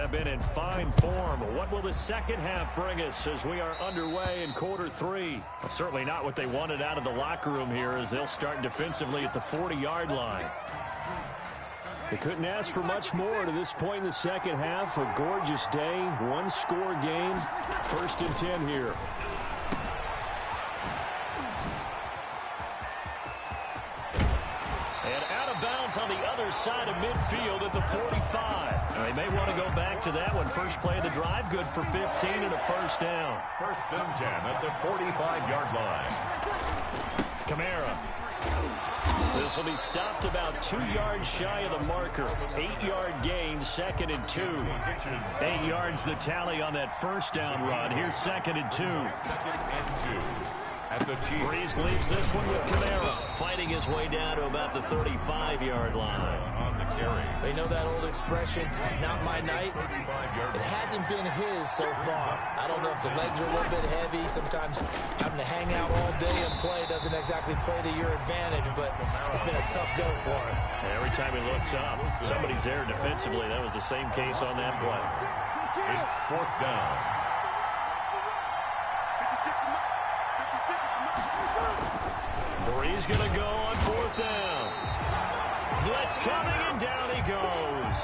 have been in fine form. What will the second half bring us as we are underway in quarter three? Well, certainly not what they wanted out of the locker room here as they'll start defensively at the 40-yard line. They couldn't ask for much more to this point in the second half. A gorgeous day, one-score game. 1st and 10 here. And out of bounds on the other side of midfield at the 45. Now, they may want to go back to that one. First play of the drive, good for 15 and a first down. 1st and 10 at the 45-yard line. Kamara. This will be stopped about 2 yards shy of the marker. 8-yard gain, 2nd and 2. 8 yards the tally on that first down run. Here's 2nd and 2. 2nd and 2 at the Chiefs. Breeze leaves this one with Kamara, fighting his way down to about the 35-yard line. On the carry. They know that old expression, it's not my night. It hasn't been his so far. I don't know if the legs are a little bit heavy. Sometimes having to hang out all day and play doesn't exactly play to your advantage, but it's been a tough go for him. Every time he looks up, somebody's there defensively. That was the same case on that play. It's 4th down. He's going to go on 4th down. Blitz coming, and down he goes.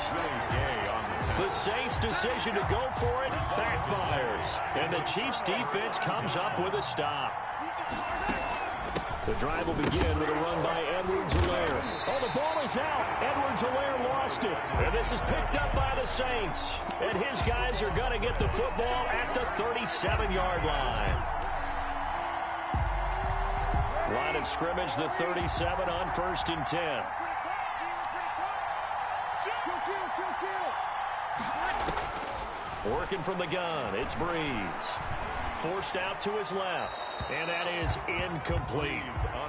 The Saints' decision to go for it backfires. And the Chiefs' defense comes up with a stop. The drive will begin with a run by Edwards-Helaire. Oh, the ball is out. Edwards-Helaire lost it. And this is picked up by the Saints. And his guys are going to get the football at the 37-yard line. Line of scrimmage, the 37 on 1st and 10. Working from the gun, it's Breeze. Forced out to his left, and that is incomplete.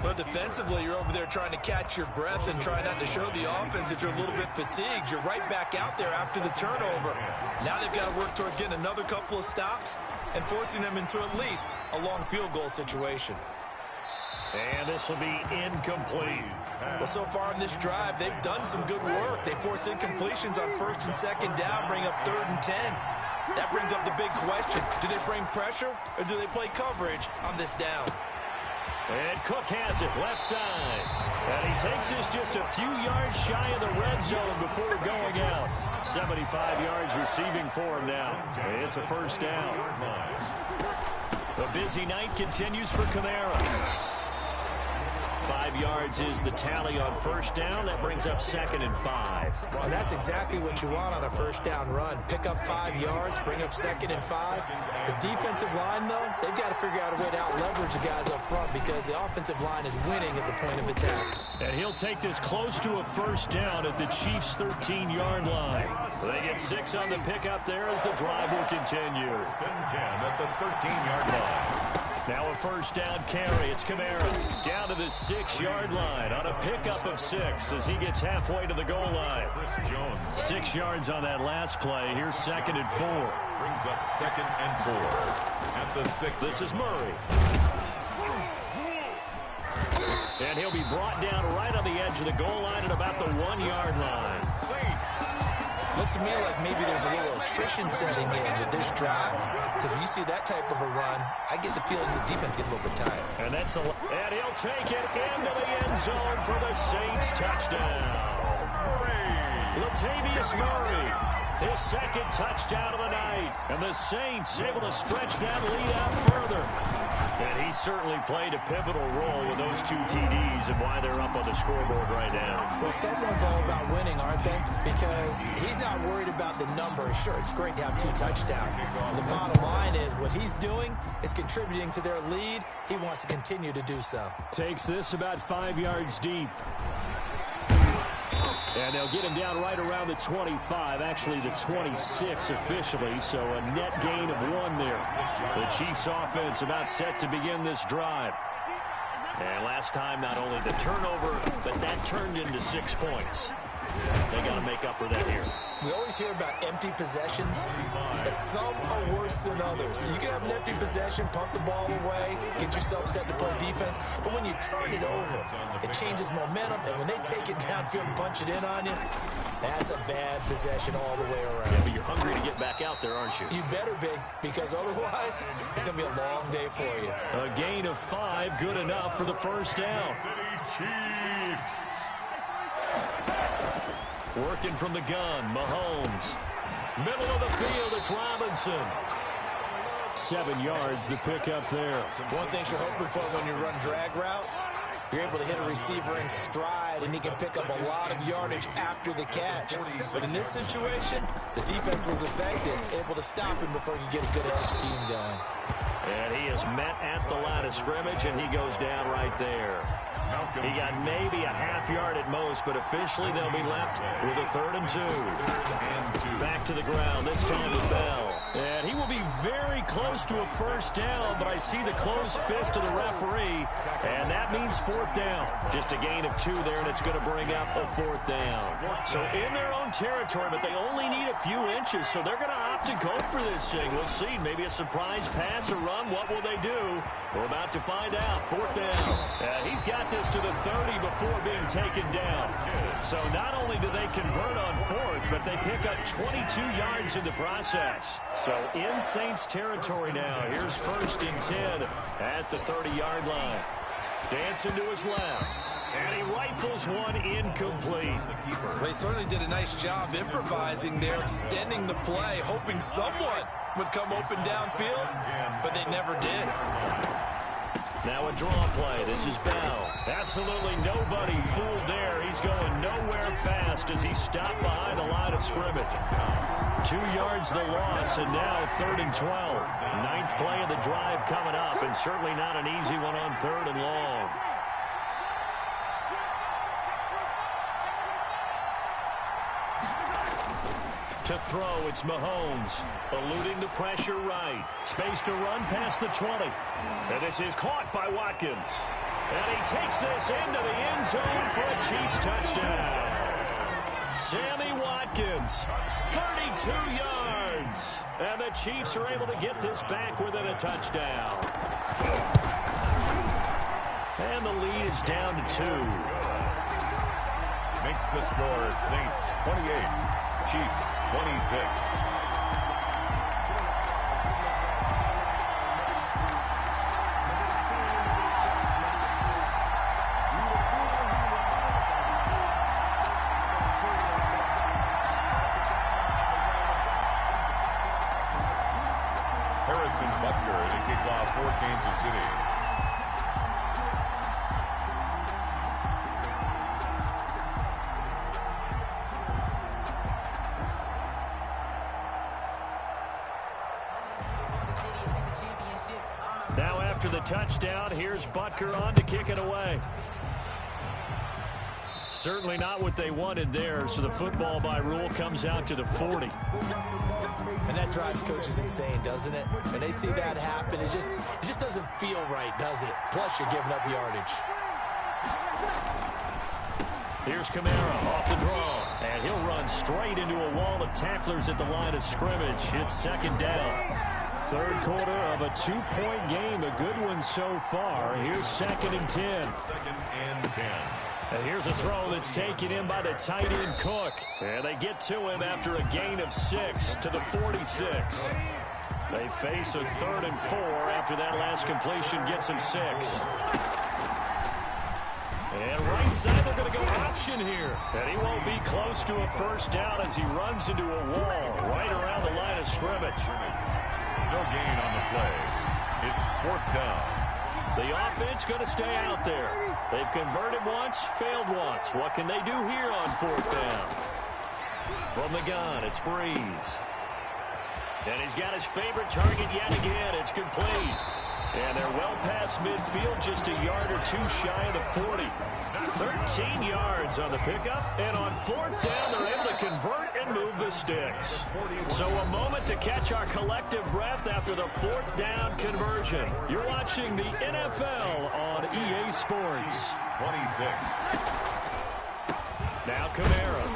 But defensively, you're over there trying to catch your breath and try not to show the offense that you're a little bit fatigued. You're right back out there after the turnover. Now they've got to work towards getting another couple of stops and forcing them into at least a long field goal situation. And this will be incomplete. Well, so far in this drive, they've done some good work. They force incompletions on 1st and 2nd down, bring up 3rd and 10. That brings up the big question. Do they bring pressure or do they play coverage on this down? And Cook has it left side. And he takes this just a few yards shy of the red zone before going out. 75 yards receiving for him now. It's a first down. The busy night continues for Kamara. 5 yards is the tally on 1st down. That brings up 2nd and 5. And that's exactly what you want on a first down run. Pick up 5 yards, bring up 2nd and 5. The defensive line, though, they've got to figure out a way to out-leverage the guys up front because the offensive line is winning at the point of attack. And he'll take this close to a first down at the Chiefs' 13-yard line. They get 6 on the pickup there as the drive will continue. 1st and 10 at the 13-yard line. Now a first down carry. It's Kamara down to the 6-yard line on a pickup of 6 as he gets halfway to the goal line. 6 yards on that last play. Here's 2nd and 4. Brings up 2nd and 4 at the 6. This is Murray. And he'll be brought down right on the edge of the goal line at about the 1-yard line. Looks to me like maybe there's a little attrition setting in with this drive. Because when you see that type of a run, I get the feeling the defense gets a little bit tired. And that's and he'll take it into the end zone for the Saints touchdown. Latavius Murray, his 2nd touchdown of the night. And the Saints able to stretch that lead out further. And he certainly played a pivotal role with those 2 TDs and why they're up on the scoreboard right now. Well, someone's all about winning, aren't they? Because he's not worried about the number. Sure, it's great to have 2 touchdowns. And the bottom line is what he's doing is contributing to their lead. He wants to continue to do so. Takes this about 5 yards deep. And they'll get him down right around the 25, actually the 26 officially, so a net gain of 1 there. The Chiefs offense about set to begin this drive. And last time, not only the turnover, but that turned into 6 points. They got to make up for that here. We always hear about empty possessions, but some are worse than others. You can have an empty possession, pump the ball away, get yourself set to play defense, but when you turn it over, it changes momentum, and when they take it downfield and punch it in on you, that's a bad possession all the way around. Yeah, but you're hungry to get back out there, aren't you? You better be, because otherwise it's going to be a long day for you. A gain of 5, good enough for the first down. Chiefs. Working from the gun, Mahomes. Middle of the field, it's Robinson. 7 yards to pick up there. One thing you're hoping for when you run drag routes, you're able to hit a receiver in stride, and he can pick up a lot of yardage after the catch. But in this situation, the defense was effective, able to stop him before he could get a good edge scheme going. And he is met at the line of scrimmage, and he goes down right there. He got maybe a half yard at most, but officially they'll be left with a 3rd and 2. Back to the ground, this time with Bell. And he will be very close to a first down, but I see the closed fist of the referee, and that means 4th down. Just a gain of 2 there, and it's going to bring up a 4th down. So in their own territory, but they only need a few inches, so they're going to opt to go for this thing. We'll see. Maybe a surprise pass or run. What will they do? We're about to find out. 4th down. He's got this to the 30 before being taken down. So not only do they convert on 4th, but they pick up 22 yards in the process. So in Saints territory now. Here's 1st and 10 at the 30-yard line. Dancing to his left. And he rifles one incomplete. Well, he certainly did a nice job improvising there, extending the play, hoping someone would come open downfield, but they never did. Now a draw play. This is Bell. Absolutely nobody fooled there. He's going nowhere fast as he stopped behind the line of scrimmage. 2 yards the loss, and now 3rd and 12. 9th play of the drive coming up, and certainly not an easy one on 3rd and long. To throw, it's Mahomes, eluding the pressure right. Space to run past the 20. And this is caught by Watkins. And he takes this into the end zone for a Chiefs touchdown. Sammy Watkins, 32 yards. And the Chiefs are able to get this back within a touchdown. And the lead is down to 2. Makes the score Saints 28. Chiefs 26. Harrison Butker to kick off for Kansas City. Now after the touchdown, here's Butker on to kick it away. Certainly not what they wanted there, so the football by rule comes out to the 40. And that drives coaches insane, doesn't it? When they see that happen, it just doesn't feel right, does it? Plus, you're giving up yardage. Here's Kamara off the draw, and he'll run straight into a wall of tacklers at the line of scrimmage. It's 2nd down. 3rd quarter of a 2-point game, a good one so far. Here's 2nd and 10. 2nd and 10. And here's a throw that's taken in by the tight end Cook. And they get to him after a gain of 6 to the 46. They face a 3rd and 4 after that last completion gets him 6. And right side, they're going to go option here. And he won't be close to a first down as he runs into a wall right around the line of scrimmage. No gain on the play. It's 4th down. The offense going to stay out there. They've converted once, failed once. What can they do here on 4th down? From the gun, it's Breeze. And he's got his favorite target yet again. It's complete. And they're well past midfield, just a yard or 2 shy of the 40. 13 yards on the pickup, and on 4th down, they're able to convert and move the sticks. So a moment to catch our collective breath after the 4th down conversion. You're watching the NFL on EA Sports. 26. Now Kamara.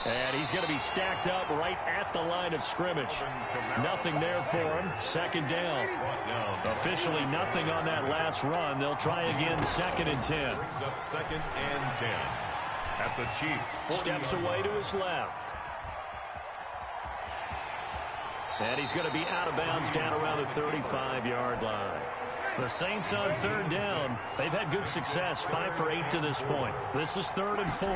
And he's going to be stacked up right at the line of scrimmage. Nothing there for him. 2nd down. Officially nothing on that last run. They'll try again 2nd and 10. Brings up 2nd and 10. At the Chiefs. Steps away to his left. And he's going to be out of bounds down around the 35-yard line. The Saints on third down. They've had good success, 5 for 8 to this point. This is 3rd and 4.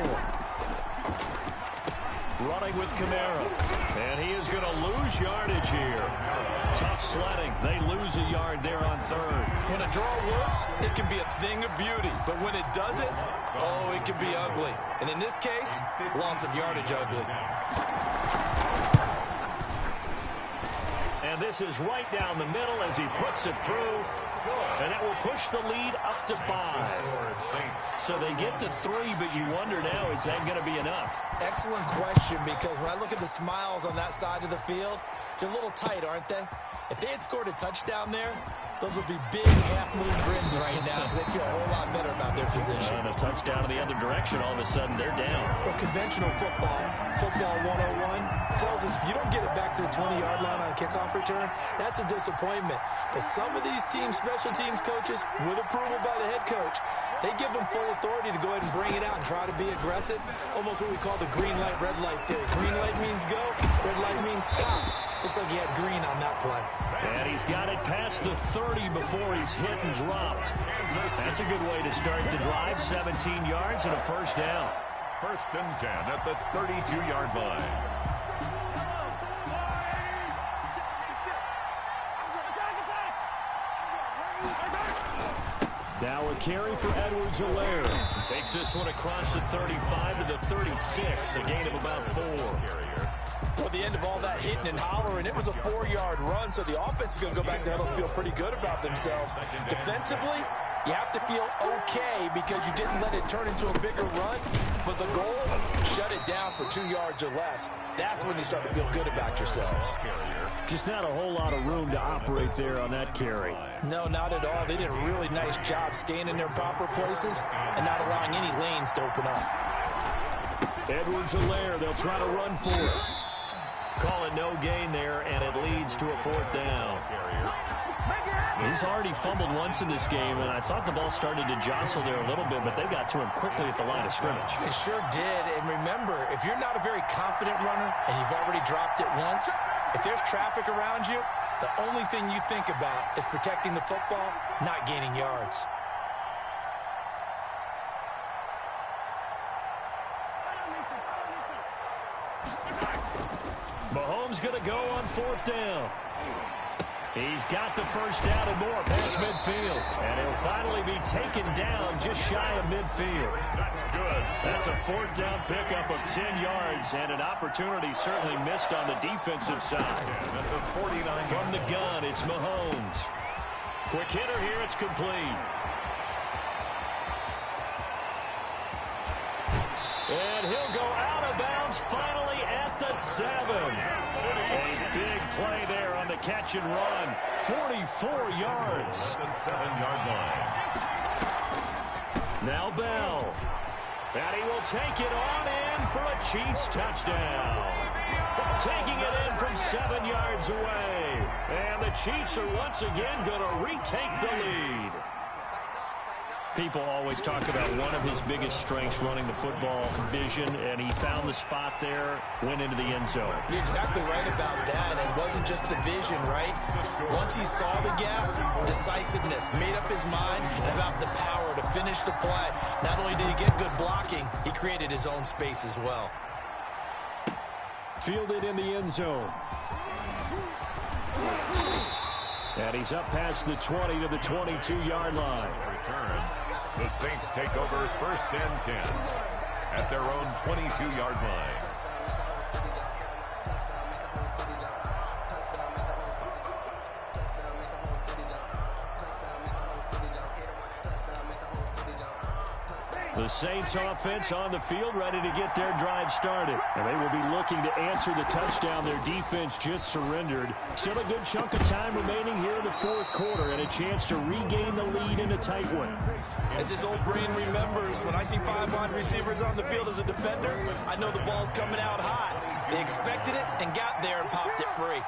Running with Kamara. And he is going to lose yardage here. Tough sledding. They lose a yard there on 3rd. When a draw works, it can be a thing of beauty. But when it doesn't, oh, it can be ugly. And in this case, loss of yardage ugly. And this is right down the middle as he puts it through. And that will push the lead up to 5. So they get to 3, but you wonder now, is that going to be enough? Excellent question, because when I look at the smiles on that side of the field, they're a little tight, aren't they? If they had scored a touchdown there, those would be big half-moon grins right now because they feel a whole lot better about their position. And a touchdown in the other direction, all of a sudden they're down. Well, conventional football 101, tells us if you don't get it back to the 20-yard line on a kickoff return, that's a disappointment. But some of these teams, special teams coaches, with approval by the head coach, they give them full authority to go ahead and bring it out and try to be aggressive, almost what we call the green light, red light theory. Green light means go, red light means stop. Looks like he had green on that play. And he's got it past the 30 before he's hit and dropped. That's a good way to start the drive. 17 yards and a first down. 1st and 10 at the 32-yard line. Now a carry for Edwards-Helaire. Takes this one across the 35 to the 36. A gain of about 4. Well, the end of all that hitting and hollering, it was a 4-yard run, so the offense is going to go back to huddle and feel pretty good about themselves. Defensively, you have to feel okay because you didn't let it turn into a bigger run, but the goal, shut it down for 2 yards or less. That's when you start to feel good about yourselves. Just not a whole lot of room to operate there on that carry. No, not at all. They did a really nice job staying in their proper places and not allowing any lanes to open up. Edwards-Helaire, they'll try to run for it. Call it no gain there, and it leads to a 4th down. He's already fumbled once in this game, and I thought the ball started to jostle there a little bit, but they got to him quickly at the line of scrimmage. It sure did, and remember, if you're not a very confident runner and you've already dropped it once, if there's traffic around you, the only thing you think about is protecting the football, not gaining yards. Mahomes going to go on 4th down. He's got the first down and more past midfield. And he'll finally be taken down just shy of midfield. That's good. That's a 4th down pickup of 10 yards and an opportunity certainly missed on the defensive side. That's a 49. From the gun, it's Mahomes. Quick hitter here, it's complete. And he'll go out of bounds finally at the 7. A big play there on the catch and run. 44 yards. The 7-yard line. Now Bell. And he will take it on in for a Chiefs touchdown. Taking it in from 7 yards away. And the Chiefs are once again going to retake the lead. People always talk about one of his biggest strengths running the football, vision, and he found the spot there, went into the end zone. You're exactly right about that. It wasn't just the vision, right? Once he saw the gap, decisiveness, made up his mind, and about the power to finish the play. Not only did he get good blocking, he created his own space as well. Fielded in the end zone. And he's up past the 20 to the 22-yard line. Return. The Saints take over 1st and 10 at their own 22-yard line. The Saints offense on the field ready to get their drive started. And they will be looking to answer the touchdown their defense just surrendered. Still a good chunk of time remaining here in the 4th quarter and a chance to regain the lead in a tight one. As this old brain remembers, when I see 5 wide receivers on the field as a defender, I know the ball's coming out hot. They expected it and got there and popped it free.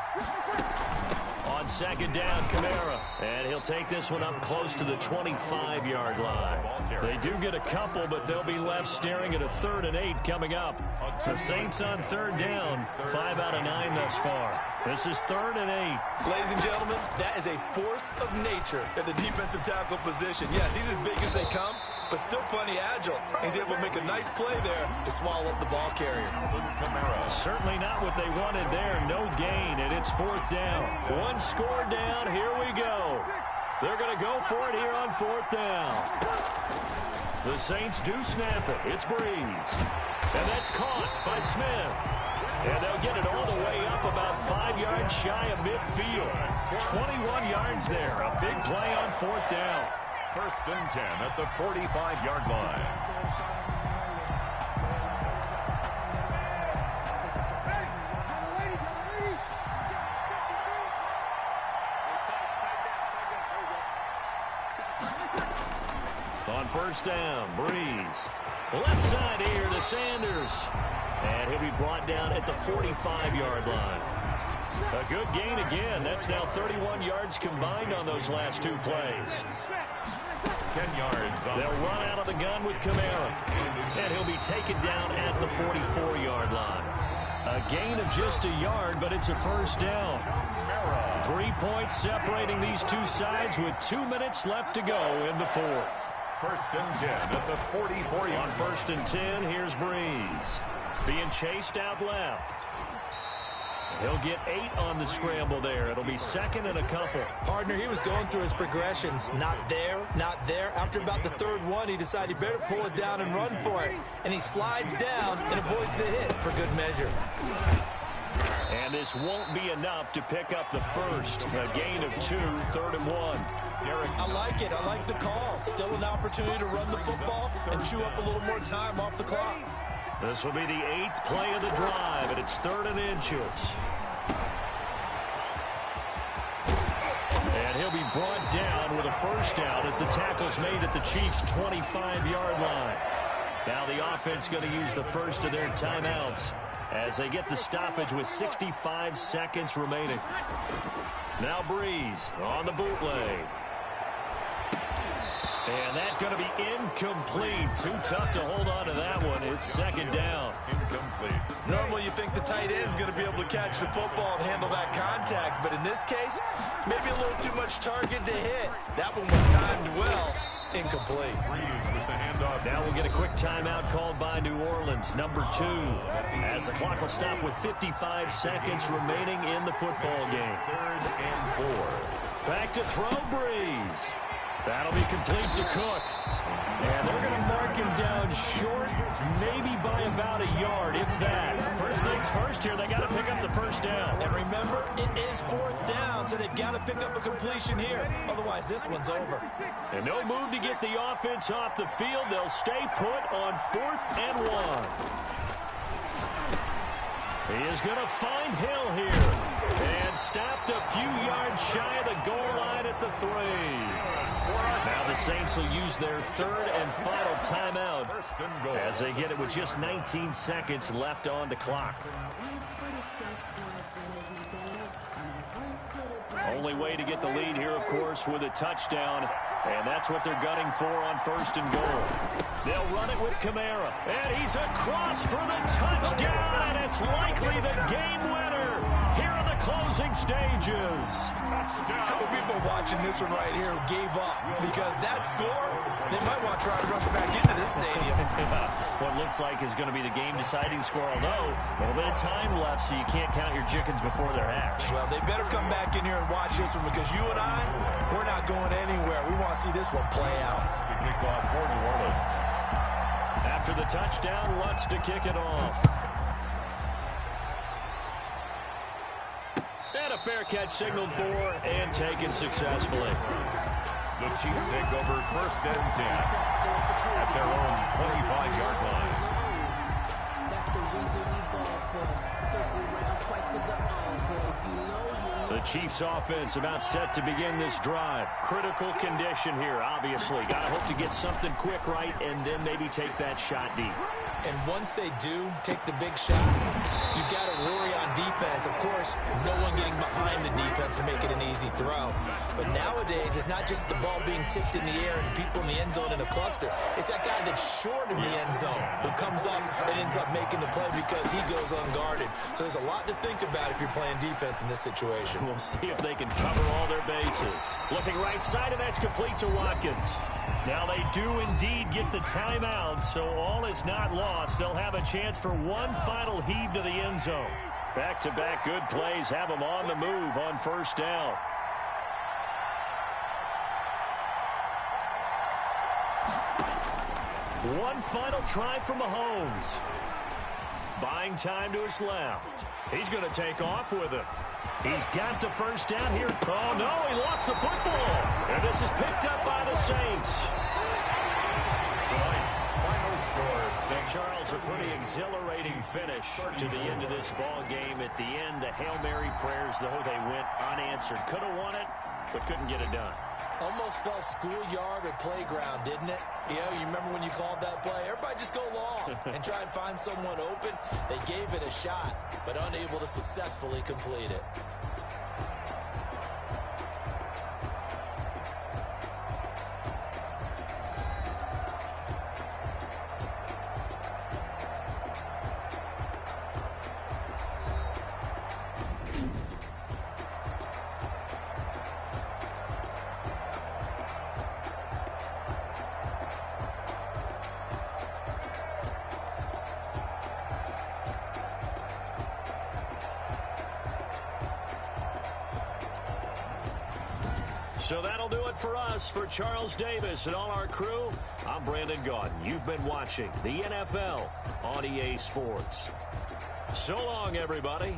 On second down, Kamara. And he'll take this one up close to the 25-yard line. They do get a couple, but they'll be left staring at a 3rd and 8 coming up. The Saints on 3rd down, 5 out of 9 thus far. This is 3rd and 8. Ladies and gentlemen, that is a force of nature at the defensive tackle position. Yes, he's as big as they come, but still plenty agile. He's able to make a nice play there to swallow up the ball carrier. Certainly not what they wanted there. No gain, and it's 4th down. One score down. Here we go. They're going to go for it here on 4th down. The Saints do snap it. It's Breeze. And that's caught by Smith. And they'll get it all the way up about 5 yards shy of midfield. 21 yards there. A big play on 4th down. 1st and 10 at the 45-yard line. On 1st down, Breeze. Left side here to Sanders. And he'll be brought down at the 45-yard line. A good gain again. That's now 31 yards combined on those last 2 plays. 10 yards. They'll run out of the gun with Kamara. And he'll be taken down at the 44-yard line. A gain of just a yard, but it's a 1st down. 3 points separating these two sides with 2 minutes left to go in the 4th. 1st and 10 at the 44. On 1st and 10, here's Breeze. Being chased out left. He'll get 8 on the scramble there. It'll be 2nd and a couple. Partner, he was going through his progressions. Not there, not there. After about the 3rd one, he decided he better pull it down and run for it. And he slides down and avoids the hit for good measure. And this won't be enough to pick up the 1st. A gain of 2, 3rd and 1. I like it. I like the call. Still an opportunity to run the football and chew up a little more time off the clock. This will be the 8th play of the drive, and it's 3rd and inches. And he'll be brought down with a 1st down as the tackle's made at the Chiefs' 25-yard line. Now the offense going to use the first of their timeouts as they get the stoppage with 65 seconds remaining. Now Breeze on the bootleg. And that's going to be incomplete. Too tough to hold on to that one. It's 2nd down. Incomplete. Normally you think the tight end's going to be able to catch the football and handle that contact. But in this case, maybe a little too much target to hit. That one was timed well. Incomplete. Breeze with the handoff. Now we'll get a quick timeout called by New Orleans, number 2. As the clock will stop with 55 seconds remaining in the football game. 3rd and 4. Back to throw, Breeze. That'll be complete to Cook. And they're going to mark him down short, maybe by about a yard, if that. First things first here, they got to pick up the 1st down. And remember, it is 4th down, so they've got to pick up a completion here. Otherwise, this one's over. And no move to get the offense off the field. They'll stay put on 4th and 1. He is going to find Hill here. And stopped a few yards shy of the goal line at the 3. Now the Saints will use their 3rd and final timeout as they get it with just 19 seconds left on the clock. Only way to get the lead here, of course, with a touchdown. And that's what they're gunning for on 1st and goal. They'll run it with Kamara. And he's across for the touchdown. And it's likely the game winner here in the closing stages. How many people watching this one right here who gave up? Because that score, they might want to try to rush back into this stadium. What looks like is going to be the game-deciding score, although a little bit of time left, so you can't count your chickens before they're hatched. Well, they better come back in here and watch this one because you and I, we're not going anywhere. We want to see this one play out. Kick off for New Orleans. After the touchdown, Lutz to kick it off. And a fair catch signaled for and taken successfully. The Chiefs take over 1st and 10 at their own 25-yard line. That's the reason we ball for. Circle round twice for the encore. If you know, The Chiefs offense about set to begin this drive. Critical condition here, obviously. Got to hope to get something quick right and then maybe take that shot deep. And once they do take the big shot, You've got to worry on defense. Of course, no one getting behind the defense and make it an easy throw. But nowadays, it's not just the ball being tipped in the air and people in the end zone in a cluster. It's that guy that's short in the end zone who comes up and ends up making the play because he goes unguarded. So there's a lot to think about if you're playing defense in this situation. We'll see if they can cover all their bases. Looking right side, and that's complete to Watkins. Now they do indeed get the timeout, so all is not lost. They'll have a chance for one final heave to the end zone. Back-to-back good plays have them on the move on first down. One final try from Mahomes. Buying time to his left. He's going to take off with it. He's got the first down here. Oh, no, he lost the football. And this is picked up by the Saints. Charles, a pretty exhilarating finish to the end of this ball game. At the end, the Hail Mary prayers, though, they went unanswered. Could have won it, but couldn't get it done. Almost felt schoolyard or playground, didn't it? You remember when you called that play? Everybody just go long and try and find someone open. They gave it a shot, but unable to successfully complete it. So that'll do it for us. For Charles Davis and all our crew, I'm Brandon Gaudin. You've been watching the NFL on EA Sports. So long, everybody.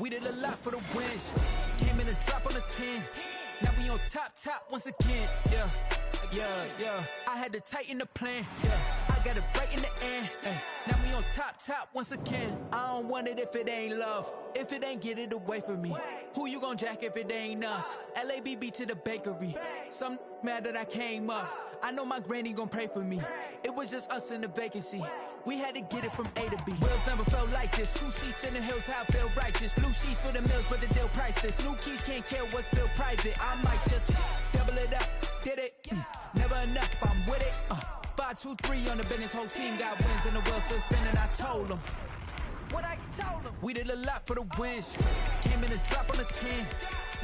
We did a lot for the wins. Came in a drop on the 10. Now we on top once again. Yeah. I had to tighten the plan. Yeah. I got it right in the end. Now we on top once again. I don't want it if it ain't love. If it ain't, get it away from me. Who you gon' jack if it ain't us? LABB to the bakery. Some mad that I came up. I know my granny gon' pray for me. It was just us in the vacancy. We had to get it from A to B. Wheels never felt like this. 2 seats in the hills, how I feel righteous. Blue sheets for the mills, but the deal priceless. New keys can't kill what's built private. I might just double it up. Did it? Never enough, I'm with it. 5, 2, 3 on the business. Whole team got wins and the wheels still spinning. I told them what I told them. We did a lot for the wins. Came in a drop on the 10.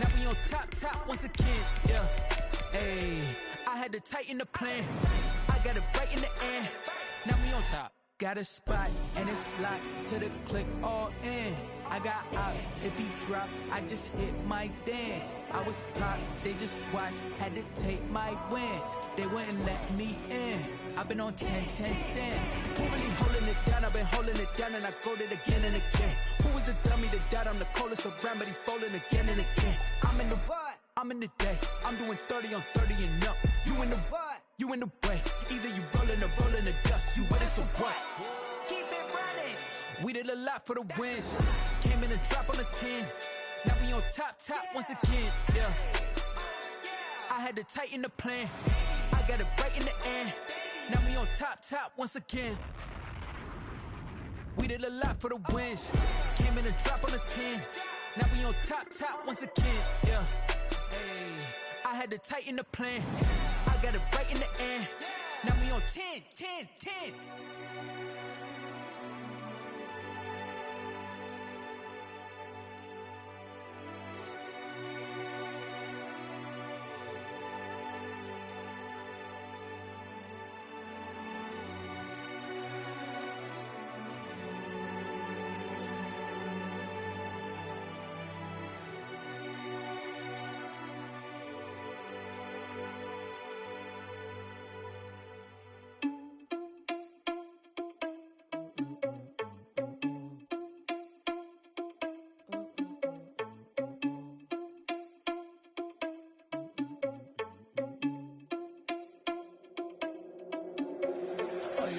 Now we on top once again. Yeah. Hey, I had to tighten the plan. I got it right in the end. Now we on top. Got a spot and it's locked to the click all in. I got ops, if he drop, I just hit my dance. I was pop, they just watched, had to take my wins. They wouldn't let me in. I've been on 10 cents. Who really holding it down? I've been holding it down and I go it again and again. Who was the dummy that died? I'm the coldest around, but he folding again and again. I'm in the what? I'm in the day. I'm doing 30 on 30 and up. You in the what? You in the way. Either you rolling or rolling the dust. You with it, so what? Keep it running. We did a lot for the wins. Came in a drop on the 10. Now we on top once again. Yeah. I had to tighten the plan. I got it right in the end. Now we on top once again. We did a lot for the wins. Came in a drop on the 10. Now we on top once again. Yeah. Hey, I had to tighten the plan. I got it right in the end. Now we on 10.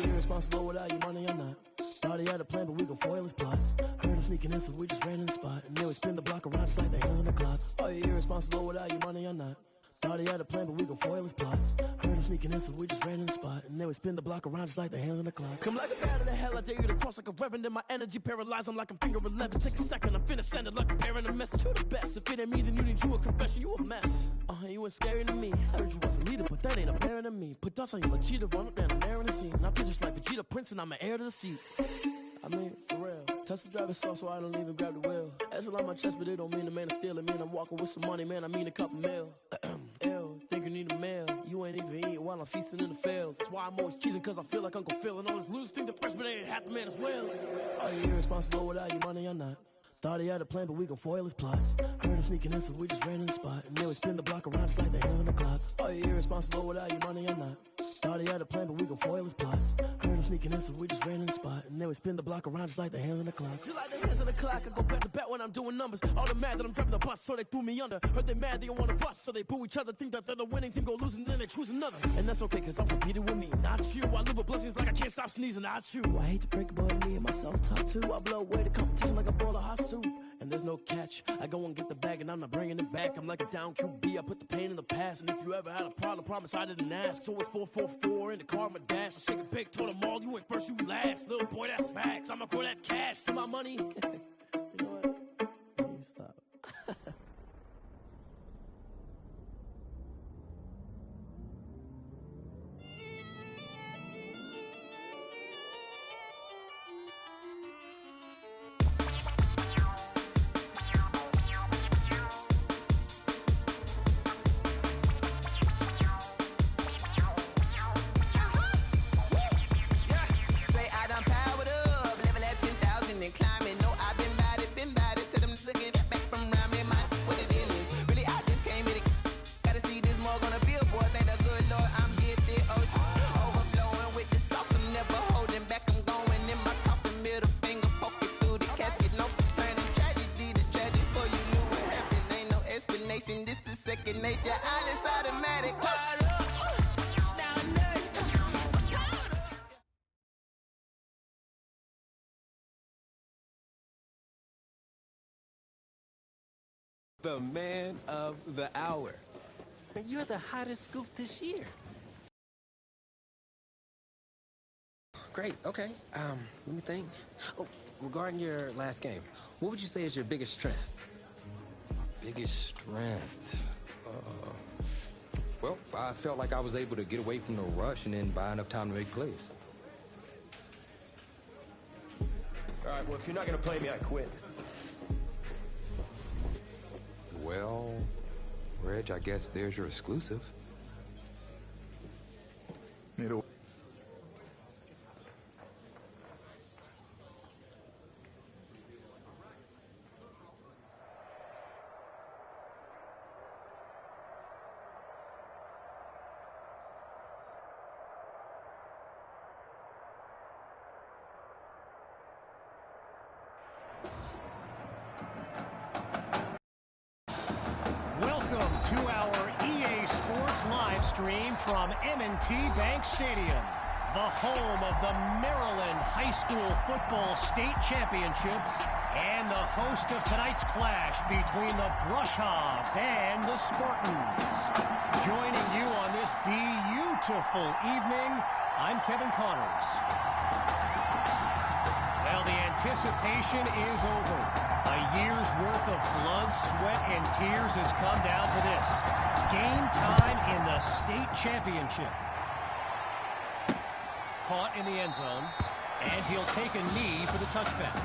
Irresponsible without your money or not. Thought he had a plan, but we gon' foil his plot. Heard him sneaking in, so we just ran in the spot. And then we spin the block around just like the hands on the clock. Are you irresponsible without your money or not? Thought he had a plan, but we gon' foil his plot. Heard him sneaking in, so we just ran in the spot. And then we spin the block around just like the hands on the clock. Come like a bat of the hell, I dare you to cross like a reverend. In my energy paralyzed, I'm like I'm finger 11. Take a second, I'm finna send it like a parent a message. You the best, if it ain't me, then you need you a confession. You a mess, you ain't scary to me. Heard you was a leader, but that ain't apparent to me. Put dust on you like cheetah, run up down and air in the scene. I feel just like Vegeta Prince and I'm an heir to the seat. I mean, for real. Touch the driver's sauce so I don't even grab the wheel. That's on my chest, but it don't mean the man is stealing. Man, I'm walking with some money, man, I mean a couple mil. Ew, think you need a meal. You ain't even eating while I'm feasting in the field. That's why I'm always cheesing, cause I feel like Uncle Phil. And all this losers think the freshman ain't half the man as well. Are you irresponsible without your money or not? Thought he had a plan, but we gon' foil his plot. Heard him sneaking in, so we just ran in the spot. And then we spin the block around just like the hands on the clock. Are you irresponsible without your money or not? Thought he had a plan, but we gon' foil his plot. Heard him sneaking in, so we just ran in the spot. And then we spin the block around just like the hands on the clock. Just like the hands on the clock, I go back to back when I'm doing numbers. All the mad that I'm driving the bus, so they threw me under. Heard they mad, they don't wanna bust, so they boo each other. Think that they're the winning team, go losing, then they choose another. And that's okay, cause I'm competing with me, not you. I live with blessings like I can't stop sneezing, not you. I hate to break it, but me and myself top two. I blow away the competition like a bowl of hot soup. And there's no catch. I go and get the bag and I'm not bringing it back. I'm like a down QB, I put the pain in the past. And if you ever had a problem, promise I didn't ask. So it's 444 in the car, my dash. I shake a big, told them all, you went first, you last. Little boy, that's facts. I'ma grow that cash to my money. You know what? Let me stop. Say I done powered up, level at 10,000 and climbing. No, I've been second nature. Alice automatic. The man of the hour. You're the hottest scoop this year. Great, okay. Let me think. Oh, regarding your last game, what would you say is your biggest strength? Biggest strength? Well, I felt like I was able to get away from the rush and then buy enough time to make plays. All right, well, if you're not going to play me, I quit. Well, Reg, I guess there's your exclusive. Welcome to our EA Sports live stream from M&T Bank Stadium, the home of the Maryland High School Football State Championship and the host of tonight's clash between the Brush Hogs and the Spartans. Joining you on this beautiful evening, I'm Kevin Connors. Well, the anticipation is over. A year's worth of blood, sweat, and tears has come down to this. Game time in the state championship. Caught in the end zone, and he'll take a knee for the touchback.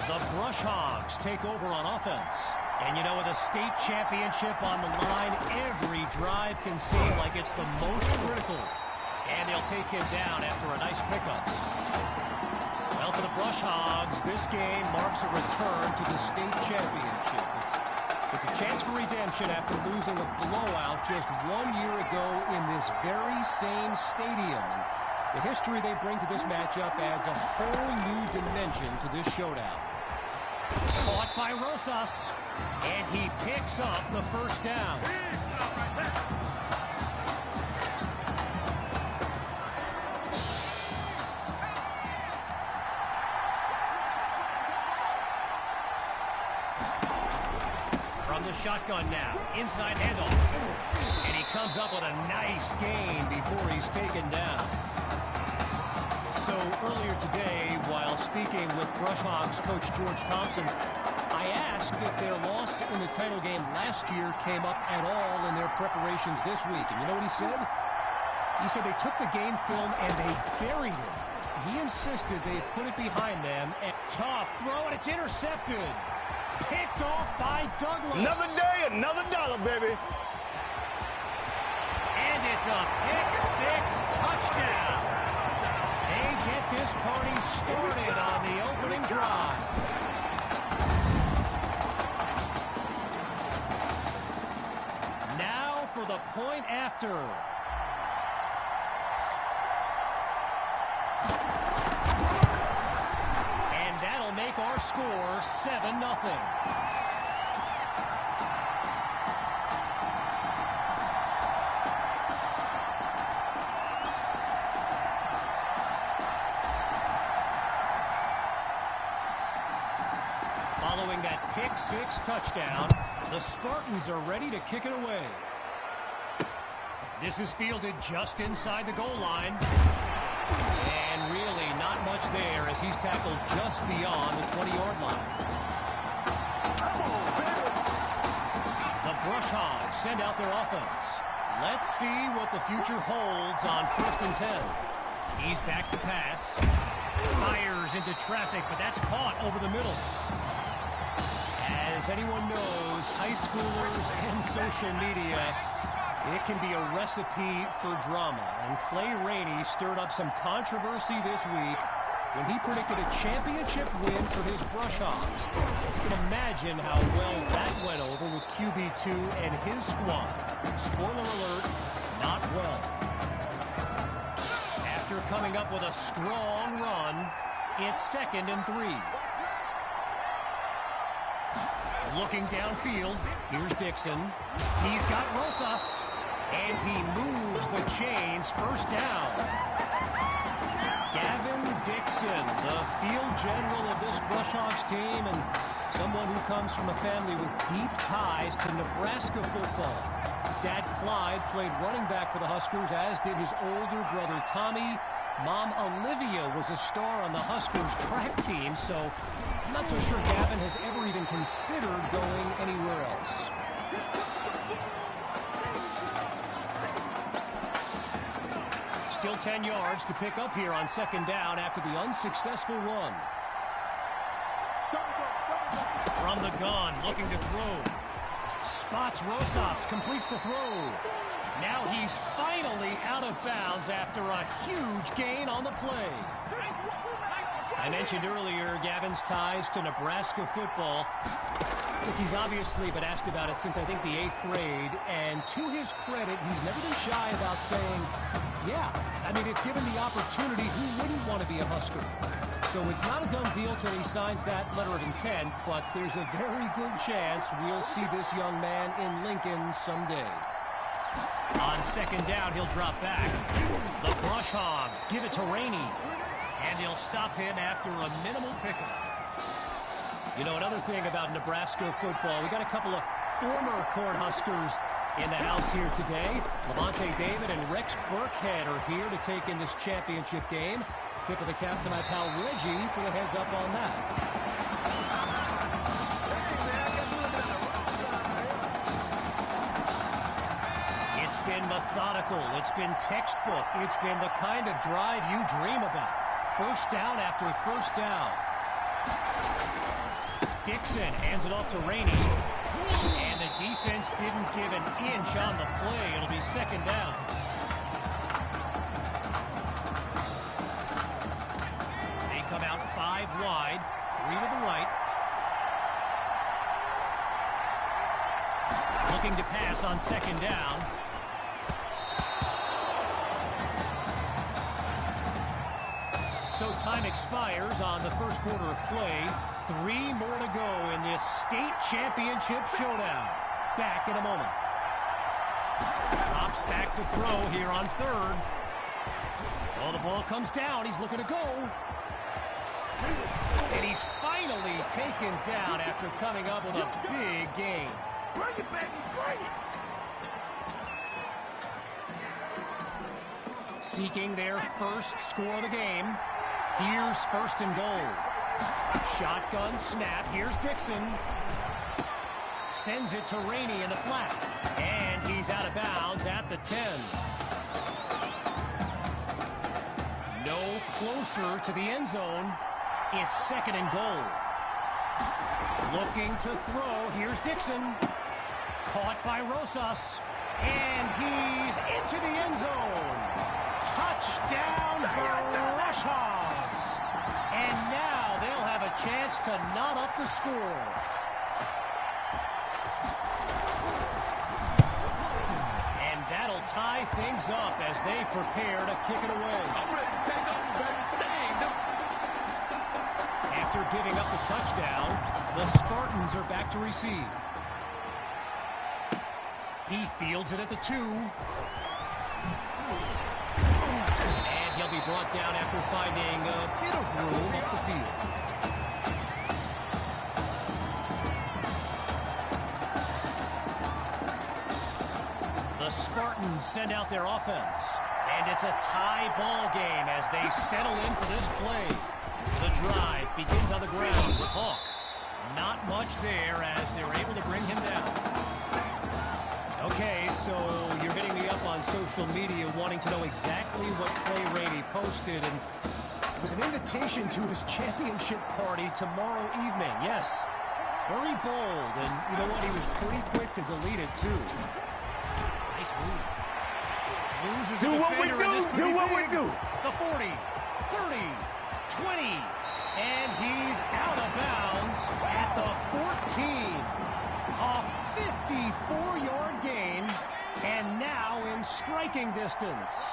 The Brush Hogs take over on offense. And, you know, with a state championship on the line, every drive can seem like it's the most critical. And they'll take him down after a nice pickup. Well, for the Brush Hogs, this game marks a return to the state championship. It's a chance for redemption after losing a blowout just 1 year ago in this very same stadium. The history they bring to this matchup adds a whole new dimension to this showdown. Caught by Rosas, and he picks up the first down. From the shotgun now, inside handoff, and he comes up with a nice gain before he's taken down. So earlier today, while speaking with Brush Hogs coach George Thompson, I asked if their loss in the title game last year came up at all in their preparations this week. And you know what he said? He said they took the game film and they buried it. He insisted they put it behind them. And tough throw, and it's intercepted. Picked off by Douglas. Another day, another dollar, baby. And it's a pick-six touchdown. They get this party started on the opening drive. Now for the point after. And that'll make our score 7-0. Following that pick-six touchdown, the Spartans are ready to kick it away. This is fielded just inside the goal line. And really not much there as he's tackled just beyond the 20-yard line. The Brush Hogs send out their offense. Let's see what the future holds on 1st and 10. He's back to pass. Fires into traffic, but that's caught over the middle. As anyone knows, high schoolers and social media, it can be a recipe for drama. And Clay Rainey stirred up some controversy this week when he predicted a championship win for his Brush Hogs. You can imagine how well that went over with QB2 and his squad. Spoiler alert, not well. After coming up with a strong run. It's 2nd and 3. Looking downfield, here's Dixon. He's got Rosas, and he moves the chains. First down. Gavin Dixon, the field general of this Brushhawks team, and someone who comes from a family with deep ties to Nebraska football. His dad, Clyde, played running back for the Huskers, as did his older brother, Tommy. Mom, Olivia, was a star on the Huskers track team, so I'm not so sure Gavin has ever even considered going anywhere else. Still 10 yards to pick up here on 2nd down after the unsuccessful run. From the gun, looking to throw. Spots Rosas, completes the throw. Now he's finally out of bounds after a huge gain on the play. I mentioned earlier Gavin's ties to Nebraska football. Look, he's obviously been asked about it since, I think, the 8th grade. And to his credit, he's never been shy about saying, yeah, I mean, if given the opportunity, who wouldn't want to be a Husker? So it's not a done deal till he signs that letter of intent, but there's a very good chance we'll see this young man in Lincoln someday. On 2nd down, he'll drop back. The Brushhawks give it to Rainey, and they'll stop him after a minimal pickup. You know, another thing about Nebraska football, we got a couple of former Cornhuskers in the house here today. Levante David and Rex Burkhead are here to take in this championship game. Tip of the cap to my pal Reggie for the heads up on that. It's been methodical. It's been textbook. It's been the kind of drive you dream about. First down after first down. Dixon hands it off to Rainey. And the defense didn't give an inch on the play. It'll be 2nd down. They come out 5 wide, 3 to the right. Looking to pass on 2nd down. So time expires on the first quarter of play. 3 more to go in this state championship showdown. Back in a moment. Drops back to throw here on 3rd. Well, the ball comes down. He's looking to go. And he's finally taken down after coming up with a big gain. Bring it, baby, bring it. Seeking their first score of the game. Here's 1st and goal. Shotgun snap. Here's Dixon. Sends it to Rainey in the flat. And he's out of bounds at the 10. No closer to the end zone. It's 2nd and goal. Looking to throw. Here's Dixon. Caught by Rosas. And he's into the end zone. Touchdown, Brushhawks. And now they'll have a chance to knot up the score. And that'll tie things up as they prepare to kick it away. I'm ready to take off, baby. Stand up. After giving up the touchdown, the Spartans are back to receive. He fields it at the 2. And he'll be brought down after finding a bit of room up the field. The Spartans send out their offense. And it's a tie ball game as they settle in for this play. The drive begins on the ground with Hawk. Not much there as they're able to bring him down. Okay, so you're hitting me up on social media wanting to know exactly what Clay Rainey posted, and it was an invitation to his championship party tomorrow evening. Yes, very bold, and you know what? He was pretty quick to delete it, too. Nice move. Loses Do a what we defender, and this do. could Do be what we big. do. The 40, 30, 20, and he's out of bounds at the 14. A 54-yard gain, and now in striking distance.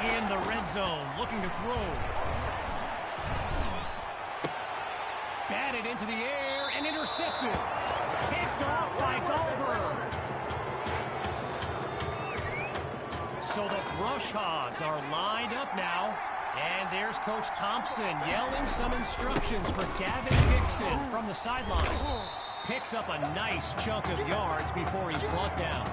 In the red zone, looking to throw. Batted into the air and intercepted. Picked off by Gulliver. So the Brush Hogs are lined up now. And there's Coach Thompson yelling some instructions for Gavin Dixon from the sideline. Picks up a nice chunk of yards before he's brought down.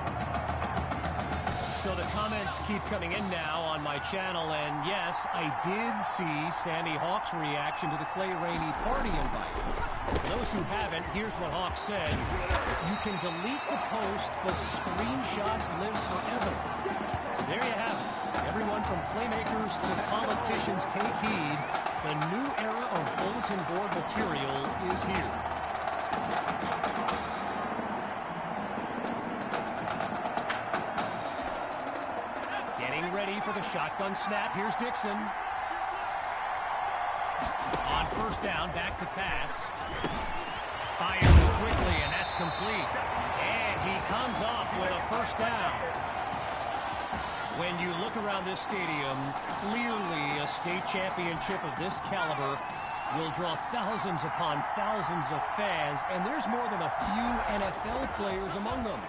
So the comments keep coming in now on my channel, and yes, I did see Sammy Hawk's reaction to the Clay Rainey party invite. For those who haven't, here's what Hawk said. You can delete the post, but screenshots live forever. There you have it. Everyone from playmakers to politicians, take heed. The new era of bulletin board material is here. Getting ready for the shotgun snap. Here's Dixon. On first down, back to pass. Fires quickly, and that's complete. And he comes up with a first down. When you look around this stadium, clearly a state championship of this caliber will draw thousands upon thousands of fans, and there's more than a few NFL players among them.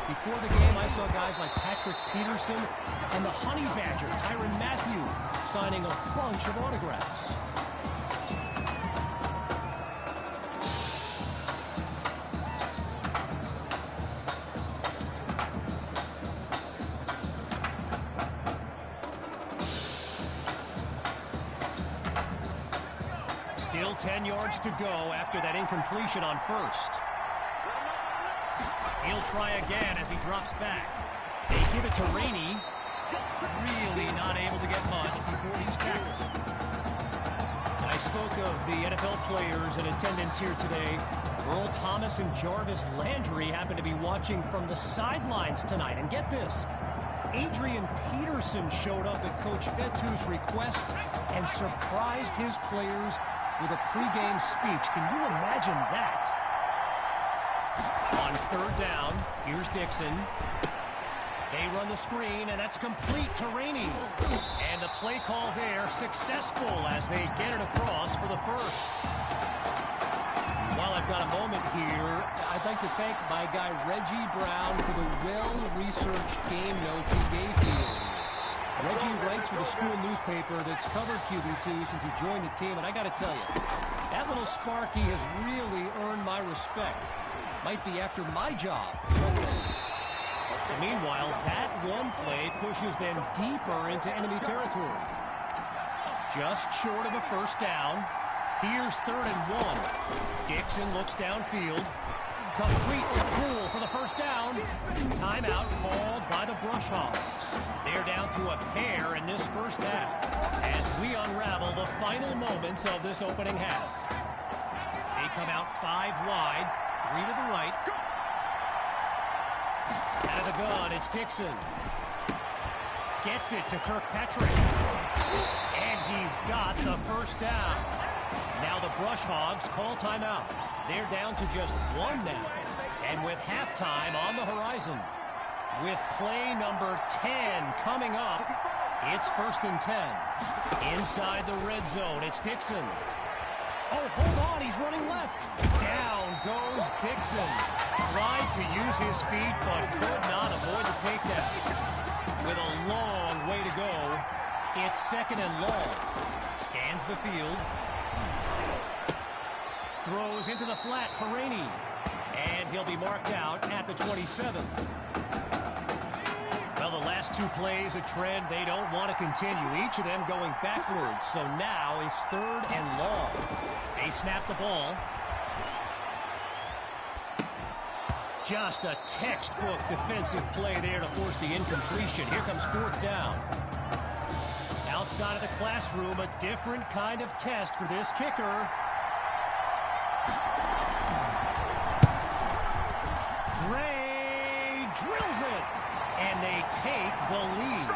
Before the game, I saw guys like Patrick Peterson and the Honey Badger, Tyrann Mathieu, signing a bunch of autographs. Still 10 yards to go after that incompletion on first. He'll try again as he drops back. They give it to Rainey. Really not able to get much before he's tackled. And I spoke of the NFL players in attendance here today. Earl Thomas and Jarvis Landry happen to be watching from the sidelines tonight. And get this. Adrian Peterson showed up at Coach Fettu's request and surprised his players with a pregame speech. Can you imagine that? On third down, here's Dixon. They run the screen, and that's complete to Rainey. And the play call there successful as they get it across for the first. While I've got a moment here, I'd like to thank my guy Reggie Brown for the well-researched game notes he gave me. Reggie writes for the school newspaper that's covered QB2 since he joined the team, and I got to tell you, that little Sparky has really earned my respect. Might be after my job. So meanwhile, that one play pushes them deeper into enemy territory. Just short of a first down. Here's 3rd and 1. Dixon looks downfield. Complete to Poole for the first down. Timeout called by the Brush Hogs. They're down to a pair in this first half as we unravel the final moments of this opening half. They come out 5 wide, 3 to the right. Out of the gun, it's Dixon. Gets it to Kirkpatrick. And he's got the first down. Now the Brush Hogs call timeout. They're down to just 1 now. And with halftime on the horizon, with play number 10 coming up, it's 1st and 10. Inside the red zone, it's Dixon. Oh, hold on, he's running left. Down goes Dixon. Tried to use his feet, but could not avoid the takedown. With a long way to go, it's 2nd and long. Scans the field. Throws into the flat for Rainey. And he'll be marked out at the 27. Well, the last 2 plays, a trend they don't want to continue. Each of them going backwards. So now it's 3rd and long. They snap the ball. Just a textbook defensive play there to force the incompletion. Here comes 4th down. Outside of the classroom, a different kind of test for this kicker. Dre drills it, and they take the lead.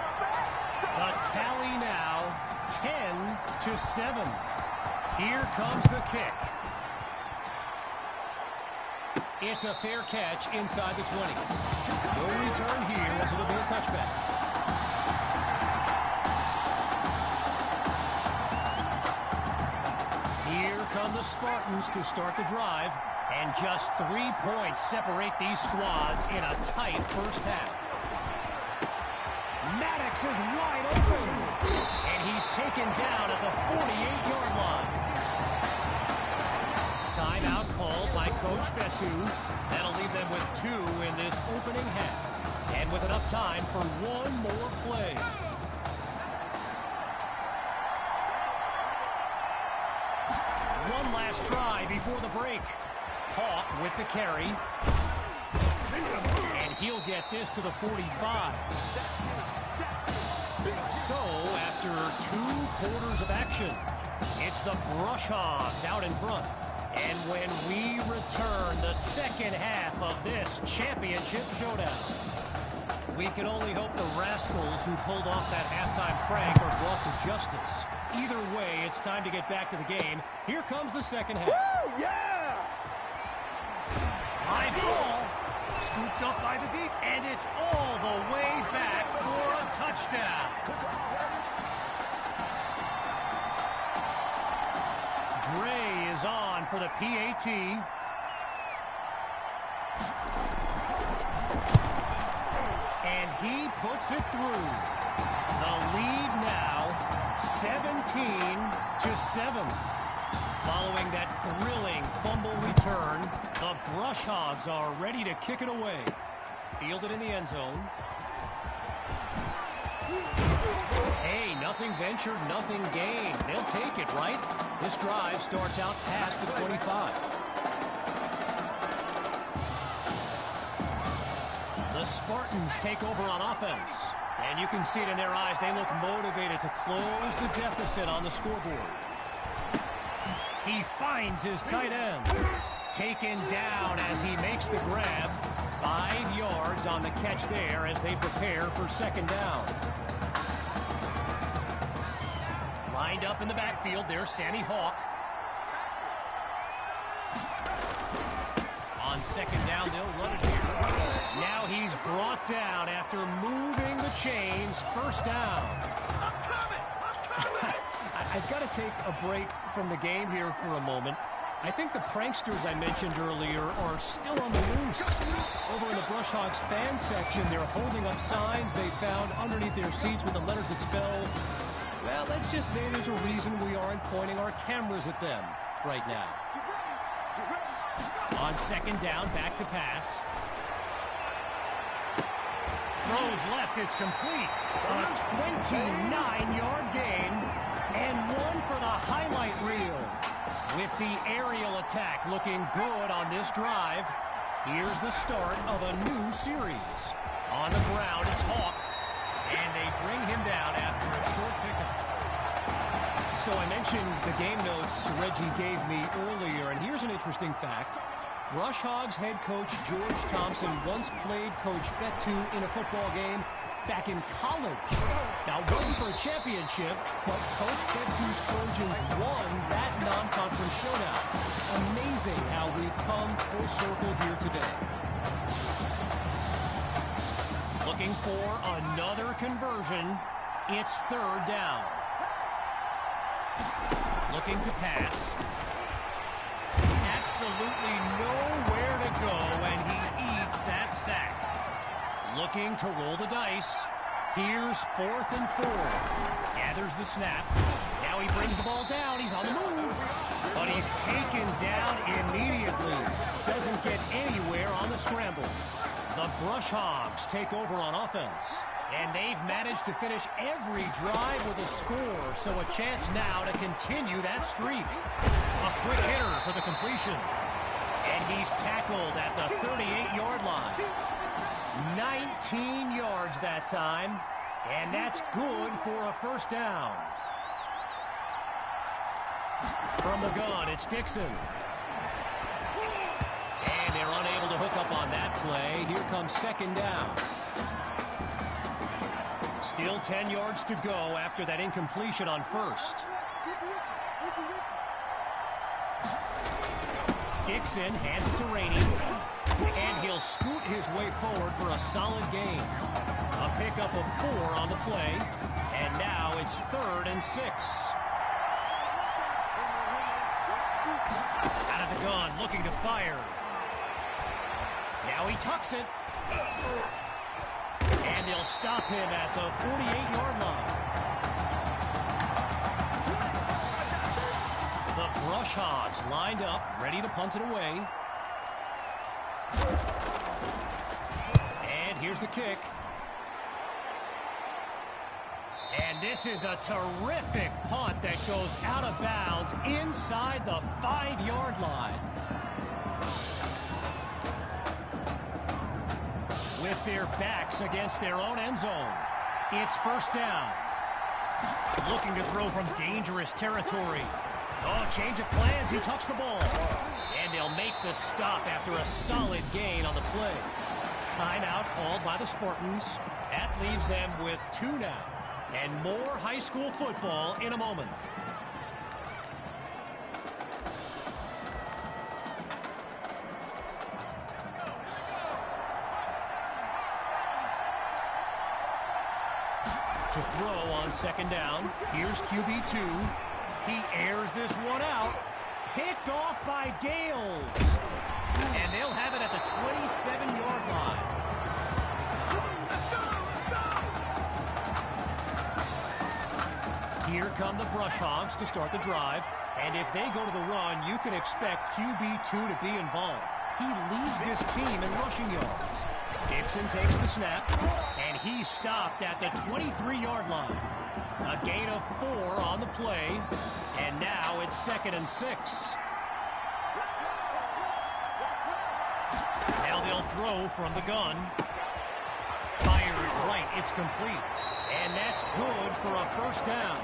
The tally now 10-7. Here comes the kick. It's a fair catch inside the 20. No return here as it'll be a touchback. the Spartans to start the drive, and just 3 points separate these squads in a tight first half. Maddox is wide open, and he's taken down at the 48-yard line. Timeout called by Coach Fetu. That'll leave them with 2 in this opening half, and with enough time for one more play. One last try before the break. Hawk with the carry. And he'll get this to the 45. So, after 2 quarters of action, it's the Brush Hogs out in front. And when we return the second half of this championship showdown, we can only hope the rascals who pulled off that halftime prank are brought to justice. Either way, it's time to get back to the game. Here comes the second half. Woo, yeah! High ball, scooped up by the deep, and it's all the way back for a touchdown. Dre is on for the PAT. And he puts it through. The lead now 17-7. Following that thrilling fumble return, the Brush Hogs are ready to kick it away. Fielded in the end zone. Hey, nothing ventured, nothing gained. They'll take it, right? This drive starts out past the 25. The Spartans take over on offense. And you can see it in their eyes. They look motivated to close the deficit on the scoreboard. He finds his tight end. Taken down as he makes the grab. 5 yards on the catch there as they prepare for second down. Lined up in the backfield, there's Sammy Hawk. On second down, they'll run it here. Now he's brought down after moving the chains. First down. I've got to take a break from the game here for a moment. I think the pranksters I mentioned earlier are still on the loose. Over in the Brush Hogs fan section, they're holding up signs they found underneath their seats with the letters that spell, well, let's just say there's a reason we aren't pointing our cameras at them right now. On second down, back to pass. Throws left, it's complete. A 29-yard gain, and one for the highlight reel. With the aerial attack looking good on this drive, here's the start of a new series. On the ground, it's Hawk, and they bring him down after a short pickup. So I mentioned the game notes Reggie gave me earlier, and here's an interesting fact. Brush Hogs head coach George Thompson once played Coach Fetu in a football game back in college. Now, it wasn't for a championship, but Coach Fetu's Trojans won that non-conference showdown. Amazing how we've come full circle here today. Looking for another conversion. It's third down. Looking to pass. Absolutely nowhere to go, and he eats that sack. Looking to roll the dice. Here's 4th and 4. Gathers the snap. Now he brings the ball down. He's on the move. But he's taken down immediately. Doesn't get anywhere on the scramble. The Brush Hogs take over on offense. And they've managed to finish every drive with a score, so a chance now to continue that streak. A quick hitter for the completion. And he's tackled at the 38-yard line. 19 yards that time, and that's good for a first down. From the gun, it's Dixon. And they're unable to hook up on that play. Here comes second down. Still 10 yards to go after that incompletion on first. Dixon hands it to Rainey. And he'll scoot his way forward for a solid gain. A pickup of 4 on the play. And now it's 3rd and 6. Out of the gun, looking to fire. Now he tucks it. And they'll stop him at the 48-yard line. The Brush Hogs lined up, ready to punt it away. And here's the kick. And this is a terrific punt that goes out of bounds inside the 5-yard line. With their backs against their own end zone, it's first down. Looking to throw from dangerous territory. Oh, change of plans. He touched the ball. And they'll make the stop after a solid gain on the play. Timeout called by the Spartans. That leaves them with 2 now. And more high school football in a moment. To throw on second down. Here's QB2. He airs this one out. Picked off by Gales. And they'll have it at the 27-yard line. Here come the Brush Hogs to start the drive. And if they go to the run, you can expect QB2 to be involved. He leads this team in rushing yards. Dixon takes the snap, and he's stopped at the 23-yard line. A gain of 4 on the play, and now it's 2nd and 6. Now they'll throw from the gun. Fires right, it's complete. And that's good for a first down.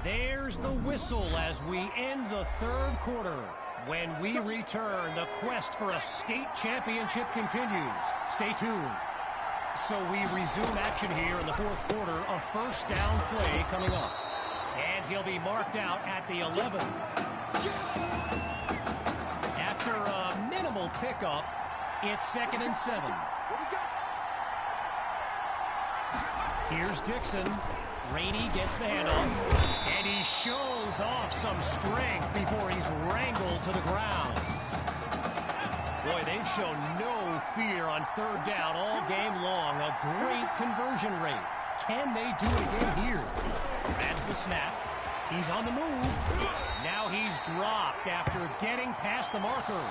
There's the whistle as we end the 3rd quarter. When we return, the quest for a state championship continues. Stay tuned. So we resume action here in the 4th quarter. A first down play coming up. And he'll be marked out at the 11. After a minimal pickup, it's 2nd and 7. Here's Dixon. Rainey gets the handoff, and he shows off some strength before he's wrangled to the ground. Boy, they've shown no fear on 3rd down all game long. A great conversion rate. Can they do it again here? That's the snap. He's on the move. Now he's dropped after getting past the marker.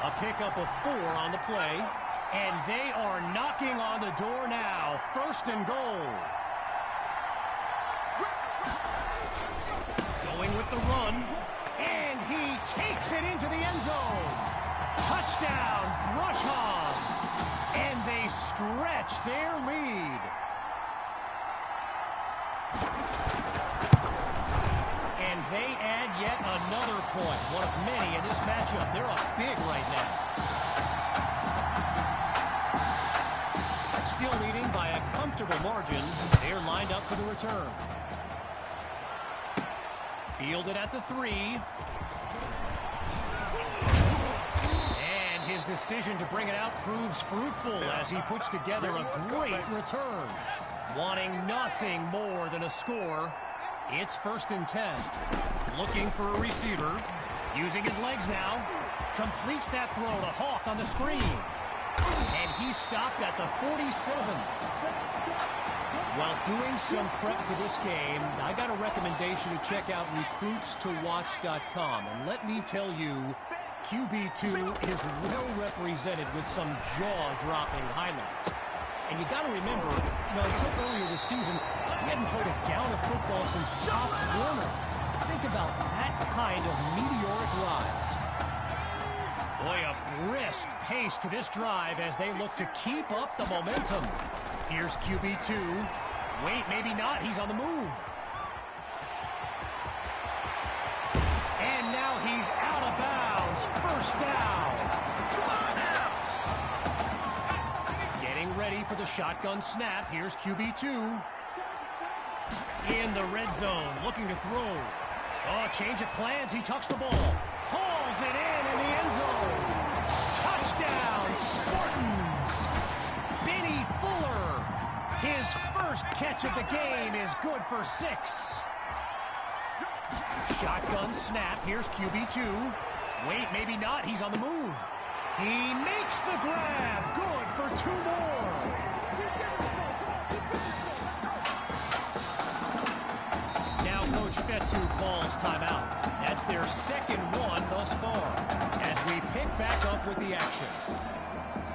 A pickup of 4 on the play, and they are knocking on the door now. 1st and goal. Going with the run, and he takes it into the end zone. Touchdown, Brush Hogs, and they stretch their lead. And they add yet another point, one of many in this matchup. They're up big right now. Still leading by a comfortable margin. They're lined up for the return. Fielded at the 3. And his decision to bring it out proves fruitful as he puts together a great return. Wanting nothing more than a score, it's 1st and 10. Looking for a receiver. Using his legs now. Completes that throw to Hawk on the screen. And he's stopped at the 47. While doing some prep for this game, I got a recommendation to check out recruitstowatch.com. And let me tell you, QB2 is well represented with some jaw-dropping highlights. And you got to remember, until earlier this season, he hadn't played a down of football since Pop Warner. Think about that kind of meteoric rise. Boy, a brisk pace to this drive as they look to keep up the momentum. Here's QB2. Wait, maybe not. He's on the move. And now he's out of bounds. First down. Getting ready for the shotgun snap. Here's QB2. In the red zone, looking to throw. Oh, change of plans. He tucks the ball. Hauls it in the end zone. Touchdown, Spartans. Benny Fuller. His first catch of the game is good for 6. Shotgun snap. Here's QB2. Wait, maybe not. He's on the move. He makes the grab. Good for 2 more. Now Coach Fetu calls timeout. That's their second one thus far as we pick back up with the action.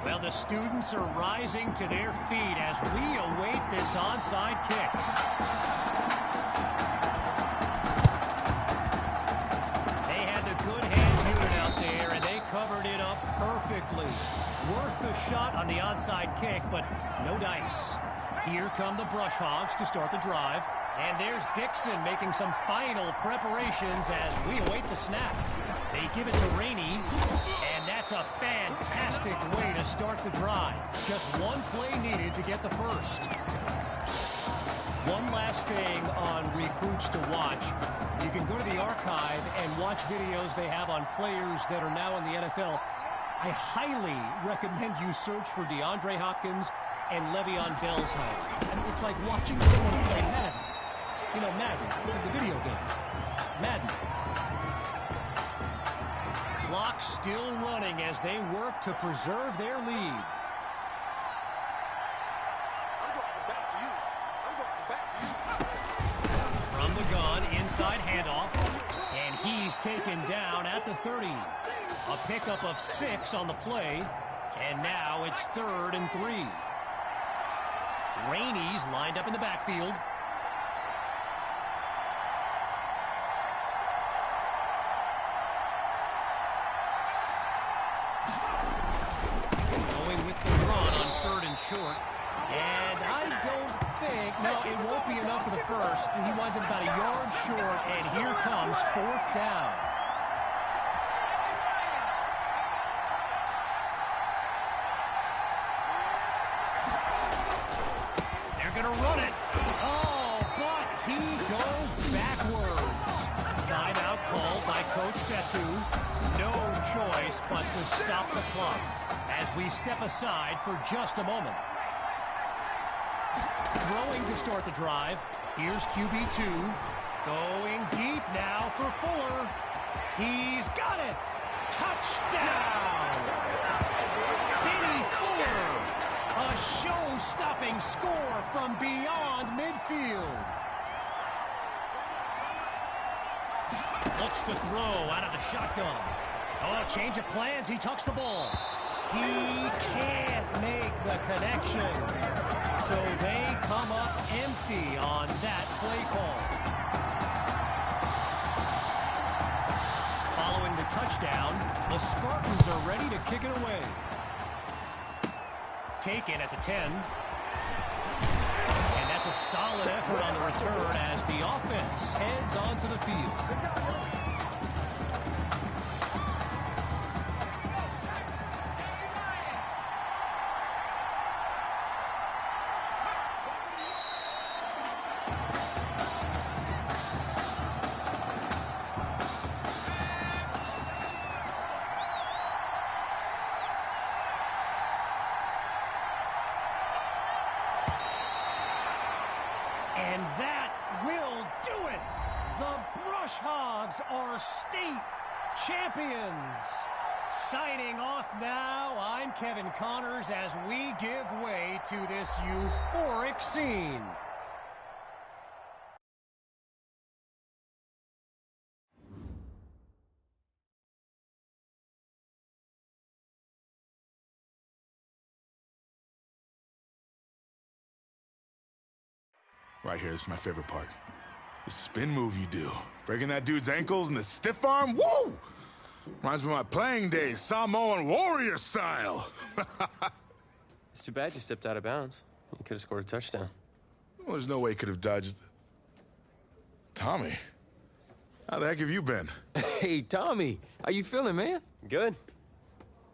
Well, the students are rising to their feet as we await this onside kick. They had the good hands unit out there, and they covered it up perfectly. Worth the shot on the onside kick, but no dice. Here come the Brush Hogs to start the drive. And there's Dixon making some final preparations as we await the snap. They give it to Rainey, and that's a fantastic way to start the drive. Just one play needed to get the first. One last thing on recruits to watch. You can go to the archive and watch videos they have on players that are now in the NFL. I highly recommend you search for DeAndre Hopkins and Le'Veon Bell's highlights. And it's like watching someone play Madden. You know, Madden, the video game. Madden. Clock still running as they work to preserve their lead. From the gun, inside handoff. And he's taken down at the 30. A pickup of 6 on the play. And now it's 3rd and 3. Rainey's lined up in the backfield. Going with the run on 3rd and short. And I don't think, no, it won't be enough for the first. He winds up about a yard short, and here comes 4th down. Run it. Oh, but he goes backwards. Timeout called by Coach Fetu. No choice but to stop the clock as we step aside for just a moment. Throwing to start the drive. Here's QB2. Going deep now for Fuller. He's got it. Touchdown. Benny Fuller. A show-stopping score from beyond midfield. Looks to throw out of the shotgun. Oh, change of plans. He tucks the ball. He can't make the connection. So they come up empty on that play call. Following the touchdown, the Spartans are ready to kick it away. Taken at the 10. And that's a solid effort on the return as the offense heads onto the field. And that will do it. The Brush Hogs are state champions. Signing off now, I'm Kevin Connors as we give way to this euphoric scene. Right here, this is my favorite part. The spin move you do. Breaking that dude's ankles and the stiff arm, woo! Reminds me of my playing days, Samoan warrior style. It's too bad you stepped out of bounds. You could have scored a touchdown. Well, there's no way he could have dodged. Tommy, how the heck have you been? Hey, Tommy, how you feeling, man? Good.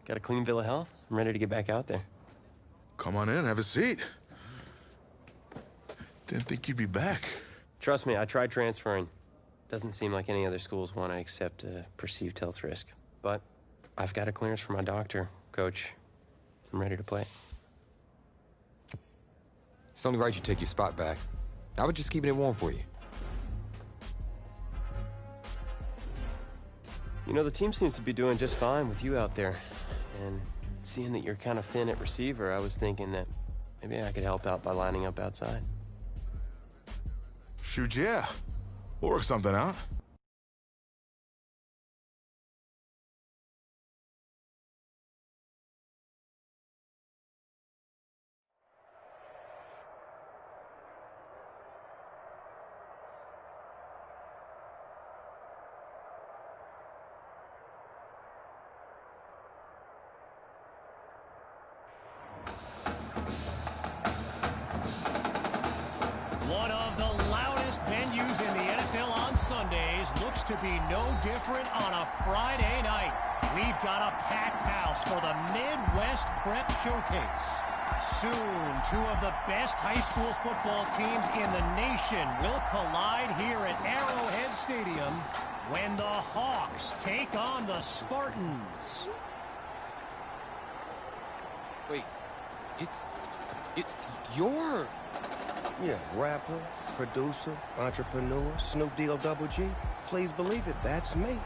Got a clean bill of health. I'm ready to get back out there. Come on in, have a seat. Didn't think you'd be back. Trust me, I tried transferring. Doesn't seem like any other schools want to accept a perceived health risk. But I've got a clearance from my doctor, Coach. I'm ready to play. It's only right you take your spot back. I was just keeping it warm for you. You know, the team seems to be doing just fine with you out there. And seeing that you're kind of thin at receiver, I was thinking that maybe I could help out by lining up outside. Shoot, yeah. We'll work something out. One of the loudest venues in the NFL on Sundays looks to be no different on a Friday night. We've got a packed house for the Midwest Prep Showcase. Soon, two of the best high school football teams in the nation will collide here at Arrowhead Stadium when the Hawks take on the Spartans. Wait, it's your... Yeah, rapper, producer, entrepreneur, Snoop D-O double G. Please believe it, that's me.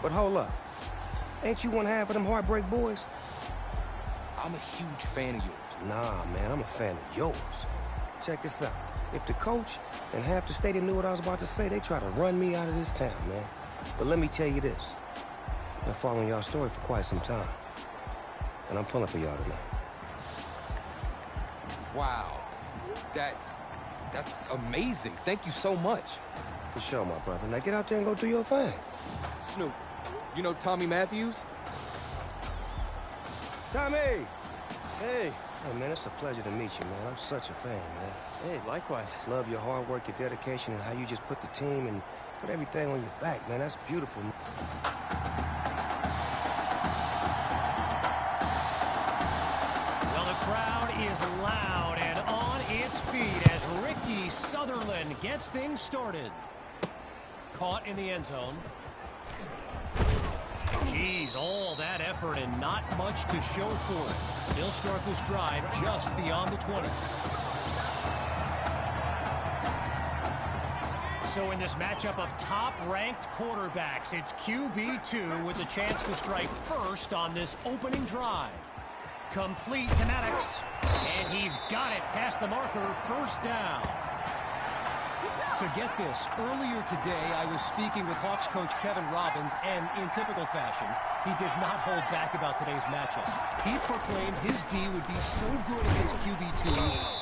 But hold up. Ain't you one half of them Heartbreak Boys? I'm a huge fan of yours. Nah, man, I'm a fan of yours. Check this out. If the coach and half the stadium knew what I was about to say, they try to run me out of this town, man. But let me tell you this. I've been following y'all story for quite some time. And I'm pulling for y'all tonight. Wow. That's amazing. Thank you so much. For sure, my brother. Now get out there and go do your thing. Snoop, you know Tommy Matthews? Tommy! Hey, man, it's a pleasure to meet you, man. I'm such a fan, man. Hey, likewise. Love your hard work, your dedication, and how you just put the team and put everything on your back, man. That's beautiful. Well, the crowd is loud and on its feet as Ricky Sutherland gets things started. Caught in the end zone. Geez, all that effort and not much to show for it. They'll start this drive just beyond the 20. So in this matchup of top-ranked quarterbacks, it's QB2 with a chance to strike first on this opening drive. Complete to Maddox, and he's got it past the marker, first down. So get this, earlier today I was speaking with Hawks coach Kevin Robbins, and in typical fashion, he did not hold back about today's matchup. He proclaimed his D would be so good against QB2,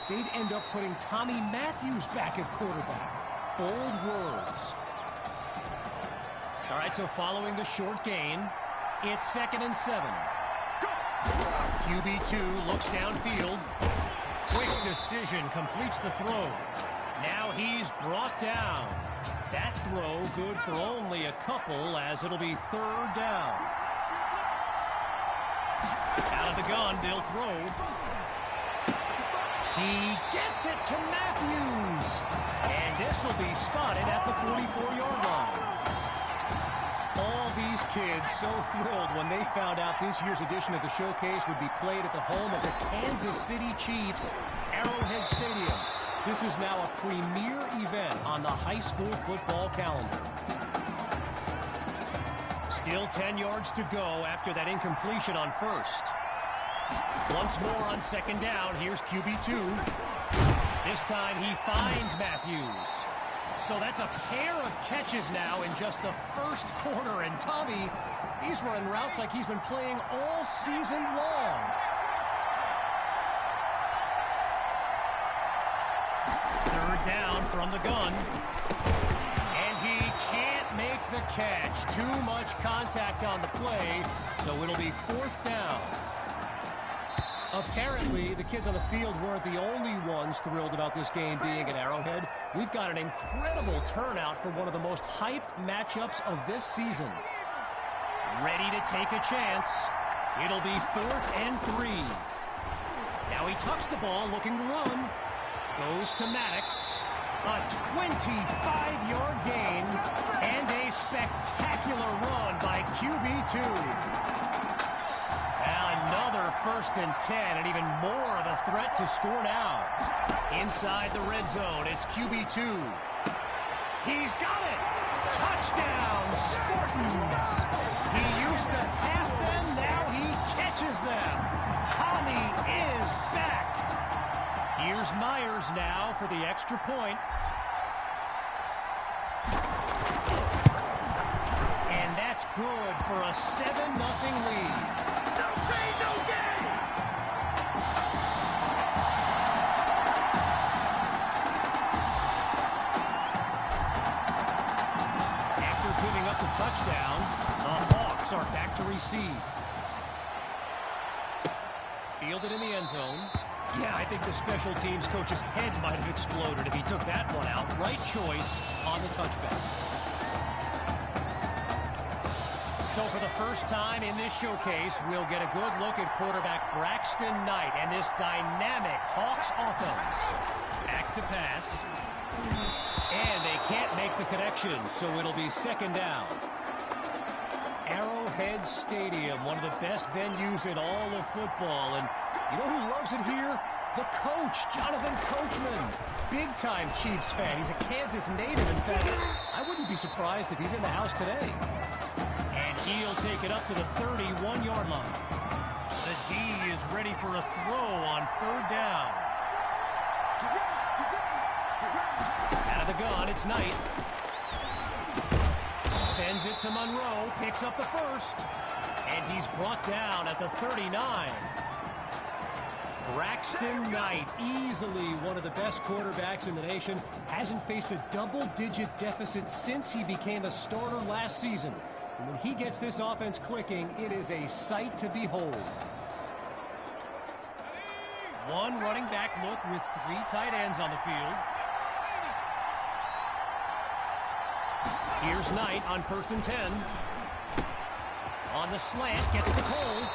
they'd end up putting Tommy Matthews back at quarterback. Bold words. All right, so following the short gain, it's 2nd and 7. QB2 looks downfield. Quick decision, completes the throw. Now he's brought down. That throw good for only a couple, as it'll be 3rd down. Out of the gun, they'll throw. He gets it to Matthews. And this will be spotted at the 44-yard line. All these kids so thrilled when they found out this year's edition of the showcase would be played at the home of the Kansas City Chiefs, Arrowhead Stadium. This is now a premier event on the high school football calendar. Still 10 yards to go after that incompletion on first. Once more on 2nd down, here's QB2. This time he finds Matthews. So that's a pair of catches now in just the first quarter. And Tommy, he's running routes like he's been playing all season long. Third down from the gun. And he can't make the catch. Too much contact on the play, so it'll be 4th down. Apparently, the kids on the field weren't the only ones thrilled about this game being at Arrowhead. We've got an incredible turnout for one of the most hyped matchups of this season. Ready to take a chance. It'll be 4th and 3. Now he tucks the ball, looking to run. Goes to Maddox. A 25-yard gain and a spectacular run by QB2. Another 1st and 10, and even more of a threat to score now. Inside the red zone, it's QB2. He's got it! Touchdown, Spartans! He used to pass them, now he catches them. Tommy is back. Here's Myers now for the extra point. And that's good for a 7-0 lead. No pain, no gain! After giving up the touchdown, the Hawks are back to receive. Fielded in the end zone. Yeah, I think the special teams coach's head might have exploded if he took that one out. Right choice on the touchback. So for the first time in this showcase, we'll get a good look at quarterback Braxton Knight and this dynamic Hawks offense. Back to pass. And they can't make the connection, so it'll be 2nd down. Arrowhead Stadium, one of the best venues in all of football. And you know who loves it here? The coach, Jonathan Coachman. Big-time Chiefs fan. He's a Kansas native. In fact, I wouldn't be surprised if he's in the house today. And he'll take it up to the 31-yard line. The D is ready for a throw on 3rd down. Out of the gun, it's Knight. Sends it to Monroe, picks up the 1st. And he's brought down at the 39. Braxton Knight, easily one of the best quarterbacks in the nation, hasn't faced a double-digit deficit since he became a starter last season. And when he gets this offense clicking, it is a sight to behold. One running back look with 3 tight ends on the field. Here's Knight on 1st and 10. On the slant, gets to Cole.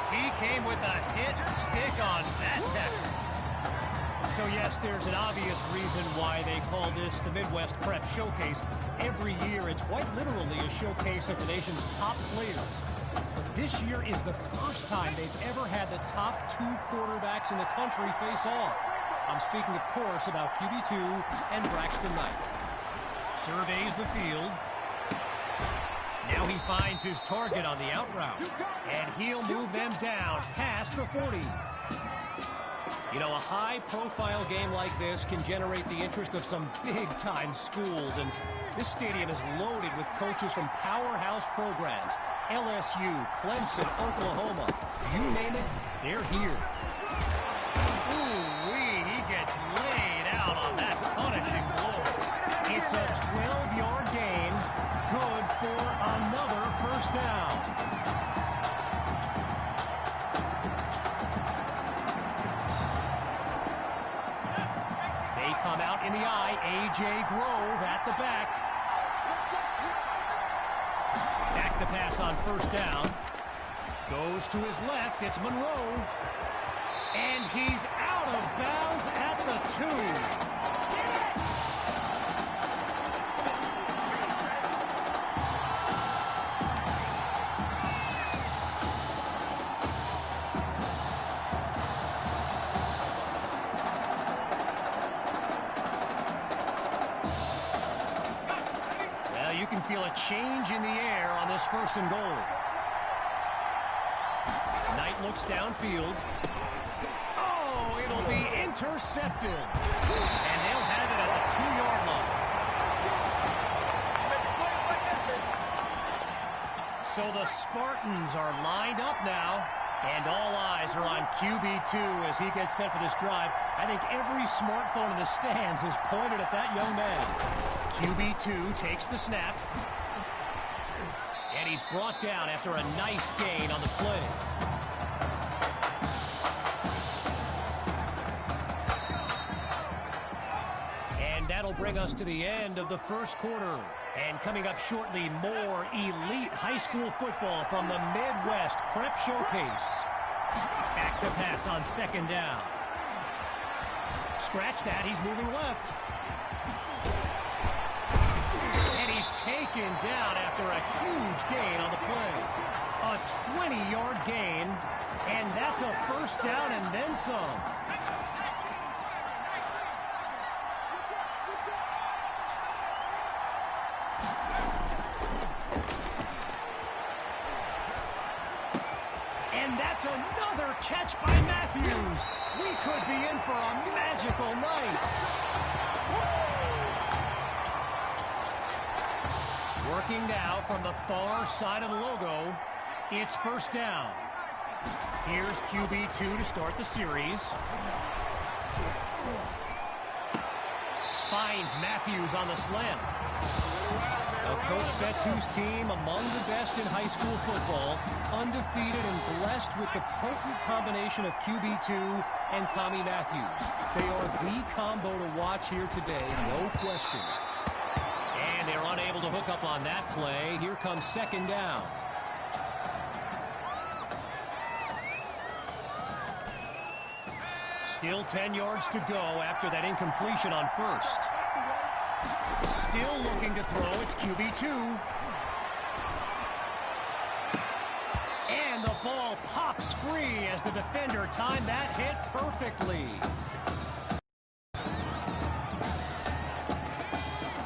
He came with a hit stick on that tackle. So yes, there's an obvious reason why they call this the Midwest Prep Showcase. Every year, it's quite literally a showcase of the nation's top players. But this year is the first time they've ever had the top 2 quarterbacks in the country face off. I'm speaking, of course, about QB2 and Braxton Knight. Surveys the field. Now he finds his target on the out route. And he'll move them down past the 40. You know, a high-profile game like this can generate the interest of some big-time schools. And this stadium is loaded with coaches from powerhouse programs. LSU, Clemson, Oklahoma. You name it, they're here. Ooh-wee, he gets laid out on that punishing blow. It's a 12-yard gain, good for another 1st down. They come out in the eye, A.J. Grove at the back. Back to pass on 1st down. Goes to his left, it's Monroe. And he's out of bounds at the 2. You can feel a change in the air on this 1st and goal. Knight looks downfield. Oh, it'll be intercepted. And they'll have it at the 2-yard line. So the Spartans are lined up now. And all eyes are on QB2 as he gets set for this drive. I think every smartphone in the stands is pointed at that young man. QB2 takes the snap. And he's brought down after a nice gain on the play. And that'll bring us to the end of the 1st quarter. And coming up shortly, more elite high school football from the Midwest Prep Showcase. Back to pass on 2nd down. Scratch that, he's moving left. And he's taken down after a huge gain on the play. A 20-yard gain, and that's a first down and then some. And that's another catch by Matthews. We could be in for a magical night. Working now from the far side of the logo. It's first down. Here's QB2 to start the series. Finds Matthews on the slant. Now, Coach Betu's team among the best in high school football, undefeated and blessed with the potent combination of QB2 and Tommy Matthews. They are the combo to watch here today, no question. And they're unable to hook up on that play. Here comes second down. Still 10 yards to go after that incompletion on first. Still looking to throw. It's QB2. And the ball pops free as the defender timed that hit perfectly.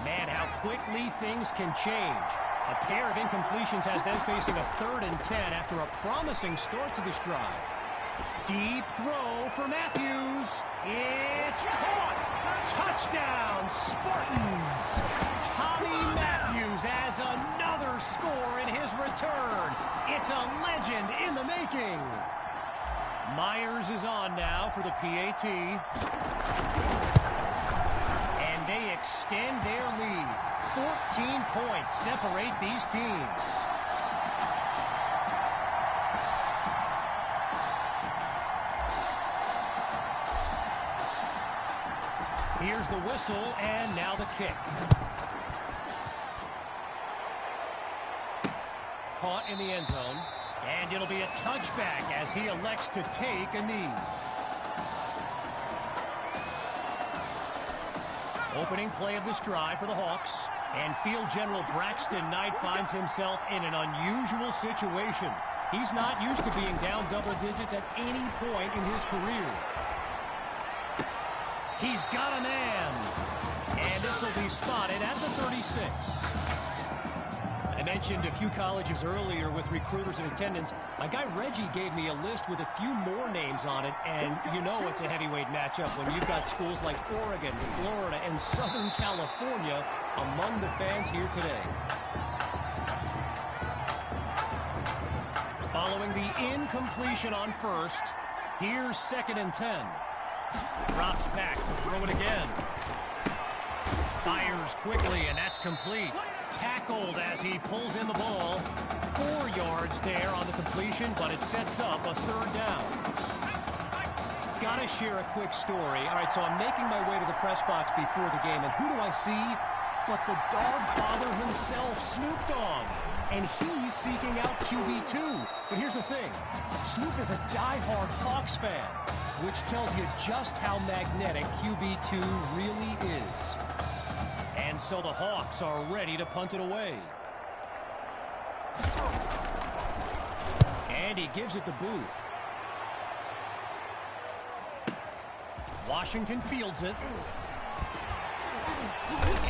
Man, how quickly things can change. A pair of incompletions has them facing a 3rd and 10 after a promising start to this drive. Deep throw for Matthews. It's caught. Touchdown, Spartans. Tommy Matthews adds another score in his return. It's a legend in the making. Myers is on now for the PAT. And they extend their lead. 14 points separate these teams. Here's the whistle, and now the kick. Caught in the end zone, and it'll be a touchback as he elects to take a knee. Opening play of this drive for the Hawks, and Field General Braxton Knight finds himself in an unusual situation. He's not used to being down double digits at any point in his career. He's got a man, and this will be spotted at the 36. I mentioned a few colleges earlier with recruiters in attendance. My guy Reggie gave me a list with a few more names on it, and you know it's a heavyweight matchup when you've got schools like Oregon, Florida, and Southern California among the fans here today. Following the incompletion on first, here's 2nd and 10. Drops back to throw it again. Fires quickly, and that's complete. Tackled as he pulls in the ball. 4 yards there on the completion, but it sets up a 3rd down. Gotta share a quick story. All right, so I'm making my way to the press box before the game, and who do I see but the dog father himself, Snoop Dogg. And he's seeking out QB2. But here's the thing. Snoop is a diehard Hawks fan, which tells you just how magnetic QB2 really is. And so the Hawks are ready to punt it away. And he gives it to Booth. Washington fields it.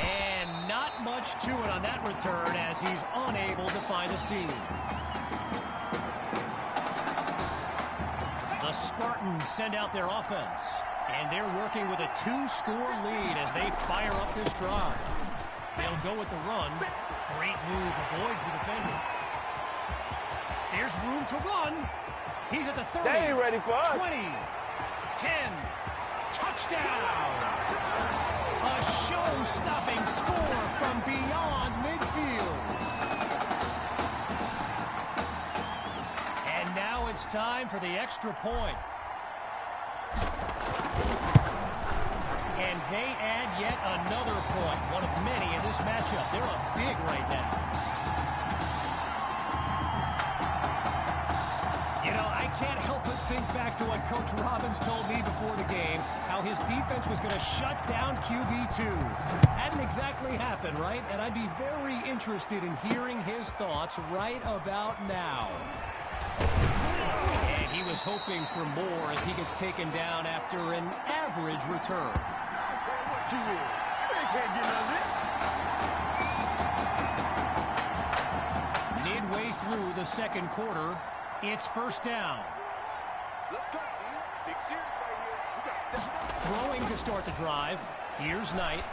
And not much to it on that return as he's unable to find a seam. The Spartans send out their offense, and they're working with a 2-score lead as they fire up this drive. They'll go with the run. Great move, avoids the defender. There's room to run. He's at the 30. They ain't ready for us. 20, 10, touchdown. A show-stopping score from beyond midfield. And now it's time for the extra point. And they add yet another point, one of many in this matchup. They're up big right now. You know, I can't help but think back to what Coach Robbins told me before the game, how how his defense was going to shut down QB2. Hadn't exactly happened, right? And I'd be very interested in hearing his thoughts right about now. And he was hoping for more as he gets taken down after an average return. Midway through the second quarter, it's first down. Let's go, man. Big series right here. We got to step up. Throwing to start the drive. Here's Knight.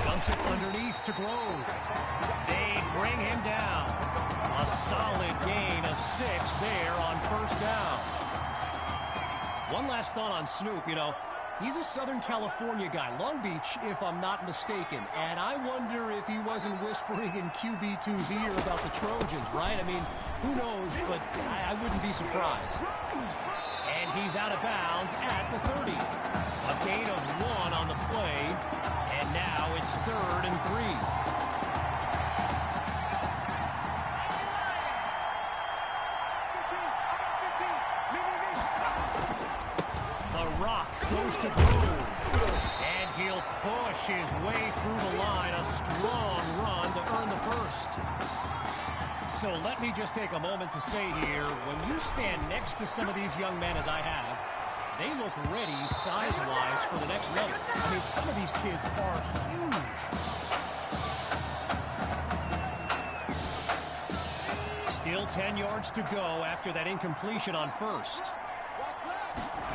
Dumps it underneath to Grove. They bring him down. A solid gain of 6 there on first down. One last thought on Snoop. You know, he's a Southern California guy, Long Beach, if I'm not mistaken. And I wonder if he wasn't whispering in QB2's ear about the Trojans, right? I mean, who knows, but I wouldn't be surprised. And he's out of bounds at the 30. A gain of 1 on the play, and now it's 3rd and 3. Goes to Grove, and he'll push his way through the line. A strong run to earn the first. So let me just take a moment to say here, when you stand next to some of these young men as I have, they look ready size-wise for the next level. I mean, some of these kids are huge. Still 10 yards to go after that incompletion on first.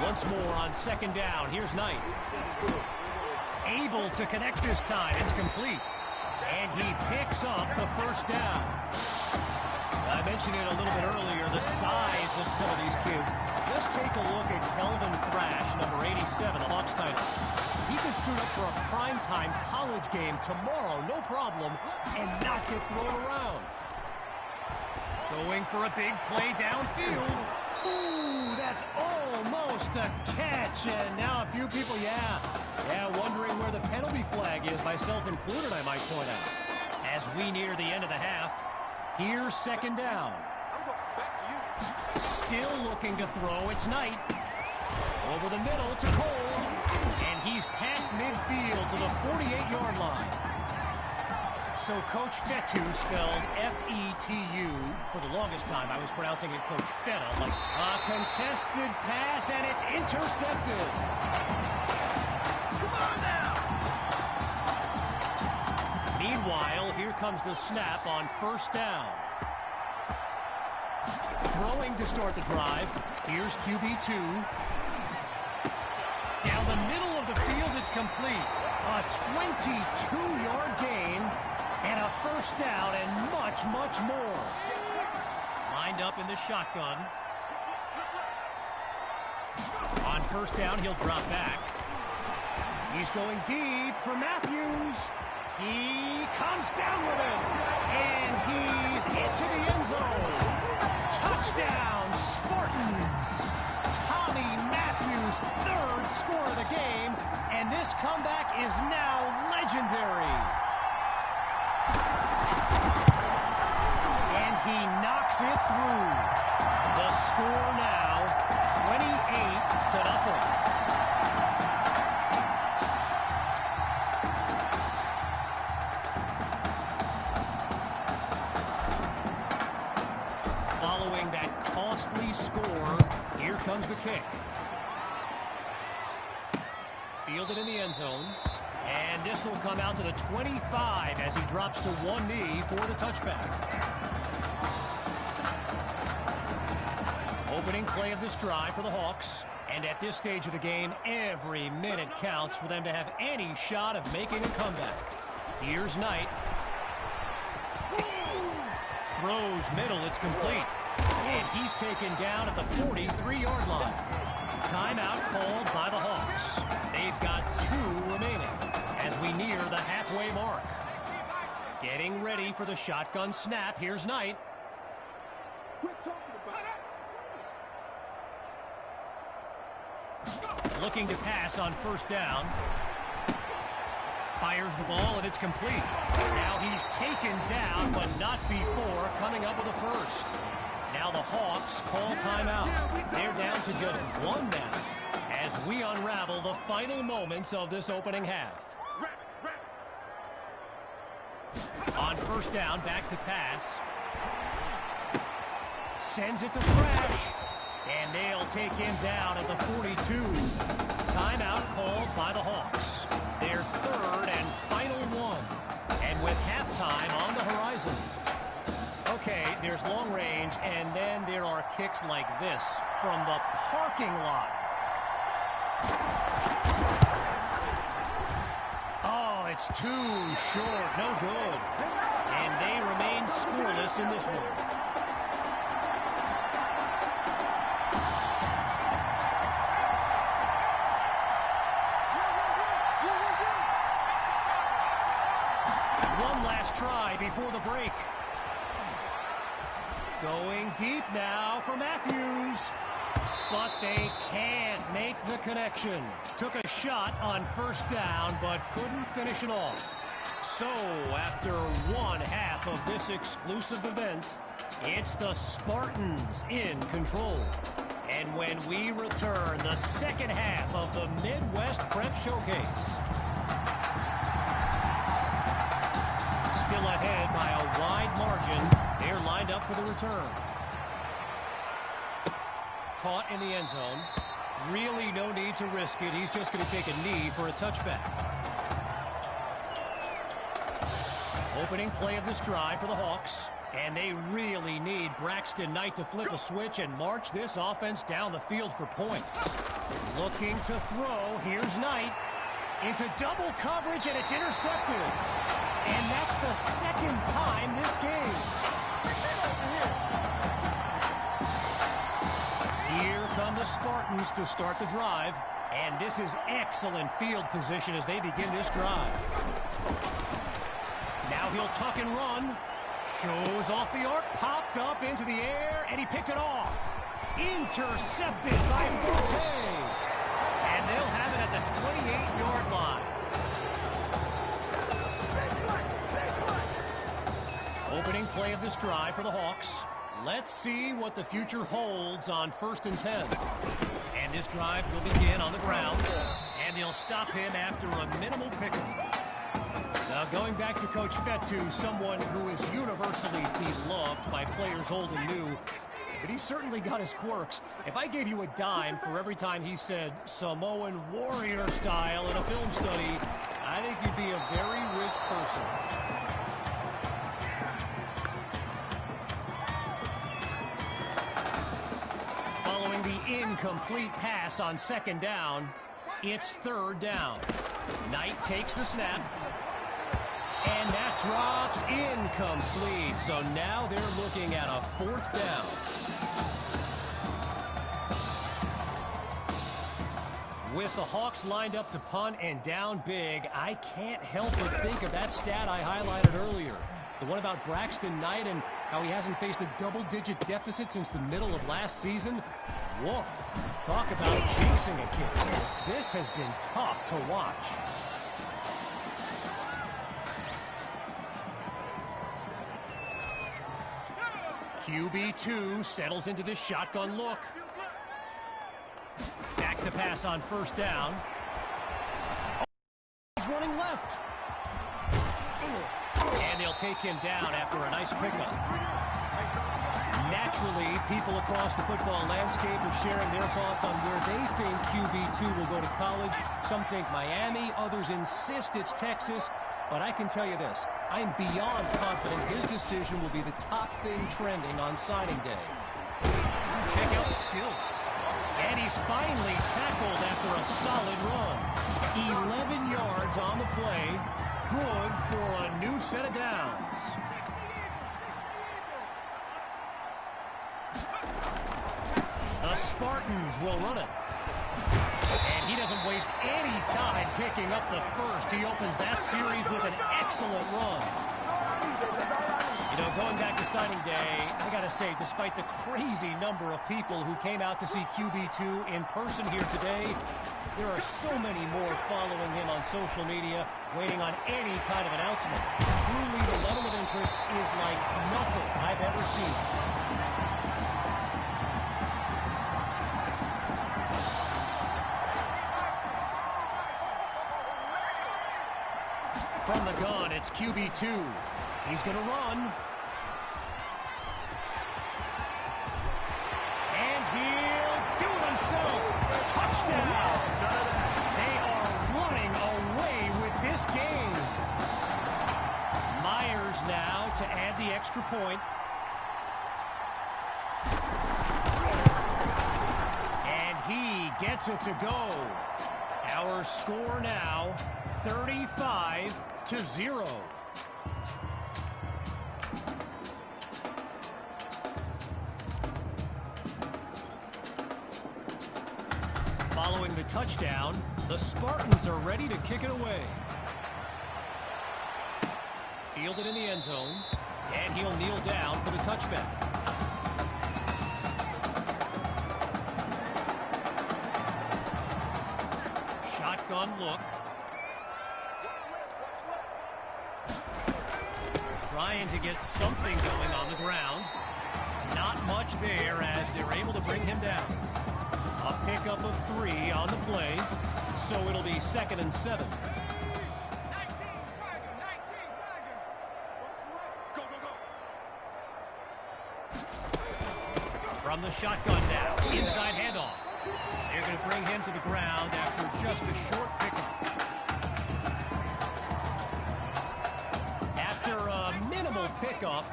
Once more on second down. Here's Knight. Able to connect this time. It's complete. And he picks up the first down. I mentioned it a little bit earlier, the size of some of these kids. Just take a look at Kelvin Thrash, number 87, the Hawks tight end. He can suit up for a primetime college game tomorrow, no problem, and not get thrown around. Going for a big play downfield. Ooh, that's almost a catch. And now a few people, wondering where the penalty flag is, myself included, I might point out. As we near the end of the half, here's second down. I'm going back to you. Still looking to throw. It's Knight. Over the middle to Cole. And he's past midfield to the 48-yard line. So Coach Fetu, spelled F-E-T-U, for the longest time I was pronouncing it Coach Feta. Like a contested pass, and it's intercepted. Come on now. Meanwhile, here comes the snap on first down. Throwing to start the drive. Here's QB2. Down the middle of the field, it's complete. A 22-yard gain. And a first down and much, much more. Lined up in the shotgun. On first down, he'll drop back. He's going deep for Matthews. He comes down with it. And he's into the end zone. Touchdown, Spartans. Tommy Matthews, 3rd score of the game. And this comeback is now legendary. And he knocks it through. The score now, 28-0. Following that costly score, here comes the kick. Fielded in the end zone. And this will come out to the 25 as he drops to one knee for the touchback. Opening play of this drive for the Hawks. And at this stage of the game, every minute counts for them to have any shot of making a comeback. Here's Knight. Throws middle, it's complete. And he's taken down at the 43-yard line. Timeout called by the Hawks. They've got 2 remaining as we near the halfway mark. Getting ready for the shotgun snap. Here's Knight. Looking to pass on first down. Fires the ball, and it's complete. Now he's taken down, but not before coming up with a first. Now the Hawks call timeout. They're down to just 1 now as we unravel the final moments of this opening half. On first down, back to pass. Sends it to Thrash. And they'll take him down at the 42. Timeout called by the Hawks. Their third and final one. And with halftime on the horizon. Okay, there's long range, and then there are kicks like this from the parking lot. Oh, it's too short. No good. And they remain scoreless in this one. One last try before the break. Going deep now for Matthews. But they can't make the connection. Took a shot on first down, but couldn't finish it off. So, after one half of this exclusive event, it's the Spartans in control. And when we return, the second half of the Midwest Prep Showcase. Still ahead by a wide margin. They're lined up for the return. Caught in the end zone. Really no need to risk it. He's just going to take a knee for a touchback. Opening play of this drive for the Hawks. And they really need Braxton Knight to flip a switch and march this offense down the field for points. Looking to throw. Here's Knight. Into double coverage, and it's intercepted. And that's the second time this game. Here come the Spartans to start the drive. And this is excellent field position as they begin this drive. Now he'll tuck and run. Shows off the arc, popped up into the air, and he picked it off. Intercepted by Butte. And they'll have it at the 28-yard line. Opening play of this drive for the Hawks. Let's see what the future holds on 1st and 10. And this drive will begin on the ground. And they'll stop him after a minimal pickup. Now going back to Coach Fetu, someone who is universally beloved by players old and new. But he's certainly got his quirks. If I gave you a dime for every time he said Samoan warrior style in a film study, I think you'd be a very rich person. Following the incomplete pass on second down, it's third down. Knight takes the snap. And that drops incomplete. So now they're looking at a fourth down. With the Hawks lined up to punt and down big, I can't help but think of that stat I highlighted earlier. The one about Braxton Knight and how he hasn't faced a double-digit deficit since the middle of last season. Woof. Talk about chasing a kick. This has been tough to watch. QB2 settles into this shotgun look. Back to pass on first down. He's running left. And they'll take him down after a nice pickup. Naturally, people across the football landscape are sharing their thoughts on where they think QB2 will go to college. Some think Miami, others insist it's Texas. But I can tell you this, I'm beyond confident his decision will be the top thing trending on signing day. Check out the skills. And he's finally tackled after a solid run. 11 yards on the play. Good for a new set of downs. The Spartans will run it. And he doesn't waste any time picking up the first. He opens that series with an excellent run. You know, going back to signing day, I got to say, despite the crazy number of people who came out to see QB2 in person here today, there are so many more following him on social media, waiting on any kind of announcement. Truly, the level of interest is like nothing I've ever seen. From the gun, it's QB2. He's going to run. And he'll do it himself. Touchdown. They are running away with this game. Myers now to add the extra point. And he gets it to go. Our score now, 35-0. Following the touchdown, the Spartans are ready to kick it away. Fielded in the end zone, and he'll kneel down for the touchback. Shotgun look. Trying to get something going on the ground. Not much there as they're able to bring him down. A pickup of 3 on the play, so it'll be 2nd and 7. From the shotgun now, inside handoff. They're going to bring him to the ground after just a short pickup. After a minimal pickup,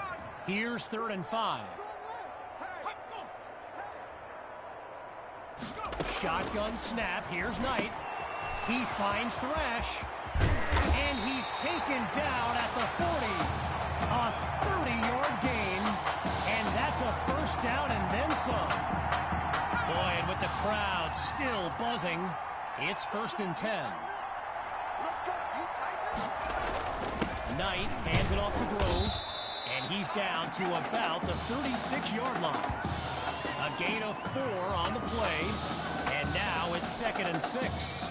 here's 3rd and 5. Shotgun snap. Here's Knight. He finds Thrash. And he's taken down at the 40. A 30-yard gain. And that's a 1st down and then some. Boy, and with the crowd still buzzing, it's 1st and 10. Knight hands it off to Grove. And he's down to about the 36-yard line. A gain of 4 on the play. And now it's 2nd and 6.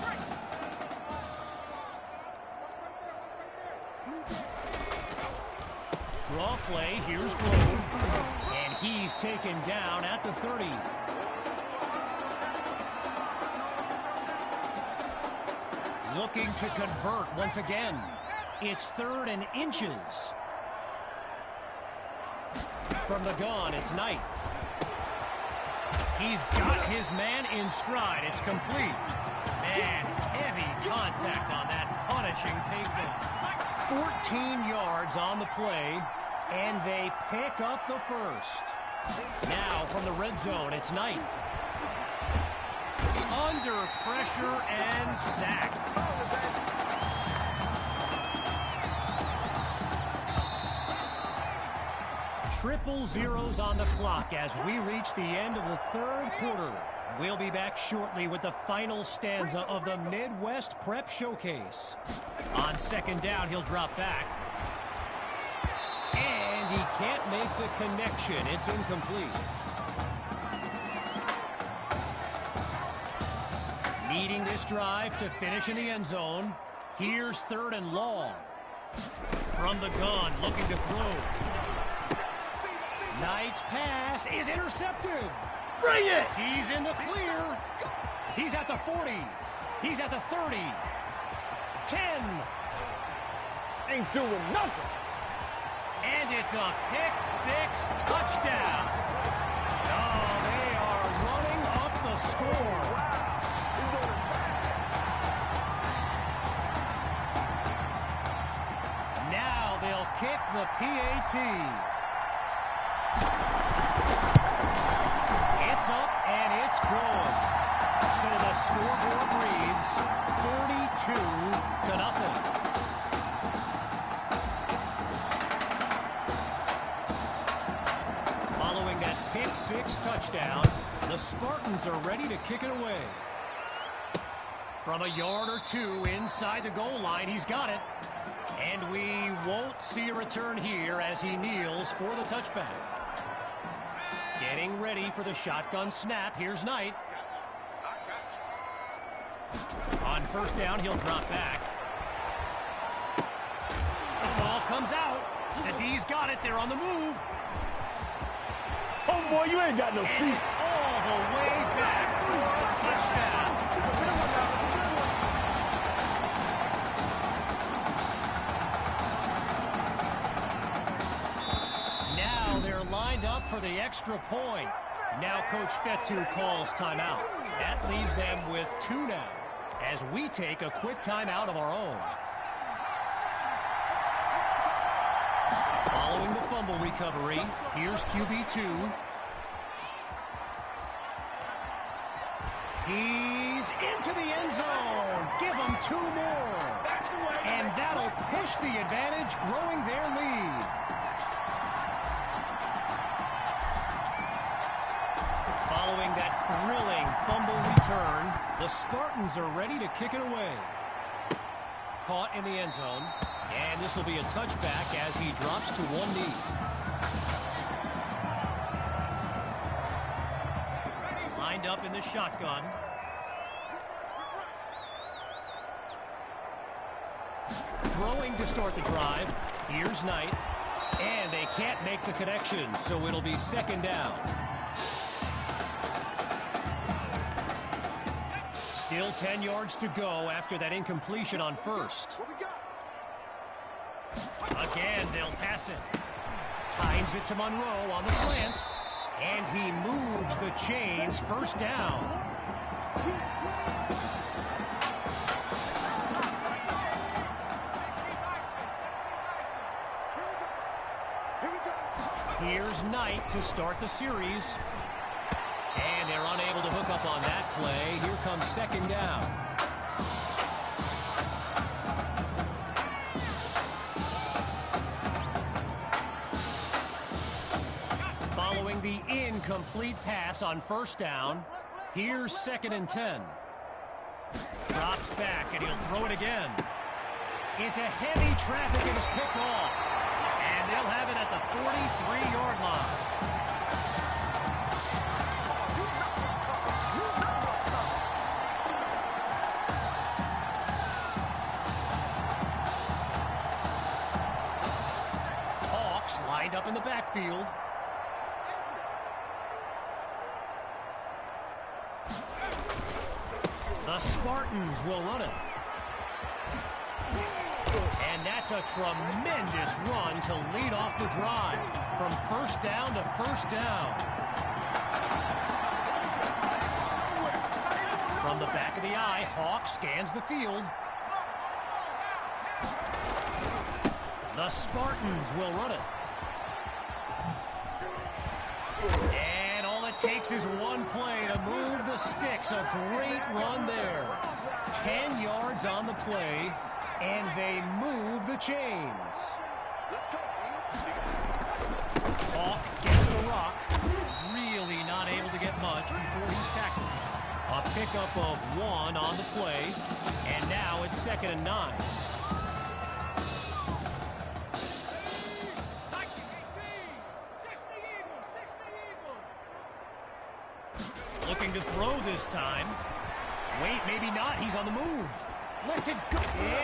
Draw play, here's Grove. And he's taken down at the 30. Looking to convert once again. It's 3rd and inches. From the gun, it's Knight. He's got his man in stride. It's complete. Man, heavy contact on that punishing takedown. 14 yards on the play, and they pick up the 1st. Now from the red zone, it's Knight. Under pressure and sacked. Triple zeros on the clock as we reach the end of the 3rd quarter. We'll be back shortly with the final stanza of the Midwest Prep Showcase. On 2nd down, he'll drop back. And he can't make the connection. It's incomplete. Needing this drive to finish in the end zone. Here's 3rd and long. From the gun, looking to throw. Knight's pass is intercepted. Bring it! He's in the clear. He's at the 40. He's at the 30. 10. Ain't doing nothing. And it's a pick-6 touchdown. Oh, they are running up the score. Now they'll kick the PAT. It's up and it's good. So the scoreboard reads 42-0. Following that pick-6 touchdown, the Spartans are ready to kick it away. From a yard or 2 inside the goal line, he's got it. And we won't see a return here as he kneels for the touchback. Getting ready for the shotgun snap. Here's Knight. On 1st down, he'll drop back. The ball comes out. The D's got it. They're on the move. Oh, boy, you ain't got no feet. And it's all the way back for a touchdown. lined up for the extra point. Now Coach Fetu calls timeout. That leaves them with 2 now, as we take a quick timeout of our own. Following the fumble recovery, here's QB2. He's into the end zone. Give him 2 more. And that'll push the advantage, growing their lead. Following that thrilling fumble return, the Spartans are ready to kick it away. Caught in the end zone, and this will be a touchback as he drops to 1 knee. Lined up in the shotgun. Throwing to start the drive. Here's Knight. And they can't make the connection, so it'll be 2nd down. Still 10 yards to go after that incompletion on 1st. Again, they'll pass it. Times it to Monroe on the slant. And he moves the chains. 1st down. Here's Knight to start the series. And they're unable to hook up on that play. Here comes 2nd down. Following the incomplete pass on 1st down, here's 2nd and 10. Drops back, and he'll throw it again. Into heavy traffic, and is picked off. And they'll have it at the 43-yard line. Hawks lined up in the backfield. The Spartans will run it. And that's a tremendous run to lead off the drive. From 1st down to 1st down. From the back of the eye, Hawk scans the field. The Spartans will run it. And all it takes is one play to move the sticks. A great run there. 10 yards on the play, and they move the chains. Hawk gets the rock. Really not able to get much before he's tackled. A pickup of 1 on the play, and now it's 2nd and 9. Looking to throw this time. Wait, maybe not. He's on the move. Lets it go.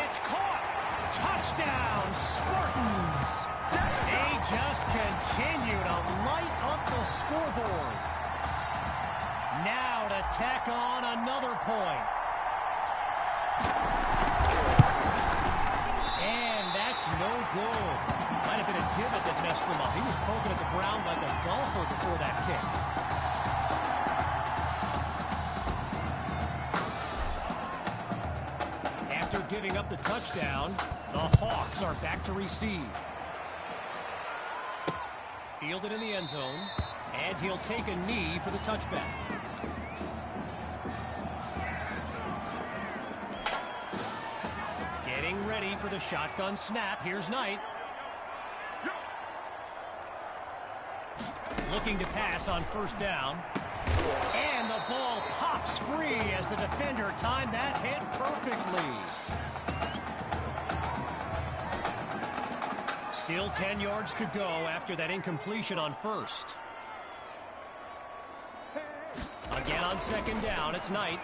It's caught. Touchdown, Spartans. They just continue to light up the scoreboard. Now to tack on another point. And that's no good. Might have been a divot that messed him up. He was poking at the ground like a golfer before that kick. After giving up the touchdown, the Hawks are back to receive. Fielded in the end zone, and he'll take a knee for the touchback. Getting ready for the shotgun snap. Here's Knight. Looking to pass on 1st down. And the ball pops free as the defender timed that hit perfectly. Still 10 yards to go after that incompletion on 1st. Again on 2nd down, it's Knight.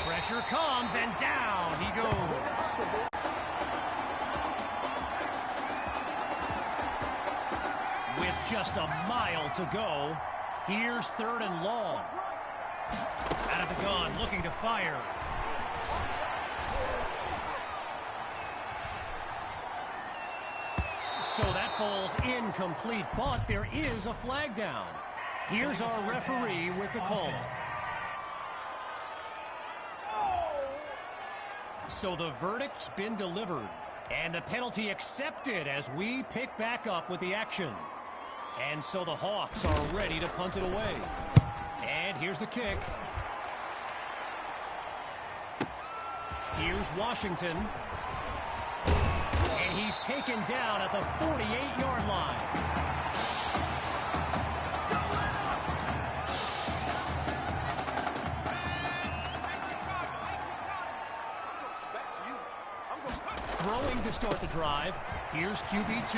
Pressure comes, and down he goes. With just a mile to go, here's 3rd and long. Out of the gun, looking to fire. So that falls incomplete, but there is a flag down. Here's our referee with the call. So the verdict's been delivered, and the penalty accepted as we pick back up with the action. And so the Hawks are ready to punt it away. And here's the kick. Here's Washington. And he's taken down at the 48-yard line. Throwing to start the drive. Here's QB2.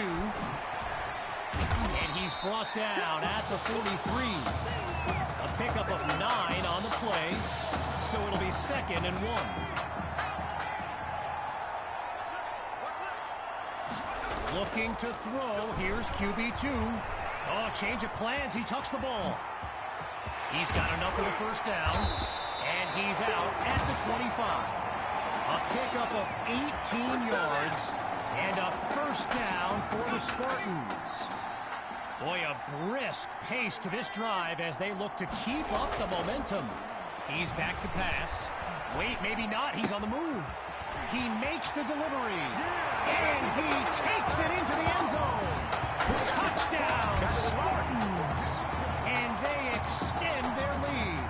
And he's brought down at the 43. A pickup of 9 on the play. So it'll be 2nd and 1. Looking to throw. Here's QB2. Oh, change of plans. He tucks the ball. He's got enough for the first down. And he's out at the 25. A pickup of 18 yards and a first down for the Spartans. Boy, a brisk pace to this drive as they look to keep up the momentum. He's back to pass. Wait, maybe not. He's on the move. He makes the delivery. And he takes it into the end zone. Touchdown, Spartans. And they extend their lead.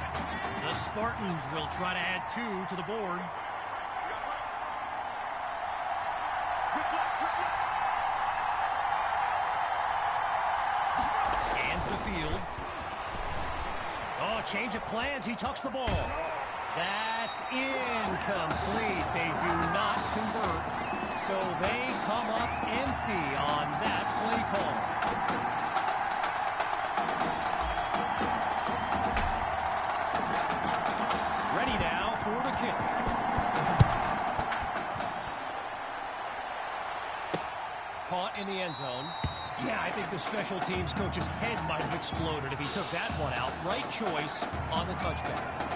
The Spartans will try to add 2 to the board. Scans the field. Oh, change of plans. He tucks the ball. That's incomplete. They do not convert. So they come up empty on that play call. Ready now for the kick. Caught in the end zone. Yeah, I think the special teams coach's head might have exploded if he took that one out. Right choice on the touchback.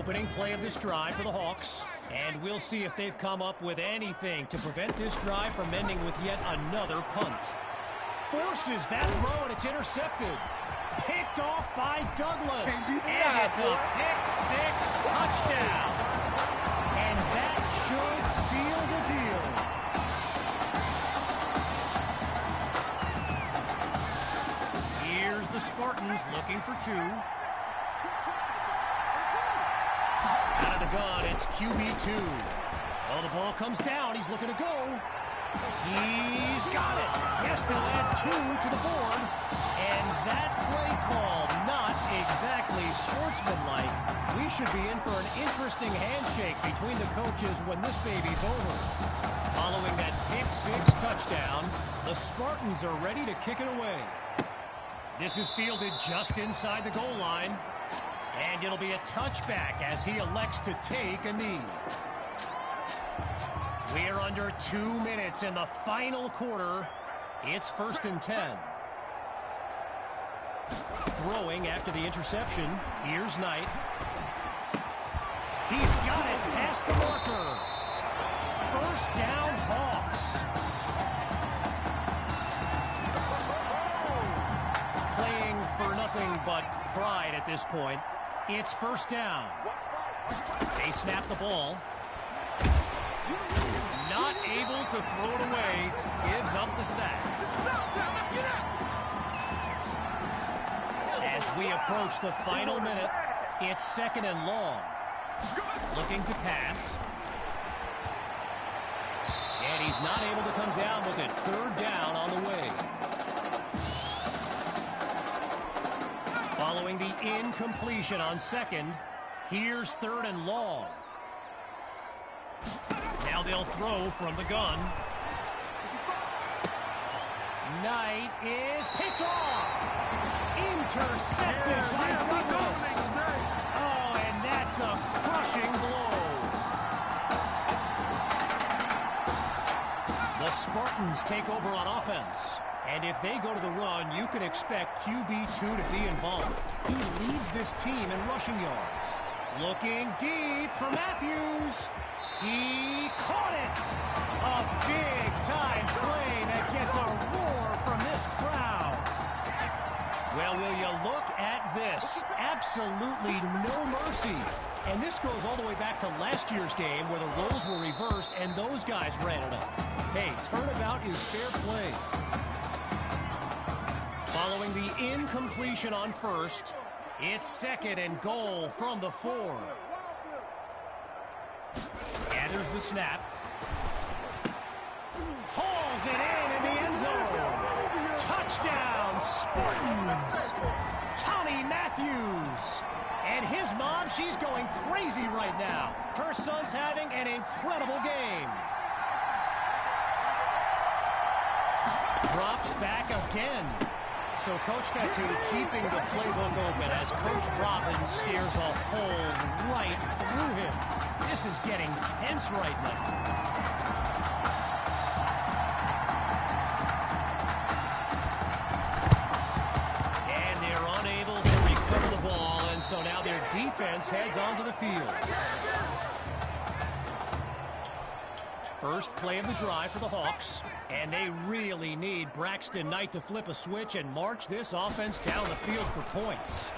opening play of this drive for the Hawks. And we'll see if they've come up with anything to prevent this drive from ending with yet another punt. Forces that throw, and it's intercepted. Picked off by Douglas. And it's a pick-6 touchdown. And that should seal the deal. Here's the Spartans looking for 2. Out of the gun, it's QB2. Oh, the ball comes down. He's looking to go. He's got it. Yes, they'll add 2 to the board. And that play call, not exactly sportsmanlike. We should be in for an interesting handshake between the coaches when this baby's over. Following that pick-6 touchdown, the Spartans are ready to kick it away. This is fielded just inside the goal line. And it'll be a touchback as he elects to take a knee. We're under 2 minutes in the final quarter. It's 1st and 10. Throwing after the interception. Here's Knight. He's got it past the marker. 1st down, Hawks. Playing for nothing but pride at this point. It's 1st down. They snap the ball. Not able to throw it away. Gives up the sack. As we approach the final minute, it's 2nd and long. Looking to pass. And he's not able to come down with it. 3rd down on the way. Following the incompletion on 2nd, here's 3rd and long. Now they'll throw from the gun. Knight is picked off. Intercepted by Douglas. Oh, and that's a crushing blow. The Spartans take over on offense. And if they go to the run, you can expect QB2 to be involved. He leads this team in rushing yards. Looking deep for Matthews. He caught it. A big-time play that gets a roar from this crowd. Well, will you look at this? Absolutely no mercy. And this goes all the way back to last year's game where the roles were reversed and those guys ran it up. Hey, turnabout is fair play. Following the incompletion on 1st, it's 2nd and goal from the 4. Gathers the snap. Hauls it in the end zone. Touchdown, Spartans. Tommy Matthews. And his mom, she's going crazy right now. Her son's having an incredible game. Drops back again. So Coach Fatu keeping the playbook open as Coach Robbins steers a hole right through him. This is getting tense right now. And they're unable to recover the ball, and so now their defense heads onto the field. First play of the drive for the Hawks. And they really need Braxton Knight to flip a switch and march this offense down the field for points.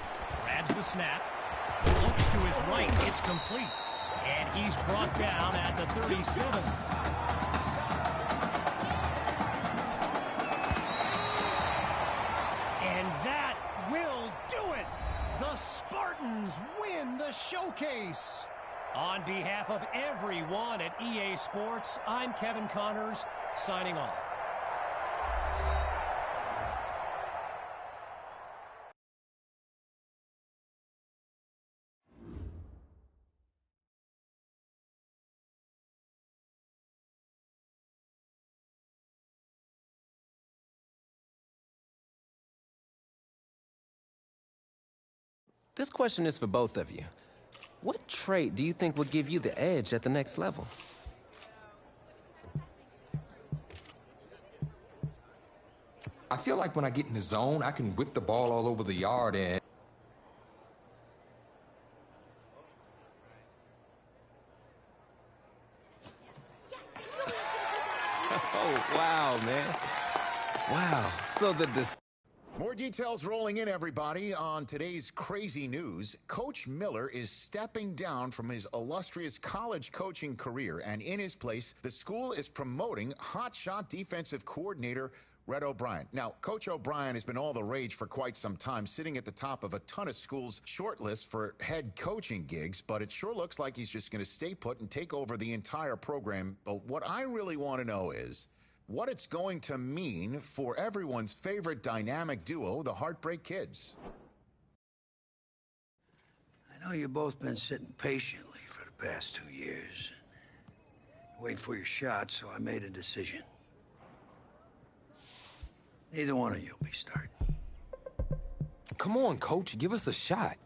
Grabs the snap. Looks to his right. It's complete. And he's brought down at the 37. And that will do it. The Spartans win the showcase. On behalf of everyone at EA Sports, I'm Kevin Connors, signing off. This question is for both of you. What trait do you think will give you the edge at the next level? I feel like when I get in the zone, I can whip the ball all over the yard and... Wow, man. Wow. So more details rolling in, everybody, on today's crazy news. Coach Miller is stepping down from his illustrious college coaching career, and in his place, the school is promoting hotshot defensive coordinator Red O'Brien. Now, Coach O'Brien has been all the rage for quite some time, sitting at the top of a ton of schools' short list for head coaching gigs, but it sure looks like he's just going to stay put and take over the entire program. But what I really want to know is what it's going to mean for everyone's favorite dynamic duo, the Heartbreak Kids. I know you've both been sitting patiently for the past 2 years, waiting for your shot, so I made a decision. Neither one of you will be starting. Come on, Coach. Give us a shot.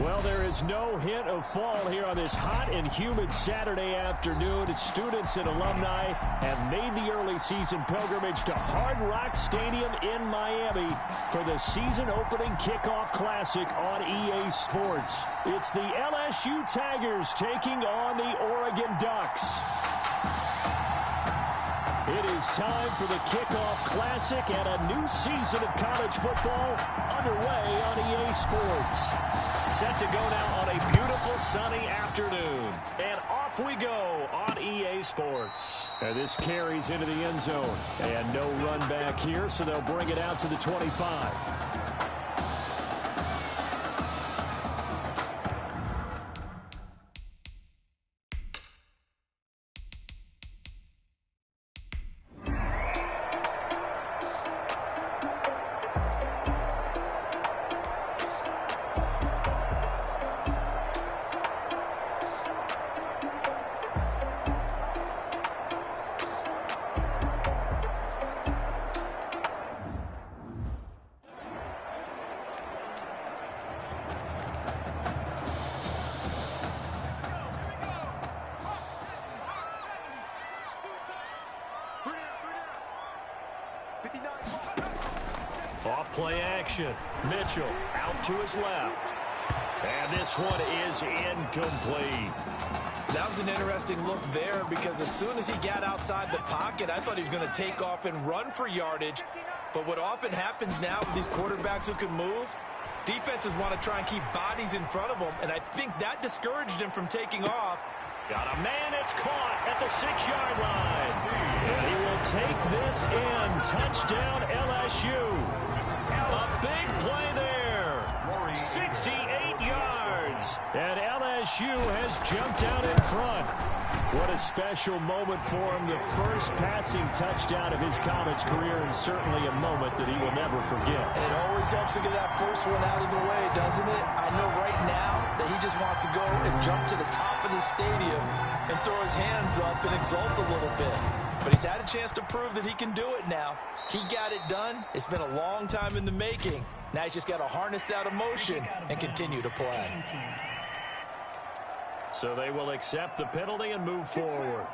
Well, there is no hint of fall here on this hot and humid Saturday afternoon. Students and alumni have made the early season pilgrimage to Hard Rock Stadium in Miami for the season-opening kickoff classic on EA Sports. It's the LSU Tigers taking on the Oregon Ducks. It is time for the kickoff classic and a new season of college football underway on EA Sports. Set to go now on a beautiful sunny afternoon. And off we go on EA Sports. And this carries into the end zone. And no run back here, so they'll bring it out to the 25. Off play action. Mitchell out to his left. And this one is incomplete. That was an interesting look there because as soon as he got outside the pocket, I thought he was going to take off and run for yardage. But what often happens now with these quarterbacks who can move, defenses want to try and keep bodies in front of them, and I think that discouraged him from taking off. Got a man, it's caught at the 6-yard line. And he will take this in. Touchdown LSU. A big play there. 68 yards. And LSU has jumped out in front. What a special moment for him. The first passing touchdown of his college career, and certainly a moment that he will never forget. And it always helps to get that first one out of the way, doesn't it? I know right now that he just wants to go and jump to the top of the stadium and throw his hands up and exult a little bit. But he's had a chance to prove that he can do it now. He got it done. It's been a long time in the making. Now he's just got to harness that emotion and continue to play. So they will accept the penalty and move forward.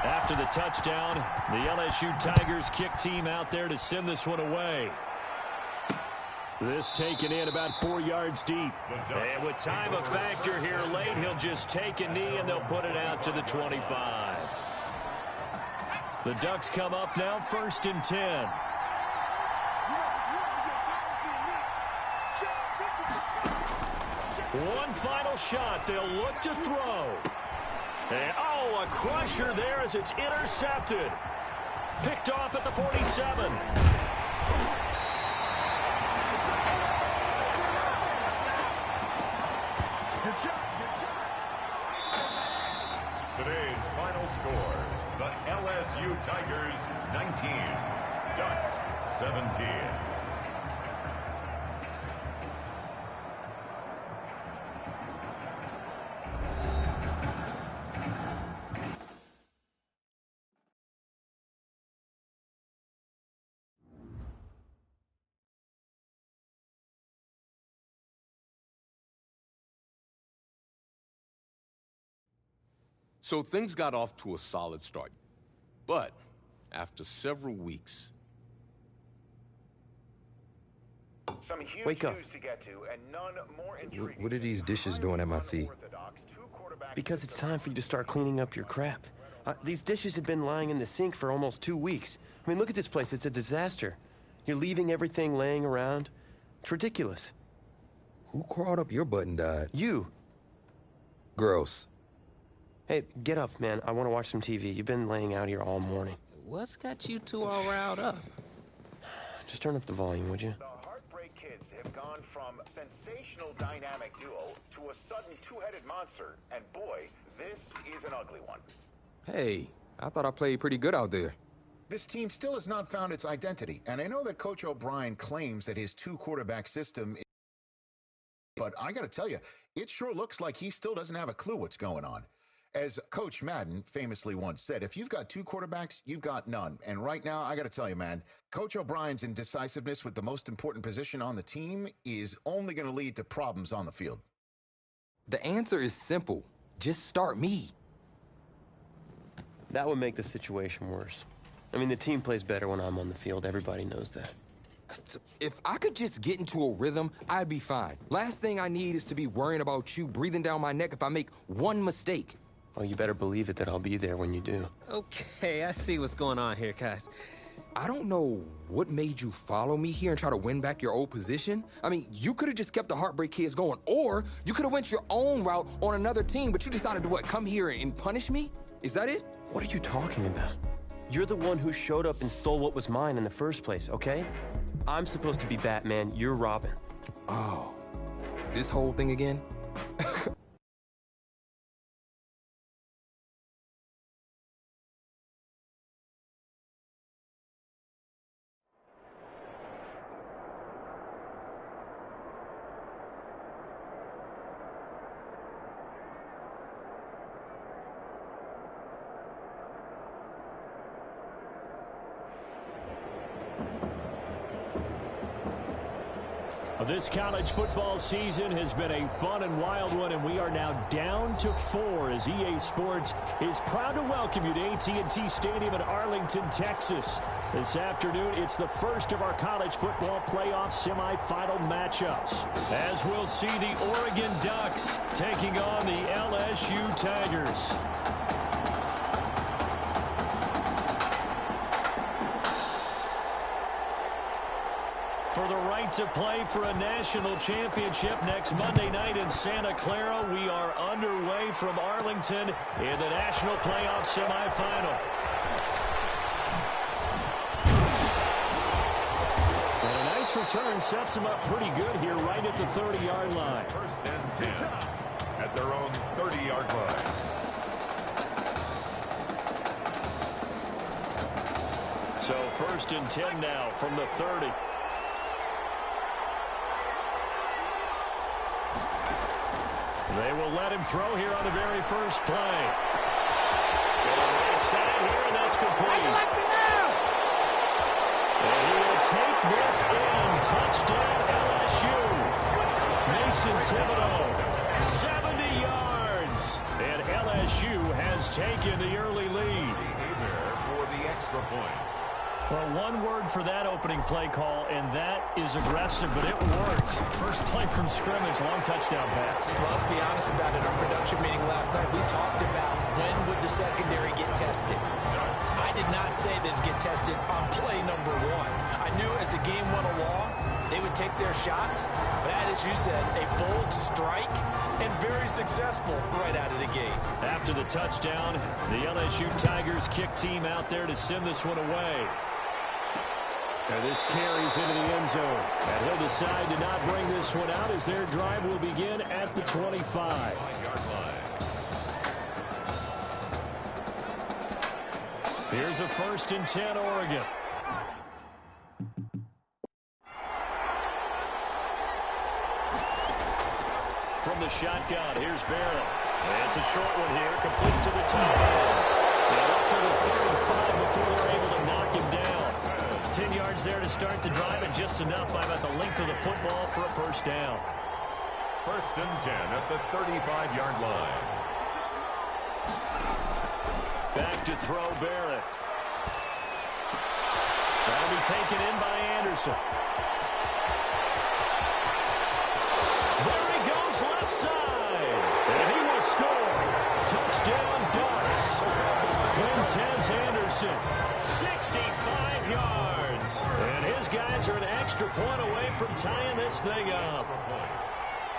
After the touchdown, the LSU Tigers kick team out there to send this one away. This taken in about 4 yards deep. And with time a factor here late, he'll just take a knee and they'll put it out to the 25. The Ducks come up now, 1st and 10. One final shot. They'll look to throw. And, oh, a crusher there as it's intercepted. Picked off at the 47. score, the LSU Tigers 19, Ducks 17. So things got off to a solid start. But after several weeks... Some huge Wake up. news to get to, and none more intriguing. What are these dishes doing at my feet? Because it's time for you to start cleaning up your crap. These dishes have been lying in the sink for almost 2 weeks. I mean, look at this place. It's a disaster. You're leaving everything laying around. It's ridiculous. Who crawled up your butt and died? You. Gross. Hey, get up, man. I want to watch some TV. You've been laying out here all morning. What's got you two all riled up? Just turn up the volume, would you? The Heartbreak Kids have gone from sensational dynamic duo to a sudden two-headed monster. And boy, this is an ugly one. Hey, I thought I played pretty good out there. This team still has not found its identity. And I know that Coach O'Brien claims that his two-quarterback system is... But I got to tell you, it sure looks like he still doesn't have a clue what's going on. As Coach Madden famously once said, if you've got two quarterbacks, you've got none. And right now, I got to tell you, man, Coach O'Brien's indecisiveness with the most important position on the team is only going to lead to problems on the field. The answer is simple. Just start me. That would make the situation worse. I mean, the team plays better when I'm on the field. Everybody knows that. If I could just get into a rhythm, I'd be fine. Last thing I need is to be worrying about you breathing down my neck if I make one mistake. Well, you better believe it that I'll be there when you do. Okay, I see what's going on here, guys. I don't know what made you follow me here and try to win back your old position. I mean, you could have just kept the Heartbreak Kids going, or you could have went your own route on another team, but you decided to what, come here and punish me? Is that it? What are you talking about? You're the one who showed up and stole what was mine in the first place, okay? I'm supposed to be Batman, you're Robin. Oh, this whole thing again? This college football season has been a fun and wild one, and we are now down to 4 as EA Sports is proud to welcome you to AT&T Stadium in Arlington, Texas. This afternoon, it's the first of our college football playoff semifinal matchups, as we'll see the Oregon Ducks taking on the LSU Tigers. For the right to play for a national championship next Monday night in Santa Clara, we are underway from Arlington in the national playoff semifinal. And a nice return sets them up pretty good here right at the 30-yard line. First and 10 at their own 30-yard line. So first and 10 now from the 30. They will let him throw here on the very first play. On the right side here, and that's complete. And he will take this in. Touchdown, LSU. Mason Thibodeau, 70 yards. And LSU has taken the early lead. For the extra point. Well, one word for that opening play call, and that is aggressive, but it worked. First play from scrimmage, long touchdown pass. Well, let's be honest about it. Our production meeting last night, we talked about when would the secondary get tested. I did not say they'd get tested on play number 1. I knew as the game went along, they would take their shots, but that, as you said, a bold strike and very successful right out of the gate. After the touchdown, the LSU Tigers kick team out there to send this one away. And this carries into the end zone. And he'll decide to not bring this one out as their drive will begin at the 25. Here's a 1st and 10, Oregon. From the shotgun, here's Barrett. It's a short one here, complete to the top. Now up to the 35 before they're able to knock him down. 10 yards there to start the drive, and just enough by about the length of the football for a 1st down. 1st and 10 at the 35-yard line. Back to throw, Barrett. That'll be taken in by Anderson. There he goes left side. And he will score. Touchdown Ducks. Quintez Anderson, 65 yards. And his guys are an extra point away from tying this thing up.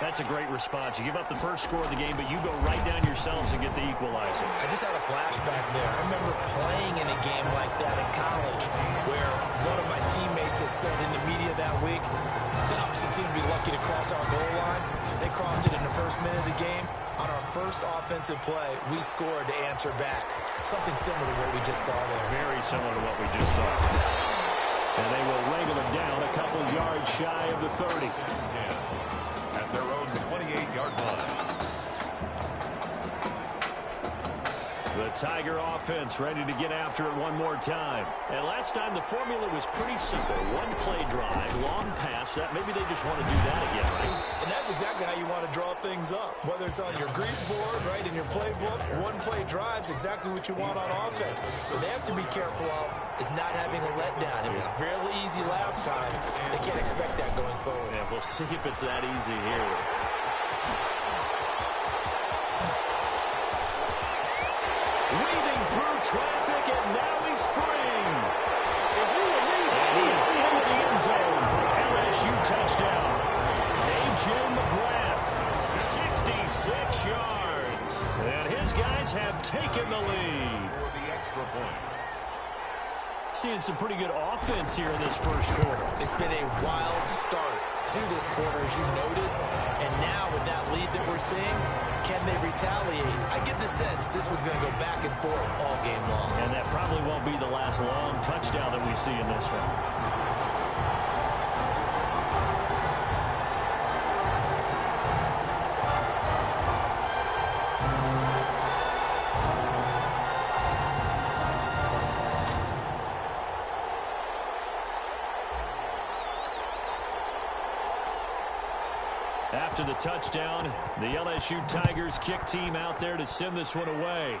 That's a great response. You give up the first score of the game, but you go right down yourselves and get the equalizer. I just had a flashback there. I remember playing in a game like that in college where one of my teammates had said in the media that week, the opposite team would be lucky to cross our goal line. They crossed it in the first minute of the game. On our first offensive play, we scored to answer back. Something similar to what we just saw there. Very similar to what we just saw. And they will wrangle it down a couple yards shy of the 30. At their own 28-yard line. The Tiger offense ready to get after it one more time. And last time the formula was pretty simple. One play drive, long pass. That maybe they just want to do that again, right? And that's exactly how you want to draw things up. Whether it's on your grease board, right, in your playbook, one play drive's exactly what you want on offense. What they have to be careful of is not having a letdown. It was fairly easy last time. They can't expect that going forward. Yeah, we'll see if it's that easy here. Weaving through traffic, and now he's free. And he is into the end zone for an LSU touchdown. A.J. McGrath, 66 yards. And his guys have taken the lead. For the extra point. Seeing some pretty good offense here in this first quarter. It's been a wild start to this quarter, as you noted. And now with that lead that we're seeing, can they retaliate? I get the sense this one's going to go back and forth all game long. And that probably won't be the last long touchdown that we see in this one. After the touchdown, the LSU Tigers kick team out there to send this one away.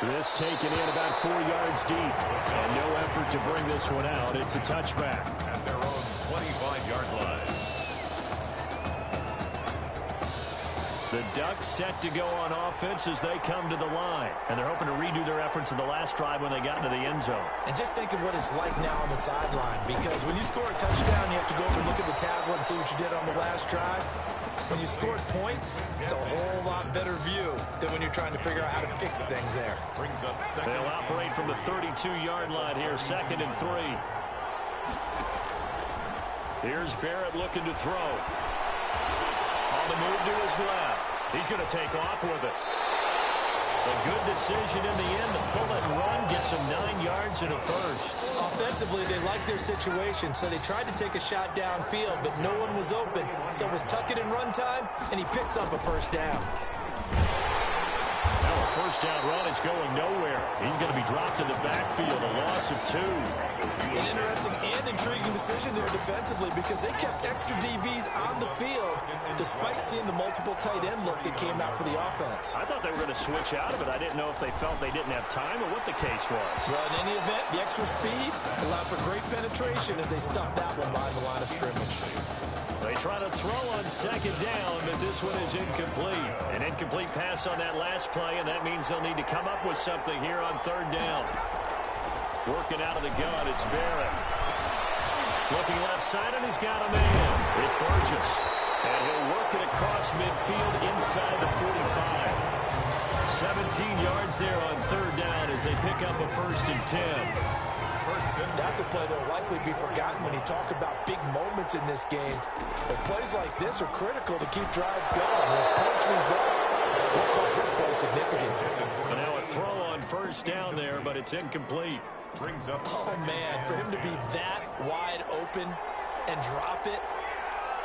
This taken in about 4 yards deep. And no effort to bring this one out. It's a touchback. At their own 25-yard line. The Ducks set to go on offense as they come to the line. And they're hoping to redo their efforts in the last drive when they got into the end zone. And just think of what it's like now on the sideline. Because when you score a touchdown, you have to go over and look at the tablet and see what you did on the last drive. When you scored points, it's a whole lot better view than when you're trying to figure out how to fix things there. Brings up second. They'll operate from the 32-yard line here, 2nd and 3. Here's Barrett looking to throw. On the move to his left. He's going to take off with it. A good decision in the end. The pull and run gets him 9 yards and a first. Offensively, they liked their situation, so they tried to take a shot downfield, but no one was open. So it was tuck it and run time, and he picks up a first down. Now a first down run is going nowhere. He's going to be dropped in the backfield, a loss of 2. An interesting and intriguing decision there defensively because they kept extra DBs on the field despite seeing the multiple tight end look that came out for the offense. I thought they were going to switch out of it. I didn't know if they felt they didn't have time or what the case was. Well, in any event, the extra speed allowed for great penetration as they stuffed that one behind the line of scrimmage. They try to throw on 2nd down, but this one is incomplete. An incomplete pass on that last play, and that means they'll need to come up with something here on 3rd down. Working out of the gun, it's Barrett. Looking left side, and he's got a man. It's Burgess. And he'll work it across midfield inside the 45. 17 yards there on 3rd down as they pick up a 1st and 10. That's a play that will likely be forgotten when you talk about big moments in this game. But plays like this are critical to keep drives going. With points result, We'll call this play significant. And now a throw on first down there, but it's incomplete. Oh, man, for him to be that wide open and drop it.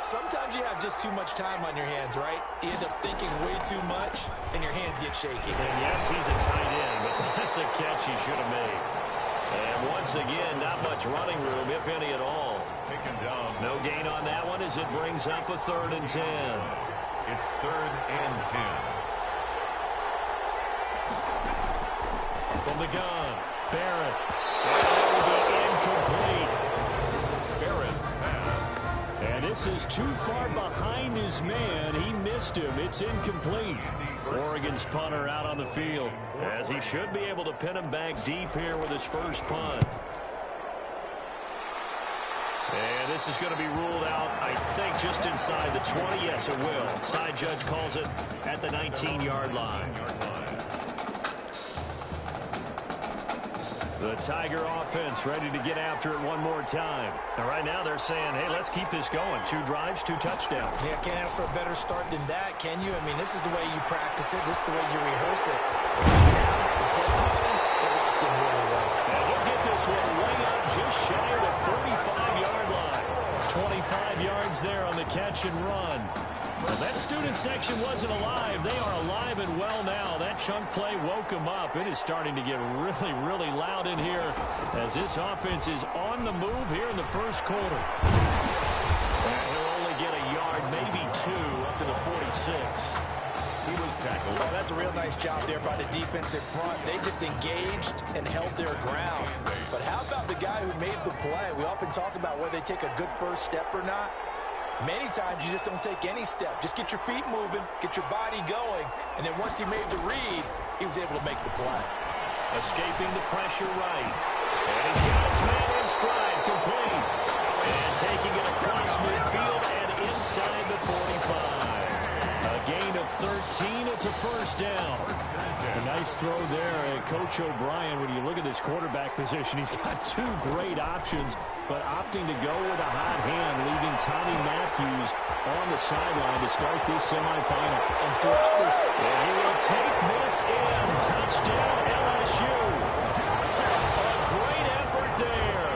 Sometimes you have just too much time on your hands, right? You end up thinking way too much, and your hands get shaky. And yes, he's a tight end, but that's a catch he should have made. And once again, not much running room, if any at all. Taken down. No gain on that one as it brings up a 3rd and 10. It's 3rd and 10. From the gun, Barrett. That will be incomplete. Barrett's pass. And this is too far behind his man. He missed him. It's incomplete. Oregon's punter out on the field, as he should be able to pin him back deep here with his first punt. And this is going to be ruled out, I think, just inside the 20. Yes, it will. Side judge calls it at the 19-yard line. The Tiger offense ready to get after it one more time. And right now they're saying, hey, let's keep this going. 2 drives, 2 touchdowns. Yeah, can't ask for a better start than that, can you? I mean, this is the way you practice it. This is the way you rehearse it. Now, the play calling, they're locked in really well. And he'll get this one way up just shy of the 45-yard line. 25 yards there on the catch and run. Well, that student section wasn't alive. They are alive and well now. That chunk play woke them up. It is starting to get really, really loud in here as this offense is on the move here in the first quarter. And he'll only get a yard, maybe 2, up to the 46. He was tackled. Oh, that's a real nice job there by the defensive front. They just engaged and held their ground. But how about the guy who made the play? We often talk about whether they take a good first step or not. Many times you just don't take any step. Just get your feet moving, get your body going, and then once he made the read, he was able to make the play. Escaping the pressure right. And he's got his man in stride, complete. And taking it across midfield and inside the 45. A gain of 13, it's a first down. A nice throw there. Coach O'Brien, when you look at this quarterback position, he's got 2 great options, but opting to go with a hot hand, leaving Tommy Matthews on the sideline to start this semifinal. And throughout this, and he will take this in. Touchdown, LSU. A great effort there.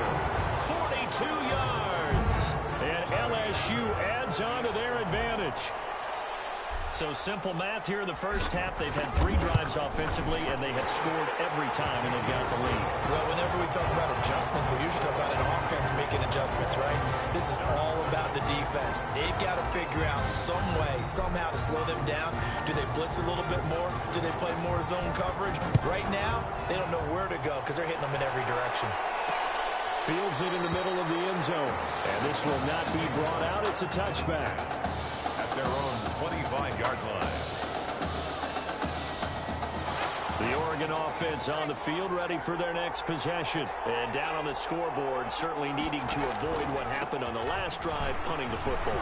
42 yards. And LSU adds on to their advantage. So simple math here in the first half. They've had 3 drives offensively, and they have scored every time, and they've got the lead. Well, whenever we talk about adjustments, we usually talk about an offense making adjustments, right? This is all about the defense. They've got to figure out some way, somehow to slow them down. Do they blitz a little bit more? Do they play more zone coverage? Right now, they don't know where to go because they're hitting them in every direction. Fields it in the middle of the end zone, and this will not be brought out. It's a touchback. At their own 25-yard line. The Oregon offense on the field, ready for their next possession. And down on the scoreboard, certainly needing to avoid what happened on the last drive, punting the football.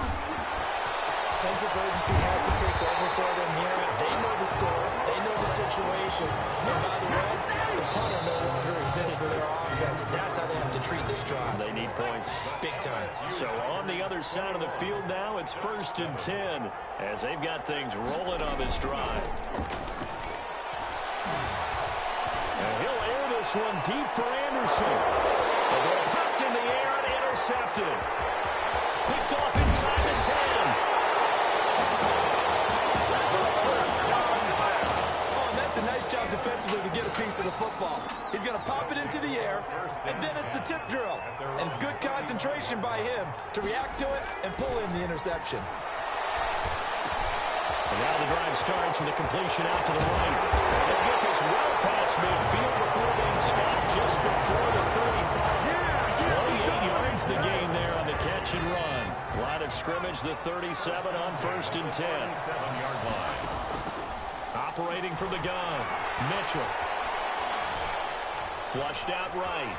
Sense of urgency has to take over for them here. They know the score. They know the situation. And by the way, the punter no longer exists for their offense. That's how they have to treat this drive. They need points. Big time. So on the other side of the field now, it's 1st and 10 as they've got things rolling on this drive. And he'll air this one deep for Anderson. The ball popped in the air and intercepted. Picked off inside the 10. Oh, and that's a nice job defensively to get a piece of the football. He's going to pop it into the air, and then it's the tip drill. And good concentration by him to react to it and pull in the interception. And now the drive starts with a completion out to the right. They'll get this well past midfield before being stopped just before the 35. 28 yards the gain there on the catch and run. Line of scrimmage, the 37 on 1st and 10. 7-yard line. Operating from the gun, Mitchell. Flushed out right.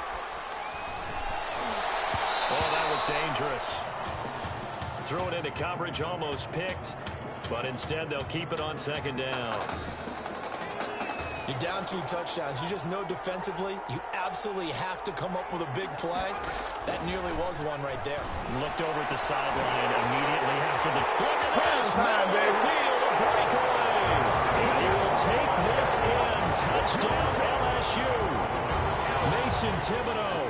Oh, that was dangerous. Threw it into coverage, almost picked. But instead, they'll keep it on 2nd down. You're down 2 touchdowns. You just know defensively you absolutely have to come up with a big play. That nearly was one right there. Looked over at the sideline immediately after the... Time, baby. Field, a breakaway. Touchdown, LSU. Mason Thibodeau.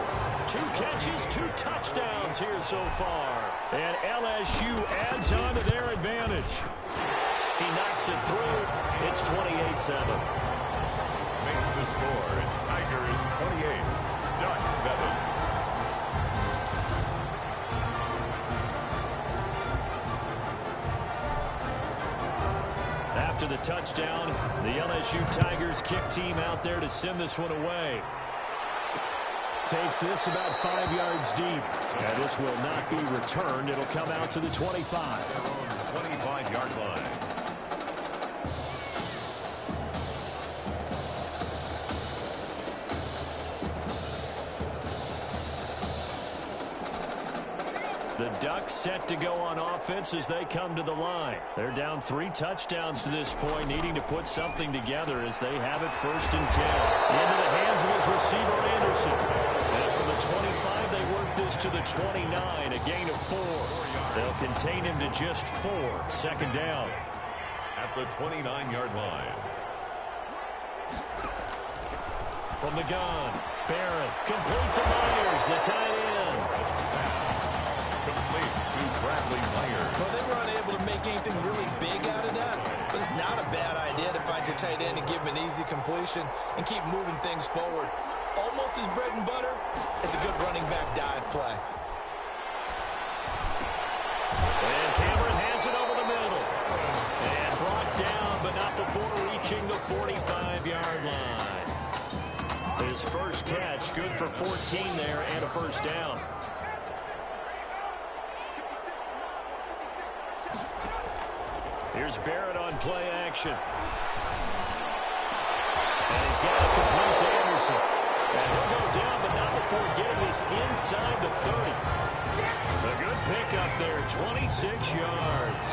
2 catches, 2 touchdowns here so far. And LSU adds on to their advantage. He knocks it through. It's 28-7. Makes the score. Tigers 28, Ducks 7. After the touchdown, the LSU Tigers kick team out there to send this one away. Takes this about 5 yards deep. And this will not be returned. It'll come out to the 25. 25-yard line. The Ducks set to go on offense as they come to the line. They're down 3 touchdowns to this point, needing to put something together as they have it 1st and 10. Into the hands of his receiver, Anderson. And from the 25, they work this to the 29, a gain of 4. They'll contain him to just 4, 2nd down. At the 29-yard line. From the gun, Barrett, complete to Myers, the tight end. Complete to Bradley Myers. Well, they were unable to make anything really big out of that, but it's not a bad idea to find your tight end and give him an easy completion and keep moving things forward. Almost his bread and butter is a good running back dive play. And Cameron has it over the middle. And brought down, but not before reaching the 45-yard line. His first catch, good for 14 there and a 1st down. Here's Barrett on play action. And he's got it complete to Anderson. And he'll go down, but not before getting this inside the 30. A good pickup there, 26 yards.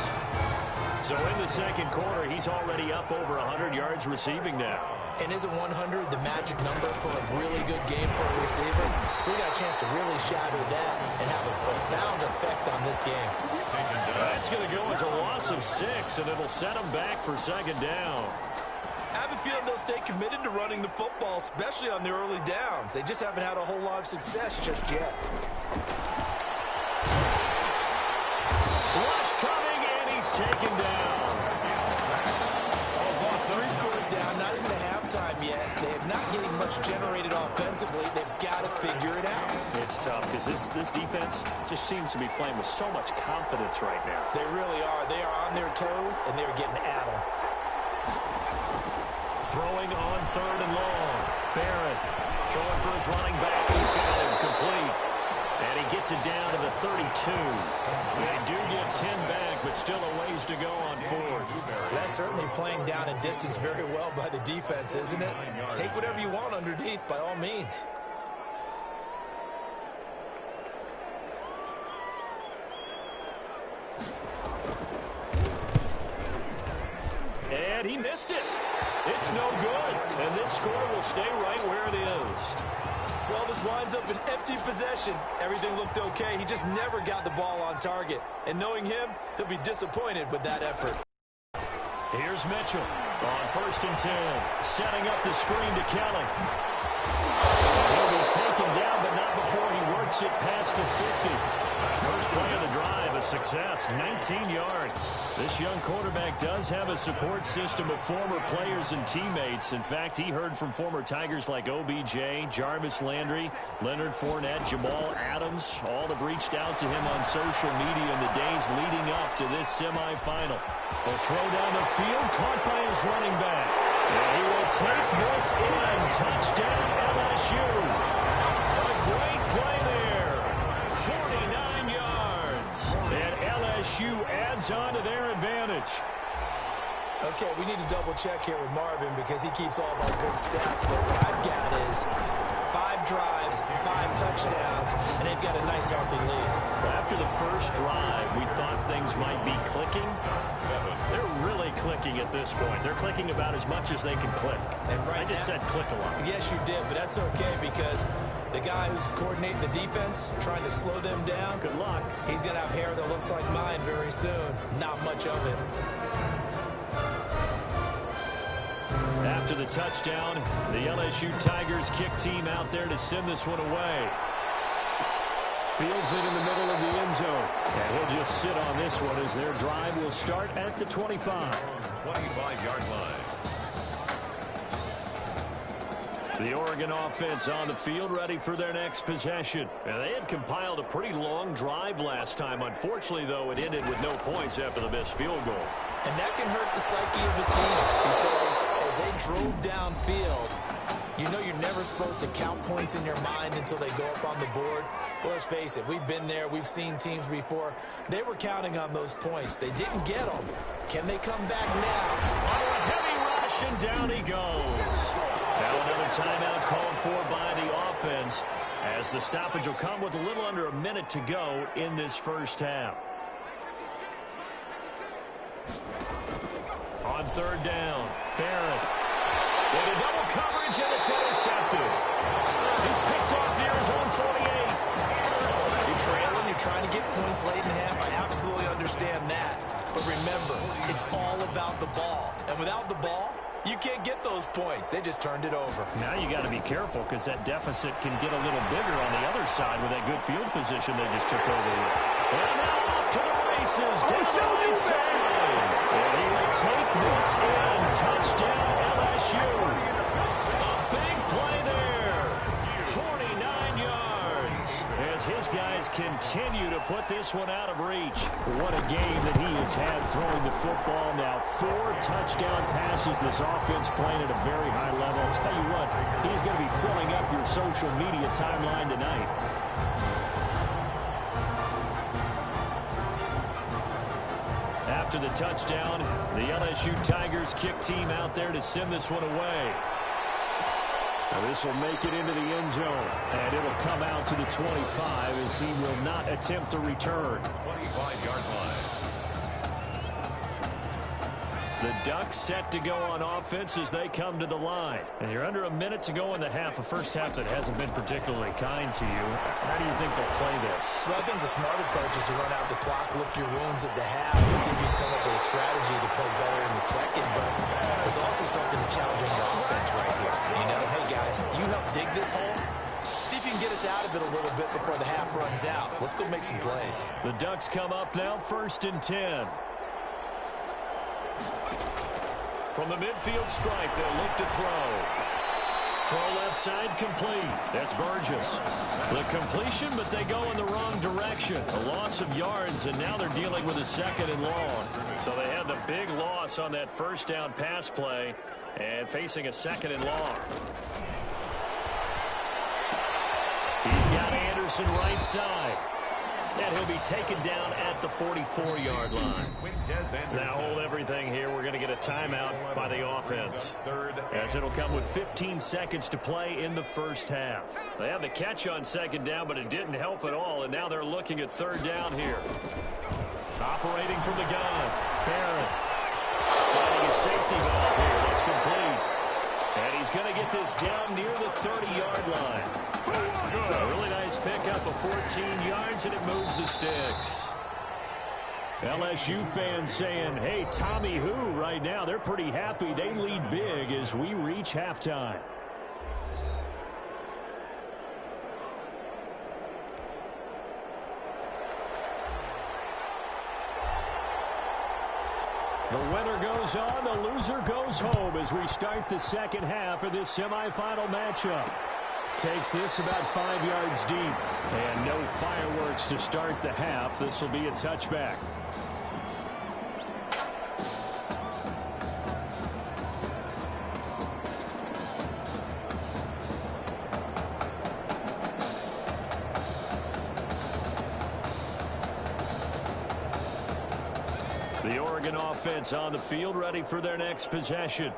So in the 2nd quarter, he's already up over 100 yards receiving now. And isn't 100 the magic number for a really good game for a receiver? So he got a chance to really shatter that and have a profound effect on this game. That's going to go as a loss of 6, and it'll set him back for 2nd down. I have a feeling they'll stay committed to running the football, especially on the early downs. They just haven't had a whole lot of success just yet. Rush coming, and he's taken down. 3 scores down, not even a halftime yet. They have not getting much generated offensively. They've got to figure it out. It's tough because this defense just seems to be playing with so much confidence right now. They really are. They are on their toes, and they're getting at them. Throwing on 3rd and long. Barrett throwing for his running back. He's got him complete. And he gets it down to the 32. They do get 10 back, but still a ways to go on 4th. That's certainly playing down and distance very well by the defense, isn't it? Take whatever you want underneath, by all means. And he missed it. It's no good. And this score will stay right where it is. Well, this winds up an empty possession. Everything looked okay. He just never got the ball on target. And knowing him, he'll be disappointed with that effort. Here's Mitchell on 1st and 10. Setting up the screen to Kelly. He'll be taken down, but not before he works it past the 50. First play of the drive, a success, 19 yards. This young quarterback does have a support system of former players and teammates. In fact, he heard from former Tigers like OBJ, Jarvis Landry, Leonard Fournette, Jamal Adams. All have reached out to him on social media in the days leading up to this semifinal. A throw down the field, caught by his running back. And he will take this in. Touchdown, LSU. A great play there. 49 yards. And LSU adds on to their advantage. Okay, we need to double check here with Marvin because he keeps all of our good stats. But what I've got is 5 drives, 5 touchdowns, and they've got a nice, healthy lead. After the first drive, we thought things might be clicking. They're really clicking at this point. They're clicking about as much as they can click. And right I just said click a lot. Yes, you did, but that's okay because the guy who's coordinating the defense, trying to slow them down, good luck. He's going to have hair that looks like mine very soon. Not much of it. After the touchdown, the LSU Tigers kick team out there to send this one away. Fields it in the middle of the end zone. And he'll just sit on this one as their drive will start at the 25. 25-yard line. The Oregon offense on the field, ready for their next possession. And they had compiled a pretty long drive last time. Unfortunately, though, it ended with no points after the missed field goal. And that can hurt the psyche of the team because as they drove downfield, you know you're never supposed to count points in your mind until they go up on the board. But let's face it, we've been there. We've seen teams before. They were counting on those points. They didn't get them. Can they come back now? Oh, a heavy rush, and down he goes. Now another timeout called for by the offense as the stoppage will come with a little under a minute to go in this first half. On third down, Barrett. With a double coverage, and it's intercepted. He's picked off near his own 48. You're trailing, you're trying to get points late in the half. I absolutely understand that. But remember, it's all about the ball. And without the ball, you can't get those points. They just turned it over. Now you got to be careful because that deficit can get a little bigger on the other side with that good field position they just took over here. And now off to the races. Down the side. And he will take this in. Touchdown LSU. A big play there. 49 yards. As his guys continue to put this one out of reach. What a game that he has had throwing the football. Now 4 touchdown passes. This offense playing at a very high level. I'll tell you what, he's going to be filling up your social media timeline tonight. After the touchdown, the LSU Tigers kick team out there to send this one away. Now this will make it into the end zone, and it'll come out to the 25 as he will not attempt to return. 25-yard line. The Ducks set to go on offense as they come to the line. And you're under a minute to go in the half, a first half that hasn't been particularly kind to you. How do you think they'll play this? Well, I think the smart approach is to run out the clock, lick your wounds at the half, and see if you can come up with a strategy to play better in the second. But there's also something to challenge on your offense right here. You know, hey, guys, you help dig this hole. See if you can get us out of it a little bit before the half runs out. Let's go make some plays. The Ducks come up now, 1st and 10. From the midfield stripe, they'll look to throw. Throw left side, complete. That's Burgess. The completion, but they go in the wrong direction. A loss of yards, and now they're dealing with a 2nd and long. So they had the big loss on that first down pass play and facing a 2nd and long. He's got Anderson right side. And he'll be taken down at the 44-yard line. Now hold everything here. We're going to get a timeout by the offense. As it'll come with 15 seconds to play in the first half. They had the catch on 2nd down, but it didn't help at all. And now they're looking at 3rd down here. Operating from the gun. Barrett. Finding a safety valve here. That's complete. And he's going to get this down near the 30-yard line. A really nice pickup of 14 yards, and it moves the sticks. LSU fans saying, hey, Tommy who right now, they're pretty happy. They lead big as we reach halftime. The winner goes on, the loser goes home as we start the second half of this semifinal matchup. Takes this about 5 yards deep. And no fireworks to start the half. This will be a touchback. The Oregon offense on the field, ready for their next possession.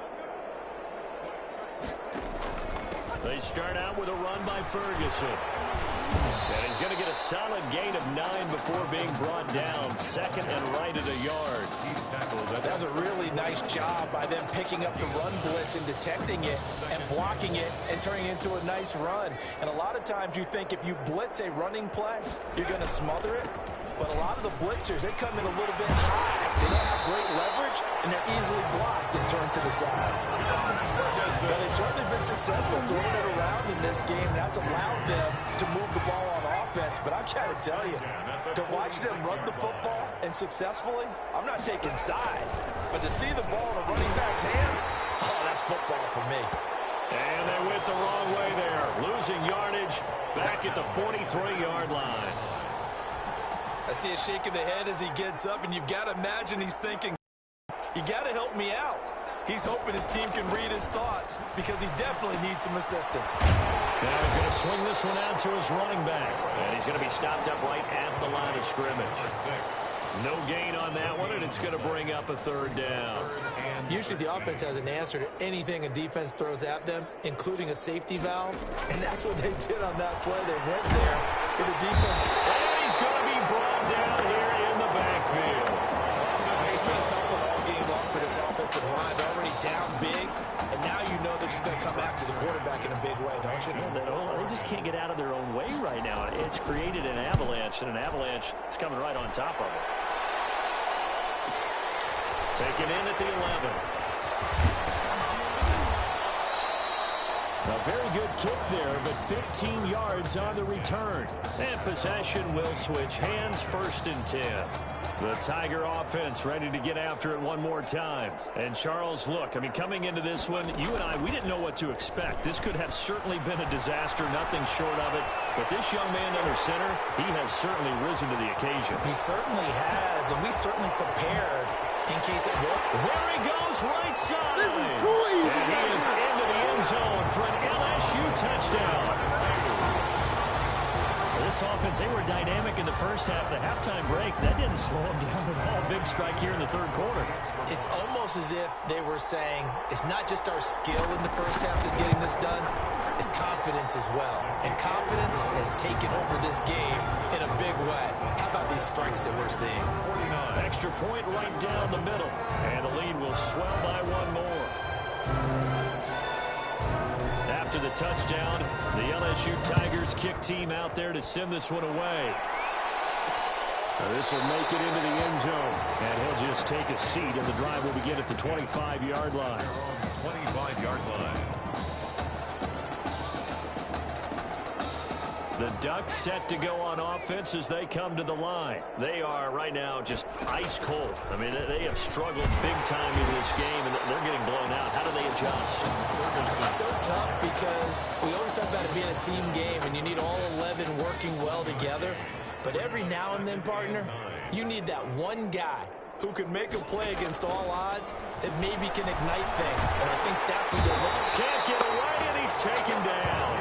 They start out with a run by Ferguson. And he's going to get a solid gain of 9 before being brought down. 2nd and right at a yard. That was a really nice job by them picking up the run blitz and detecting it and blocking it and turning it into a nice run. And a lot of times you think if you blitz a running play, you're going to smother it. But a lot of the blitzers, they come in a little bit high. They don't have great leverage. coverage, and they're easily blocked and turned to the side. Well, they've certainly been successful throwing it around in this game. That's allowed them to move the ball on offense. But I've got to tell you, to watch them run the football and successfully, I'm not taking sides. But to see the ball in a running back's hands, oh, that's football for me. And they went the wrong way there. Losing yardage back at the 43-yard line. I see a shake of the head as he gets up, and you've got to imagine he's thinking, you got to help me out. He's hoping his team can read his thoughts because he definitely needs some assistance. Now he's going to swing this one out to his running back. And he's going to be stopped up right at the line of scrimmage. No gain on that one, and it's going to bring up a third down. Usually the offense has an answer to anything a defense throws at them, including a safety valve. And that's what they did on that play. They went there with the defense. And he's going to be brought down here in the backfield. It's been a tough one all game long for this offensive line. They're already down big, and now you know they're just going to come after the quarterback in a big way, don't you? They just can't get out of their own way right now. It's created an avalanche, and an avalanche is coming right on top of it. Taken in at the 11. A very good kick there, but 15 yards on the return. And possession will switch hands, 1st and 10. The Tiger offense ready to get after it one more time. And Charles, look, I mean, coming into this one, you and I, we didn't know what to expect. This could have certainly been a disaster, nothing short of it. But this young man under center, he has certainly risen to the occasion. He certainly has, and we certainly prepared in case it worked. There he goes, right side. This is too easy. And he is into the end zone for an LSU touchdown. This offense, they were dynamic in the first half. The halftime break, that didn't slow them down at all. Big strike here in the third quarter. It's almost as if they were saying, it's not just our skill in the first half that's getting this done, it's confidence as well. And confidence has taken over this game in a big way. How about these strikes that we're seeing? Extra point right down the middle. And the lead will swell by one more. After the touchdown, the LSU Tigers kick team out there to send this one away. This will make it into the end zone. And he'll just take a seat, and the drive will begin at the 25-yard line. 25-yard line. The Ducks set to go on offense as they come to the line. They are right now just ice cold. I mean, they have struggled big time in this game, and they're getting blown out. How do they adjust? It's so tough because we always talk about it being a team game, and you need all 11 working well together. But every now and then, partner, you need that one guy who can make a play against all odds that maybe can ignite things. And I think that's what they're looking for. Can't get away, and he's taken down.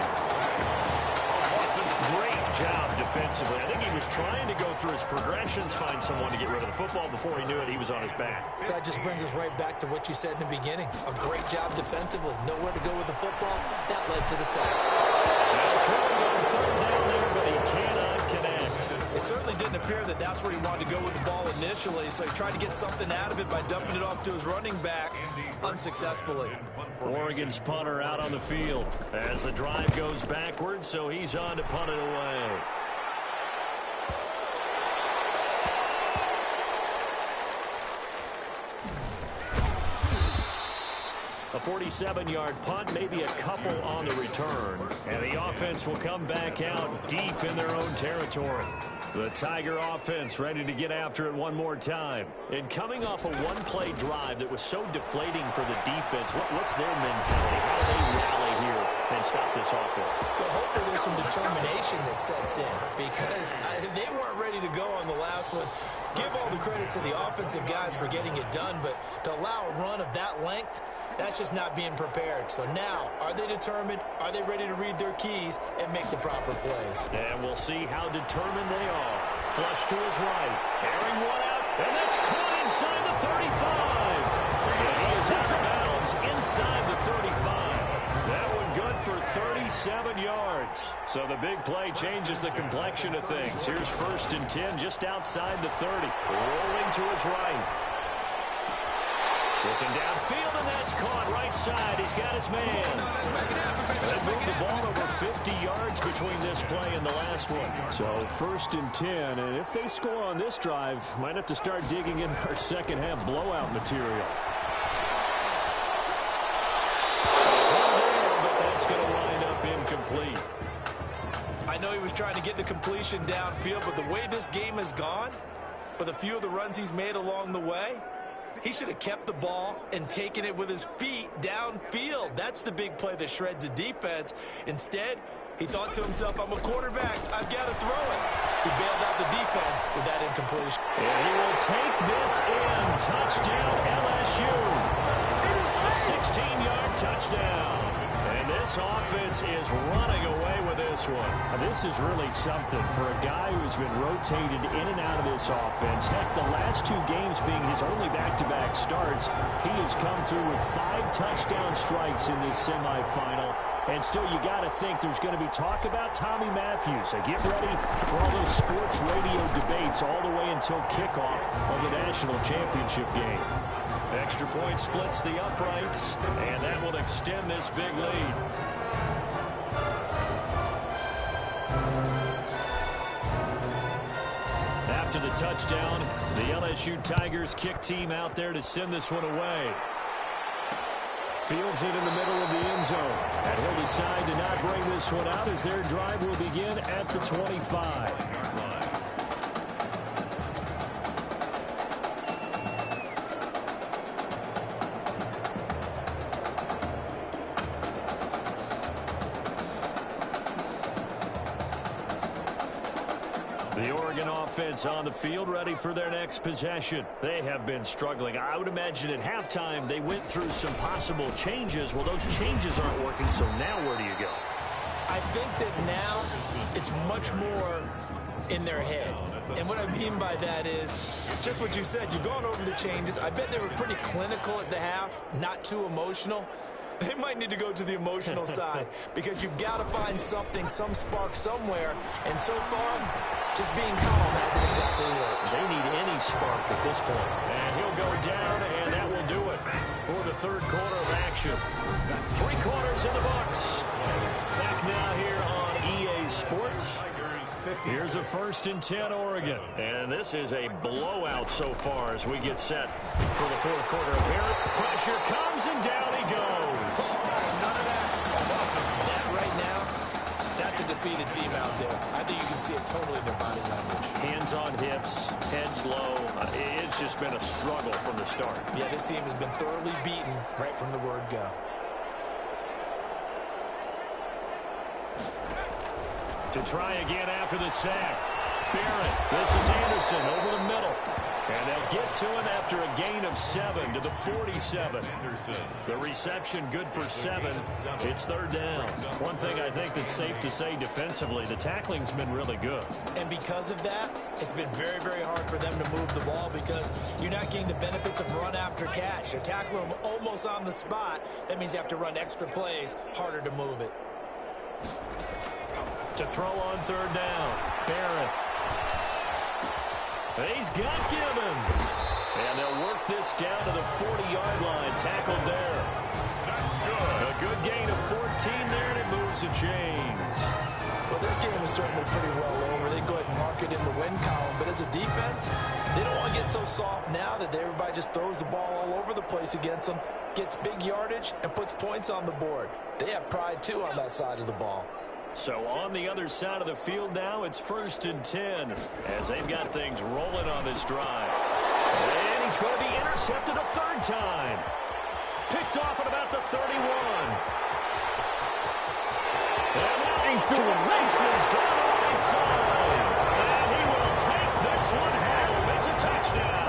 Great job defensively. I think he was trying to go through his progressions, find someone to get rid of the football. Before he knew it, he was on his back. So that just brings us right back to what you said in the beginning. A great job defensively. Nowhere to go with the football. That led to the sack. Now throwing on third down there, but he cannot connect. It certainly didn't appear that that's where he wanted to go with the ball initially, so he tried to get something out of it by dumping it off to his running back unsuccessfully. Oregon's punter out on the field as the drive goes backwards, so he's on to punt it away. A 47-yard punt, maybe a couple on the return. And the offense will come back out deep in their own territory. The Tiger offense ready to get after it one more time. And coming off a one-play drive that was so deflating for the defense, what's their mentality? How do they rally here and stop this offense? Well, hopefully there's some determination that sets in because they weren't ready to go on the last one. Give all the credit to the offensive guys for getting it done, but to allow a run of that length, that's just not being prepared. So now, are they determined? Are they ready to read their keys and make the proper plays? And we'll see how determined they are. Flush to his right. Airing one out, and that's caught inside the 35. And he is out of bounds inside the 35. That one good for 37 yards. So the big play changes the complexion of things. Here's 1st and 10 just outside the 30. Rolling to his right. Looking downfield, and that's caught right side. He's got his man. They moved the ball over 50 yards between this play and the last one. So 1st and 10, and if they score on this drive, might have to start digging in our second half blowout material. But that's going to wind up incomplete. I know he was trying to get the completion downfield, but the way this game has gone, with a few of the runs he's made along the way, he should have kept the ball and taken it with his feet downfield. That's the big play that shreds a defense. Instead, he thought to himself, I'm a quarterback. I've got to throw it. He bailed out the defense with that incompletion. And he will take this in. Touchdown, LSU. A 16-yard touchdown. And this offense is running away with this one. Now, this is really something for a guy who's been rotated in and out of this offense. Heck, the last 2 games being his only back-to-back starts, he has come through with 5 touchdown strikes in this semifinal. And still, you got to think there's going to be talk about Tommy Matthews. So get ready for all those sports radio debates all the way until kickoff of the national championship game. Extra point splits the uprights, and that will extend this big lead. After the touchdown, the LSU Tigers kick team out there to send this one away. Fields it in the middle of the end zone. And he'll decide to not bring this one out as their drive will begin at the 25. The Oregon offense on the field ready for their next possession. They have been struggling. I would imagine at halftime they went through some possible changes. Well, those changes aren't working, so now where do you go? I think that now it's much more in their head. And what I mean by that is just what you said. You've gone over the changes. I bet they were pretty clinical at the half, not too emotional. They might need to go to the emotional side because you've got to find something, some spark somewhere. And so far, just being calm hasn't exactly worked. They need any spark at this point. And he'll go down, and that will do it for the 3rd quarter of action. 3 quarters in the books. Back now here on EA Sports. Here's a 1st and 10 Oregon. And this is a blowout so far as we get set for the 4th quarter. Pressure comes, and down he goes. That right now, that's a defeated team out there. I think you can see it totally in their body language. Hands on hips, heads low. It's just been a struggle from the start. Yeah, this team has been thoroughly beaten right from the word go. To try again after the sack. Barrett, this is Anderson over the middle. And they'll get to him after a gain of 7 to the 47. The reception good for 7. It's 3rd down. One thing I think that's safe to say defensively, the tackling's been really good. And because of that, it's been very, very hard for them to move the ball because you're not getting the benefits of run after catch. They tackle them almost on the spot. That means you have to run extra plays, harder to move it. To throw on 3rd down, Barrett. He's got Gibbons. And they'll work this down to the 40-yard line. Tackled there. That's good. A good gain of 14 there, and it moves the chains. Well, this game is certainly pretty well over. They can go ahead and mark it in the win column. But as a defense, they don't want to get so soft now that everybody just throws the ball all over the place against them, gets big yardage, and puts points on the board. They have pride, too, on that side of the ball. So on the other side of the field now, it's 1st and 10 as they've got things rolling on this drive. And he's going to be intercepted a 3rd time. Picked off at about the 31. And now to the races down the right side. And he will take this one home. It's a touchdown.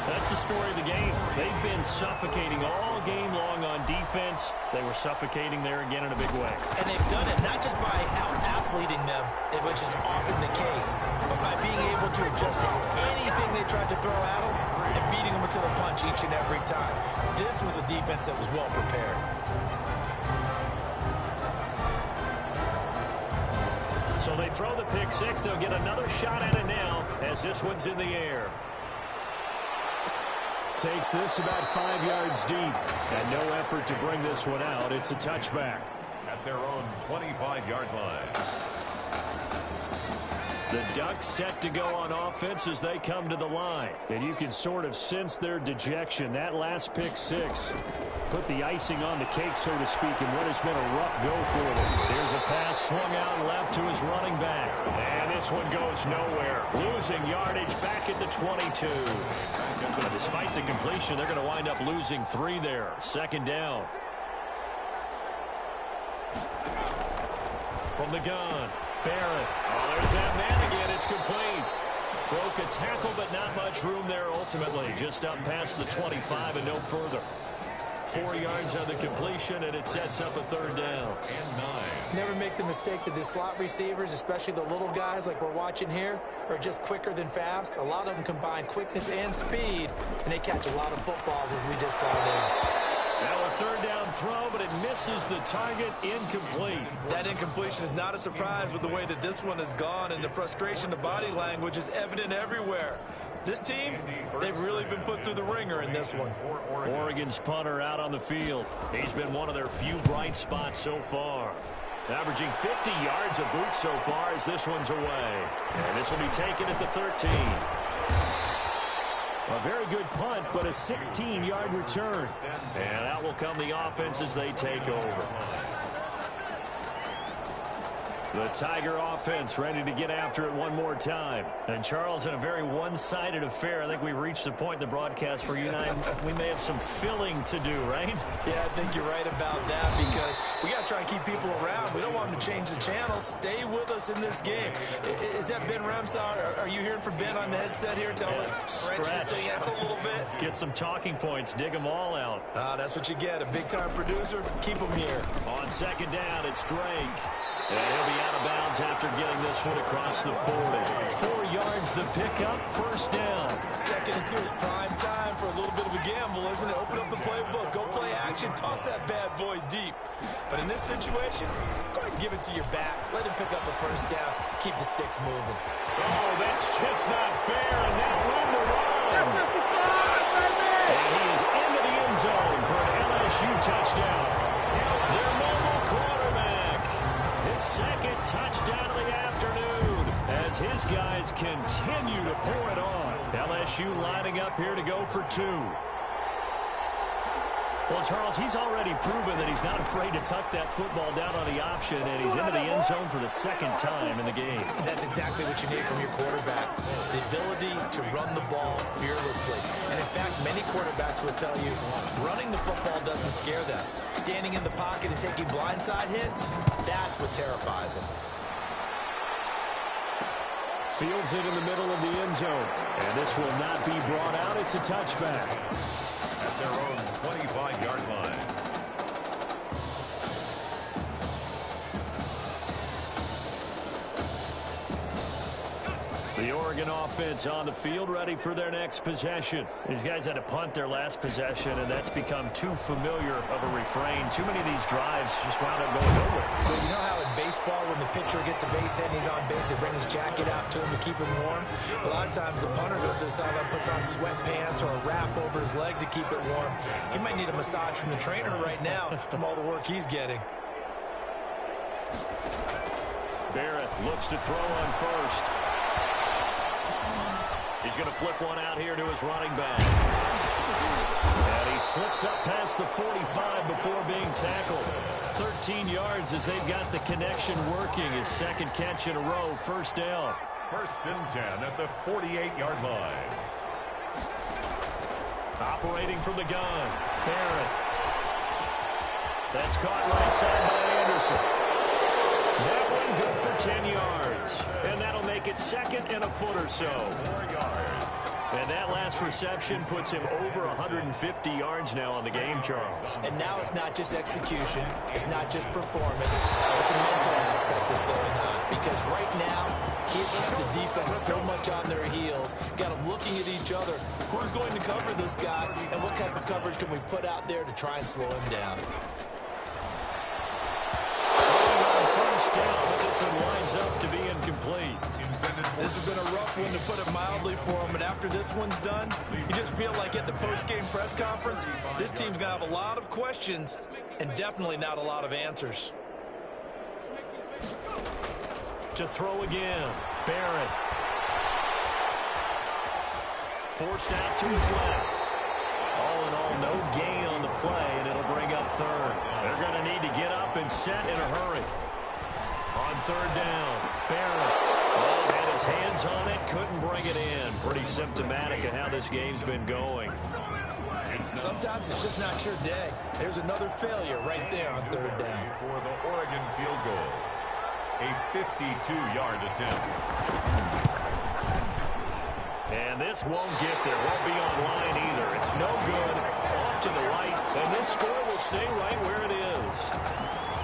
That's the story of the game. They've been suffocating all game long on defense. They were suffocating there again in a big way. And they've done it not just by out-athleting them, which is often the case, but by being able to adjust to anything they tried to throw at them and beating them to the punch each and every time. This was a defense that was well prepared. So they throw the pick 6. They'll get another shot at it now as this one's in the air. Takes this about 5 yards deep. And no effort to bring this one out. It's a touchback. At their own 25-yard line. The Ducks set to go on offense as they come to the line. And you can sort of sense their dejection. That last pick six put the icing on the cake, so to speak, in what has been a rough go for them. There's a pass swung out left to his running back. And this one goes nowhere. Losing yardage back at the 22. But despite the completion, they're going to wind up losing 3 there. Second down. From the gun. Barrett. Oh, there's that man again. It's complete. Broke a tackle, but not much room there ultimately. Just up past the 25 and no further. 4 yards on the completion, and it sets up a third down. And 9. Never make the mistake that the slot receivers, especially the little guys like we're watching here, are just quicker than fast. A lot of them combine quickness and speed, and they catch a lot of footballs, as we just saw there. Now a third down throw, but it misses the target. Incomplete. That incompletion is not a surprise with the way that this one has gone, and the frustration of body language is evident everywhere. This team, they've really been put through the ringer in this one. Oregon's punter out on the field. He's been one of their few bright spots so far. Averaging 50 yards a boot so far as this one's away. And this will be taken at the 13. A very good punt, but a 16-yard return. And out will come the offense as they take over. The Tiger offense ready to get after it one more time. And Charles, in a very one-sided affair, I think we've reached the point in the broadcast where you and I, we may have some filling to do, right? Yeah, I think you're right about that because we got to try and keep people around. We don't want them to change the channel. Stay with us in this game. Is that Ben Ramsau? Are you hearing from Ben on the headset here? Tell us, stretch this thing out a little bit. Get some talking points. Dig them all out. That's what you get. A big-time producer. Keep them here. On second down, it's Drake. And he'll be out of bounds after getting this one across the 40. 4 yards the pickup, first down. Second and 2 is prime time for a little bit of a gamble, isn't it? Open up the playbook, go play action, toss that bad boy deep. But in this situation, go ahead and give it to your back. Let him pick up a first down. Keep the sticks moving. Oh, that's just not fair, and now room to run. And he is into the end zone for an LSU touchdown. Their mobile quarterback. His second touchdown of the afternoon as his guys continue to pour it on. LSU lining up here to go for 2. Well, Charles, he's already proven that he's not afraid to tuck that football down on the option, and he's into the end zone for the second time in the game. That's exactly what you need from your quarterback, the ability to run the ball fearlessly. And, in fact, many quarterbacks will tell you running the football doesn't scare them. Standing in the pocket and taking blindside hits, that's what terrifies them. Fields it in the middle of the end zone, and this will not be brought out. It's a touchback. At their own 25-yard line. The Oregon offense on the field ready for their next possession. These guys had to punt their last possession, and that's become too familiar of a refrain. Too many of these drives just wound up going nowhere. Well, you know how in baseball when the pitcher gets a base hit and he's on base, they bring his jacket out to him to keep him warm? A lot of times the punter goes to the sideline, puts on sweatpants or a wrap over his leg to keep it warm. He might need a massage from the trainer right now from all the work he's getting. Barrett looks to throw on first. He's going to flip one out here to his running back. And he slips up past the 45 before being tackled. 13 yards as they've got the connection working. His second catch in a row, first down. First and 10 at the 48-yard line. Operating from the gun, Barrett. That's caught right side by Anderson. That one good for 10 yards. And that'll make it second and a foot or so. 4 yards. And that last reception puts him over 150 yards now on the game, Charles. And now it's not just execution. It's not just performance. It's a mental aspect that's going on. Because right now, he's kept the defense so much on their heels, got them looking at each other. Who's going to cover this guy, and what type of coverage can we put out there to try and slow him down? First down, but this this one winds up to be incomplete. This has been a rough one, to put it mildly, for him. And after this one's done, you just feel like at the post-game press conference, this team's going to have a lot of questions and definitely not a lot of answers. To throw again, Barrett. Forced out to his left. All in all, no gain on the play, and it'll bring up third. They're going to need to get up and set in a hurry. On third down, Barrett. Oh, had his hands on it, couldn't bring it in. Pretty symptomatic of how this game's been going. Sometimes it's just not your day. There's another failure right there on third down. For the Oregon field goal. A 52-yard attempt. And this won't get there. Won't be online either. It's no good. Off to the right. And this score will stay right where it is.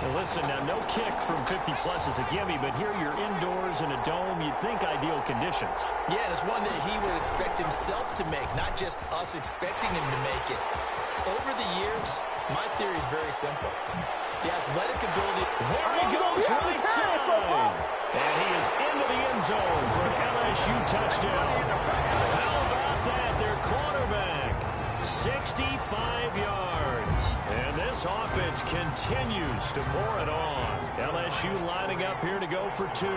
Now listen, now no kick from 50-plus is a gimme, but here you're indoors in a dome. You'd think ideal conditions. Yeah, and it's one that he would expect himself to make, not just us expecting him to make it. Over the years, my theory is very simple. The athletic ability. There he goes, right side. And he is into the end zone for an LSU touchdown. How about that? Their quarterback, 65 yards. And this offense continues to pour it on. LSU lining up here to go for two.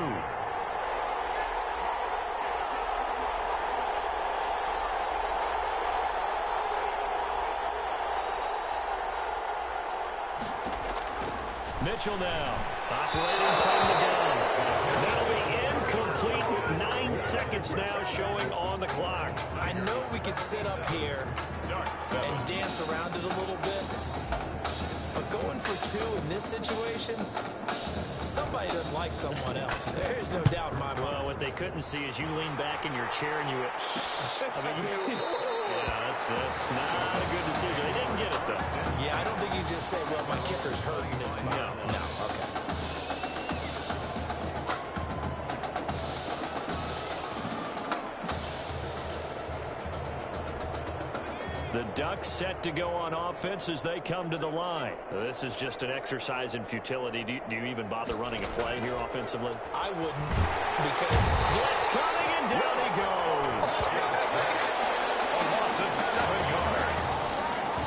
Mitchell now, operating from the gun. That'll be incomplete with 9 seconds now showing on the clock. I know we could sit up here and dance around it a little bit, but going for two in this situation, somebody doesn't like someone else. There's no doubt in my mind. Well, what they couldn't see is you lean back in your chair and you went, yeah, that's not a good decision. They didn't get it, though. Yeah, I don't think you just say, well, my kicker's hurting this spot. No, okay. The Ducks set to go on offense as they come to the line. This is just an exercise in futility. Do you even bother running a play here offensively? I wouldn't, because blitz coming and down he goes. A loss of 7 yards.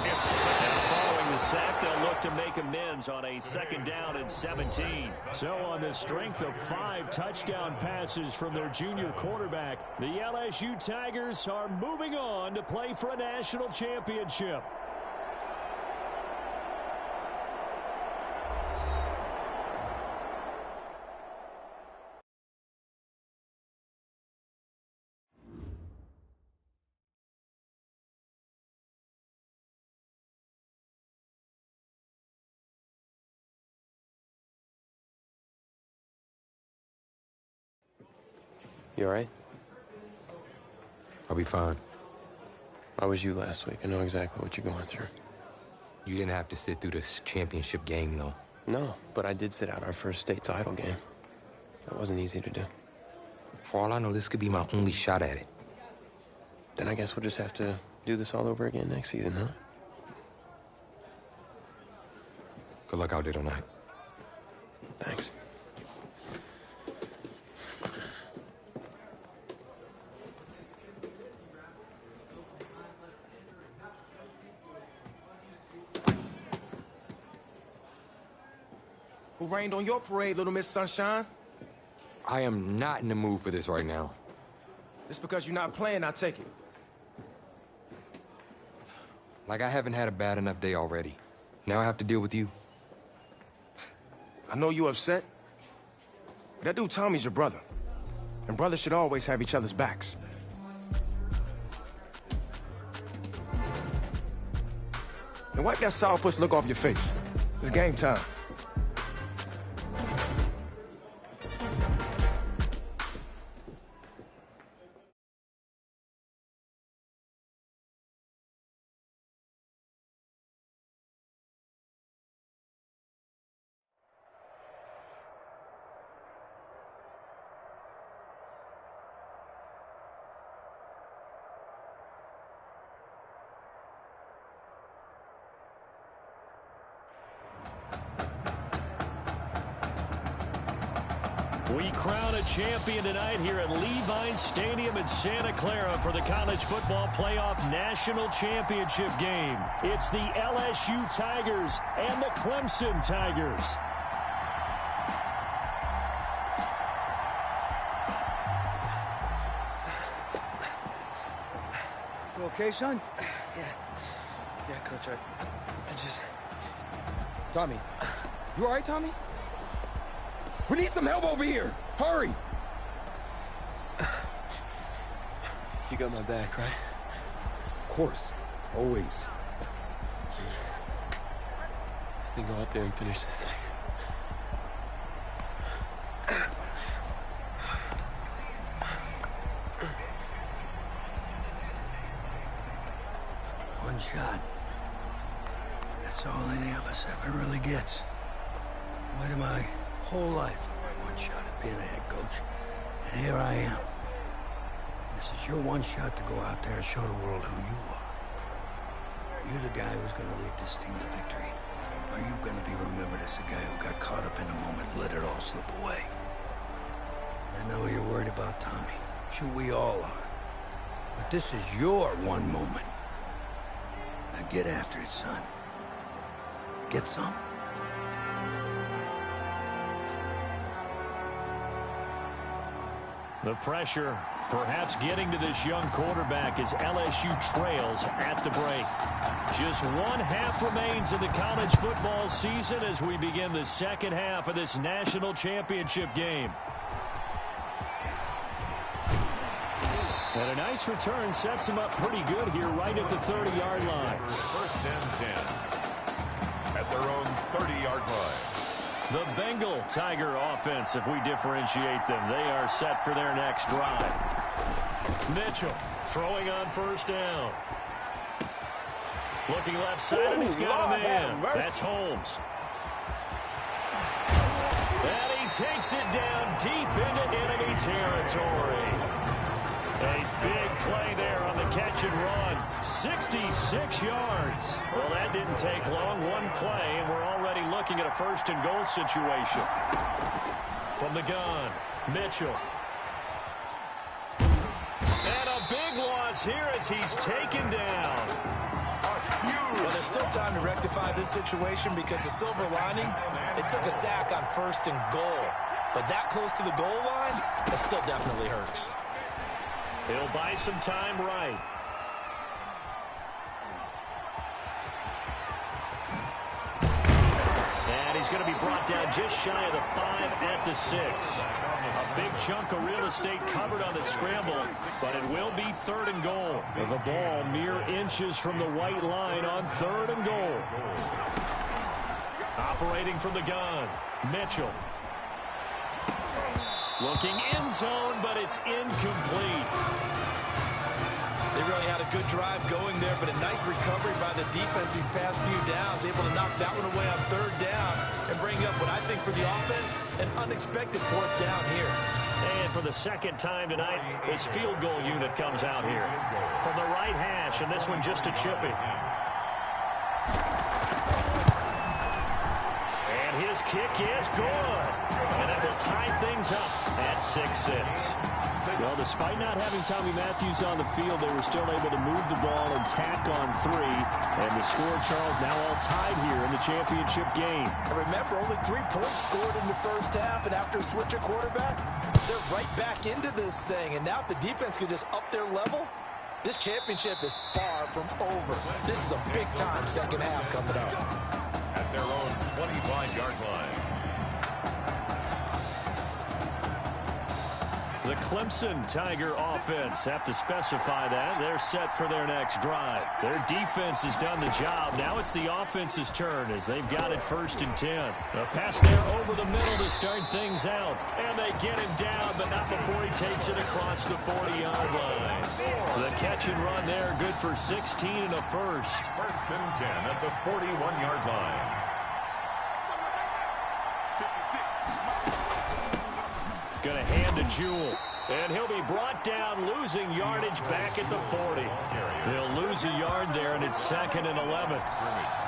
And following the sack, they'll look to make amends on a 2nd down and 17. So on the strength of 5 touchdown passes from their junior quarterback, the LSU Tigers are moving on to play for a national championship. You all right? I'll be fine. I was you last week. I know exactly what you're going through. You didn't have to sit through this championship game, though. No, but I did sit out our first state title game. That wasn't easy to do. For all I know, this could be my only shot at it. Then I guess we'll just have to do this all over again next season, huh? Good luck out there tonight. Thanks. Who rained on your parade, Little Miss Sunshine? I am not in the mood for this right now. Just because you're not playing, I take it. Like I haven't had a bad enough day already. Now I have to deal with you. I know you upset, but that dude Tommy's your brother. And brothers should always have each other's backs. And wipe that sourpuss look off your face. It's game time. We crown a champion tonight here at Levine Stadium in Santa Clara for the College Football Playoff National Championship game. It's the LSU Tigers and the Clemson Tigers. You okay, son? Yeah, Coach, I just... Tommy. You all right, Tommy? We need some help over here. Hurry. You got my back, right? Of course. Always. Then go out there and finish this thing. One shot. That's all any of us ever really gets. Waited my whole life for my one shot at being a head coach. And here I am. This is your one shot to go out there and show the world who you are. You're the guy who's going to lead this team to victory. Or are you going to be remembered as the guy who got caught up in the moment and let it all slip away? I know you're worried about Tommy. Sure, we all are. But this is your one moment. Now get after it, son. Get some. The pressure perhaps getting to this young quarterback as LSU trails at the break. Just one half remains in the college football season as we begin the second half of this national championship game. And a nice return sets him up pretty good here right at the 30-yard line. First and 10 at their own 30-yard line. The Bengal Tiger offense, if we differentiate them, they are set for their next drive. Mitchell throwing on first down. Looking left side, and he's got a man. That's Holmes. And he takes it down deep into enemy territory. A big play there on the catch and run. 66 yards. Well, that didn't take long. One play, and we're already looking at a first and goal situation. From the gun, Mitchell. And a big loss here as he's taken down. Well, there's still time to rectify this situation because the silver lining, they took a sack on first and goal. But that close to the goal line, that still definitely hurts. He'll buy some time right. And he's going to be brought down just shy of the 5 at the 6. A big chunk of real estate covered on the scramble, but it will be third and goal. The ball mere inches from the white line on third and goal. Operating from the gun, Mitchell. Looking end zone, but it's incomplete. They really had a good drive going there, but a nice recovery by the defense these past few downs, able to knock that one away on third down and bring up what I think for the offense, an unexpected fourth down here. And for the second time tonight, this field goal unit comes out here. From the right hash, and this one just a chippy. And his kick is good. And that will tie things up at 6-6. Well, despite not having Tommy Matthews on the field, they were still able to move the ball and tack on 3. And the score, Charles, now all tied here in the championship game. And remember, only 3 points scored in the first half, and after a switch at quarterback, they're right back into this thing. And now if the defense can just up their level, this championship is far from over. This is a big-time second half coming up. At their own 25-yard line. The Clemson Tiger offense have to specify that. They're set for their next drive. Their defense has done the job. Now it's the offense's turn as they've got it first and 10. A pass there over the middle to start things out. And they get him down, but not before he takes it across the 40-yard line. The catch and run there, good for 16 and a first. First and 10 at the 41-yard line. Going to hand to Jewell. And he'll be brought down, losing yardage back at the 40. He'll lose a yard there, and it's 2nd and 11.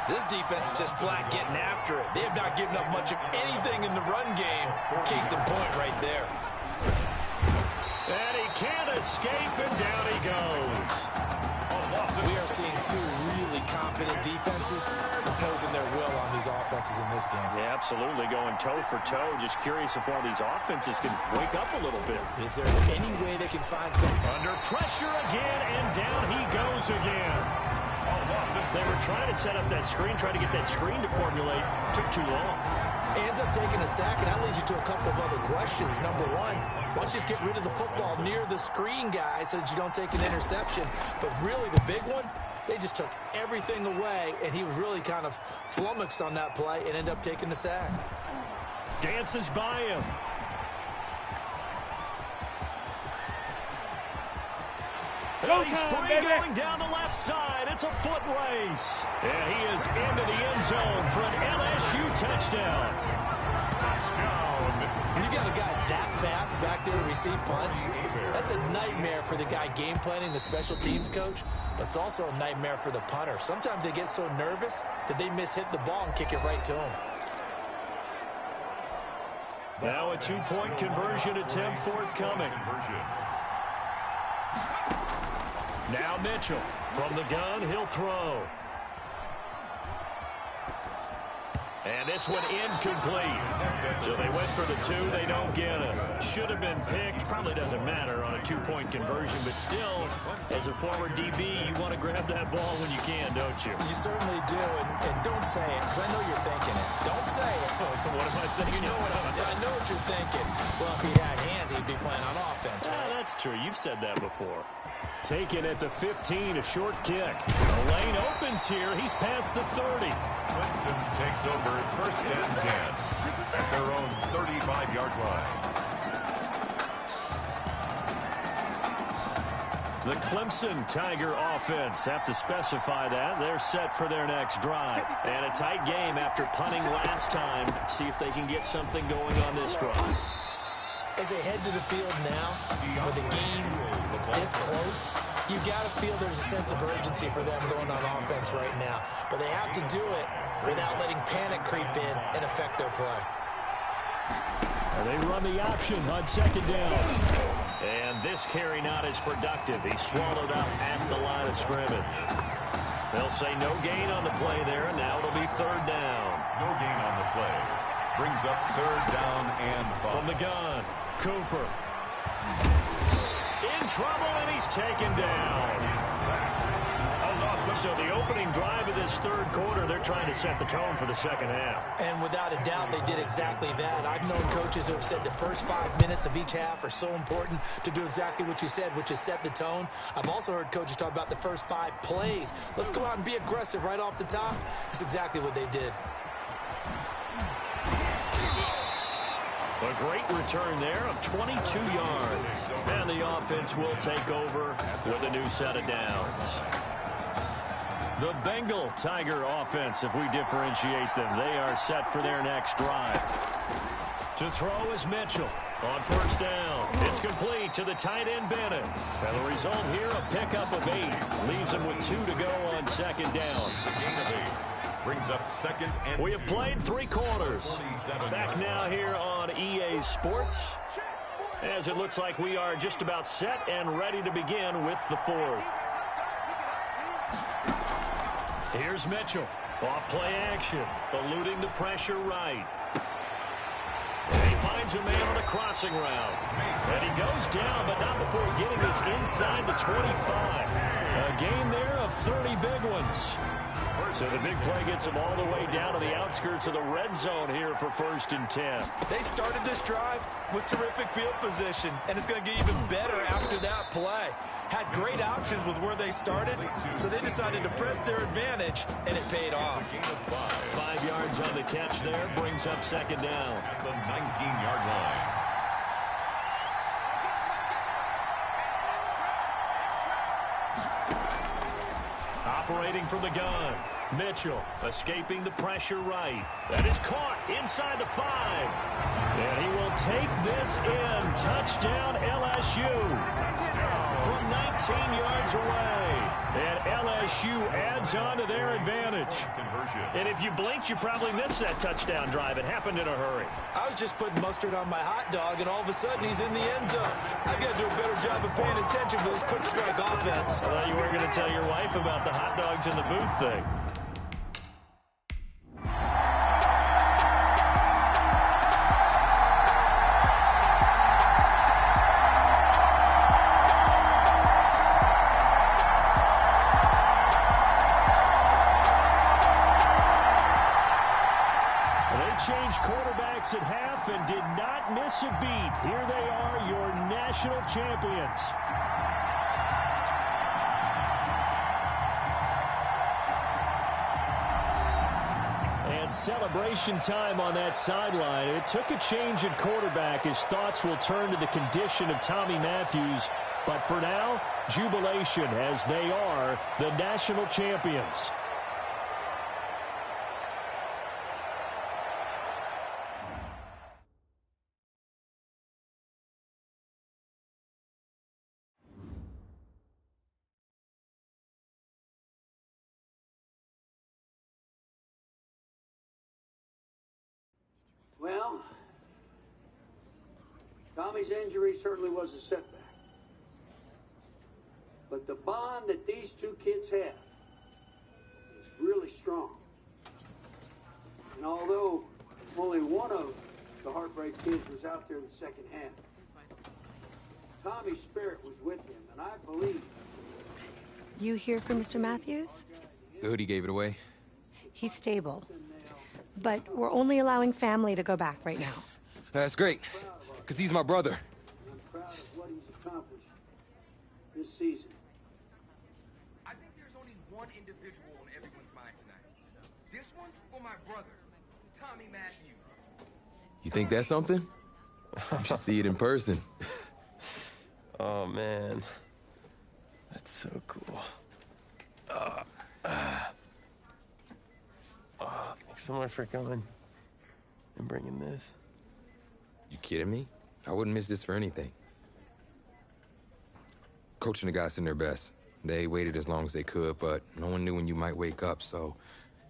This defense is just flat getting after it. They have not given up much of anything in the run game. Case in point right there. And he can't escape, and down he goes. We are seeing two really confident defenses imposing their will on these offenses in this game. Yeah, absolutely, going toe for toe. Just curious if one of these offenses can wake up a little bit. Is there any way they can find some? Under pressure again, and down he goes again. They were trying to set up that screen, trying to get that screen to formulate. Took too long. Ends up taking a sack, and that leads you to a couple of other questions. Number one, why don't you just get rid of the football near the screen guy so that you don't take an interception? But really, the big one, they just took everything away, and he was really kind of flummoxed on that play and ended up taking the sack. Dances by him. And he's free going down the left side. It's a foot race. And he is into the end zone for an LSU touchdown. When you got a guy that fast back there to receive punts, that's a nightmare for the guy game planning, the special teams coach, but it's also a nightmare for the punter. Sometimes they get so nervous that they mishit the ball and kick it right to him. Now a two-point conversion attempt forthcoming. Now Mitchell from the gun, he'll throw. And this one incomplete. So they went for the two, they don't get it. Should have been picked, probably doesn't matter on a two-point conversion, but still, as a forward DB, you want to grab that ball when you can, don't you? You certainly do, and don't say it, because I know you're thinking it. Don't say it. What am I thinking? You know I know what you're thinking. Well, if he had hands, he'd be playing on offense, right? That's true. You've said that before. Taken at the 15, a short kick. The lane opens here. He's past the 30. Clemson takes over 1st and 10 at their own 35-yard line. The Clemson Tiger offense have to specify that. They're set for their next drive. And a tight game after punting last time. See if they can get something going on this drive. As they head to the field now, with the game this close, you've got to feel there's a sense of urgency for them going on offense right now. But they have to do it without letting panic creep in and affect their play. And they run the option on 2nd down. And this carry not as productive. He's swallowed up at the line of scrimmage. They'll say no gain on the play there, and now it'll be 3rd down. No gain on the play. Brings up 3rd down and 5. From the gun, Cooper. In trouble, and he's taken down. So the opening drive of this 3rd quarter, they're trying to set the tone for the 2nd half. And without a doubt, they did exactly that. I've known coaches who have said the first 5 minutes of each half are so important to do exactly what you said, which is set the tone. I've also heard coaches talk about the first 5 plays. Let's go out and be aggressive right off the top. That's exactly what they did. A great return there of 22 yards. And the offense will take over with a new set of downs. The Bengal Tiger offense, if we differentiate them, they are set for their next drive. To throw is Mitchell on 1st down. It's complete to the tight end Bennett. And the result here, a pickup of 8. Leaves him with 2 to go on 2nd down. It's a gain of 8. Brings up 2nd and We have played 3 quarters. Back now here on EA Sports, as it looks like we are just about set and ready to begin with the 4th. Here's Mitchell. Off play action. Eluding the pressure right. And he finds a man on a crossing route. And he goes down, but not before getting this inside the 25. A gain there of 30 big ones. So the big play gets him all the way down to the outskirts of the red zone here for 1st and 10. They started this drive with terrific field position, and it's going to get even better after that play. Had great options with where they started, so they decided to press their advantage, and it paid off. 5 yards on the catch there, brings up 2nd down. At the 19-yard line. Operating from the gun. Mitchell escaping the pressure right. That is caught inside the 5. And he will take this in. Touchdown LSU. From 19 yards away. And LSU adds on to their advantage. And if you blinked, you probably missed that touchdown drive. It happened in a hurry. I was just putting mustard on my hot dog, and all of a sudden he's in the end zone. I've got to do a better job of paying attention for this quick strike offense. I thought you weren't going to tell your wife about the hot dogs in the booth thing. Changed quarterbacks at half and did not miss a beat. Here they are, your national champions. And celebration time on that sideline. It took a change at quarterback. His thoughts will turn to the condition of Tommy Matthews. But for now, jubilation as they are the national champions. Well, Tommy's injury certainly was a setback. But the bond that these two kids have is really strong. And although only one of the Heartbreak Kids was out there in the second half, Tommy's spirit was with him, and I believe... You here for Mr. Matthews? The hoodie gave it away. He's stable. But we're only allowing family to go back right now. That's great, because he's my brother. I'm proud of what he's accomplished this season. I think there's only one individual on everyone's mind tonight. This one's for my brother, Tommy Matthews. You think that's something? You should see it in person. Oh, man. That's so cool. Thanks so much for coming and bringing this. You kidding me? I wouldn't miss this for anything. Coach and the guys in their best. They waited as long as they could, but no one knew when you might wake up, so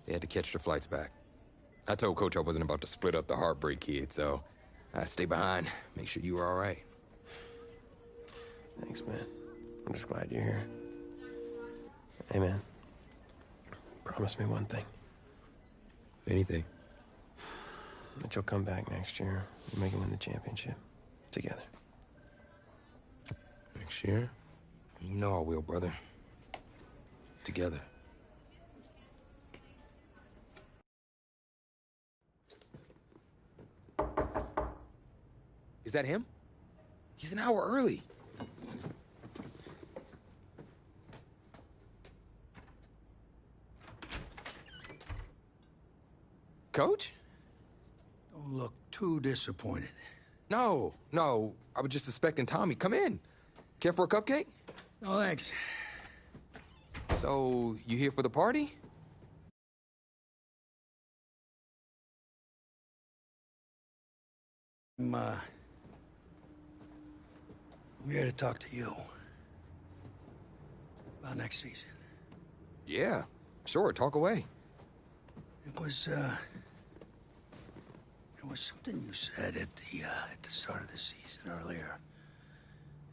they had to catch their flights back. I told Coach I wasn't about to split up the Heartbreak Kid, so I stay behind, make sure you were all right. Thanks, man. I'm just glad you're here. Hey, man. Promise me one thing. Anything. That you'll come back next year and make it win the championship. Together. Next year? You know I will, brother. Together. Is that him? He's an hour early. Coach? Don't look too disappointed. No, I was just expecting Tommy. Come in. Care for a cupcake? No, thanks. So, you here for the party? I'm here to talk to you about next season. Yeah, sure, talk away. It was something you said at the start of the season earlier.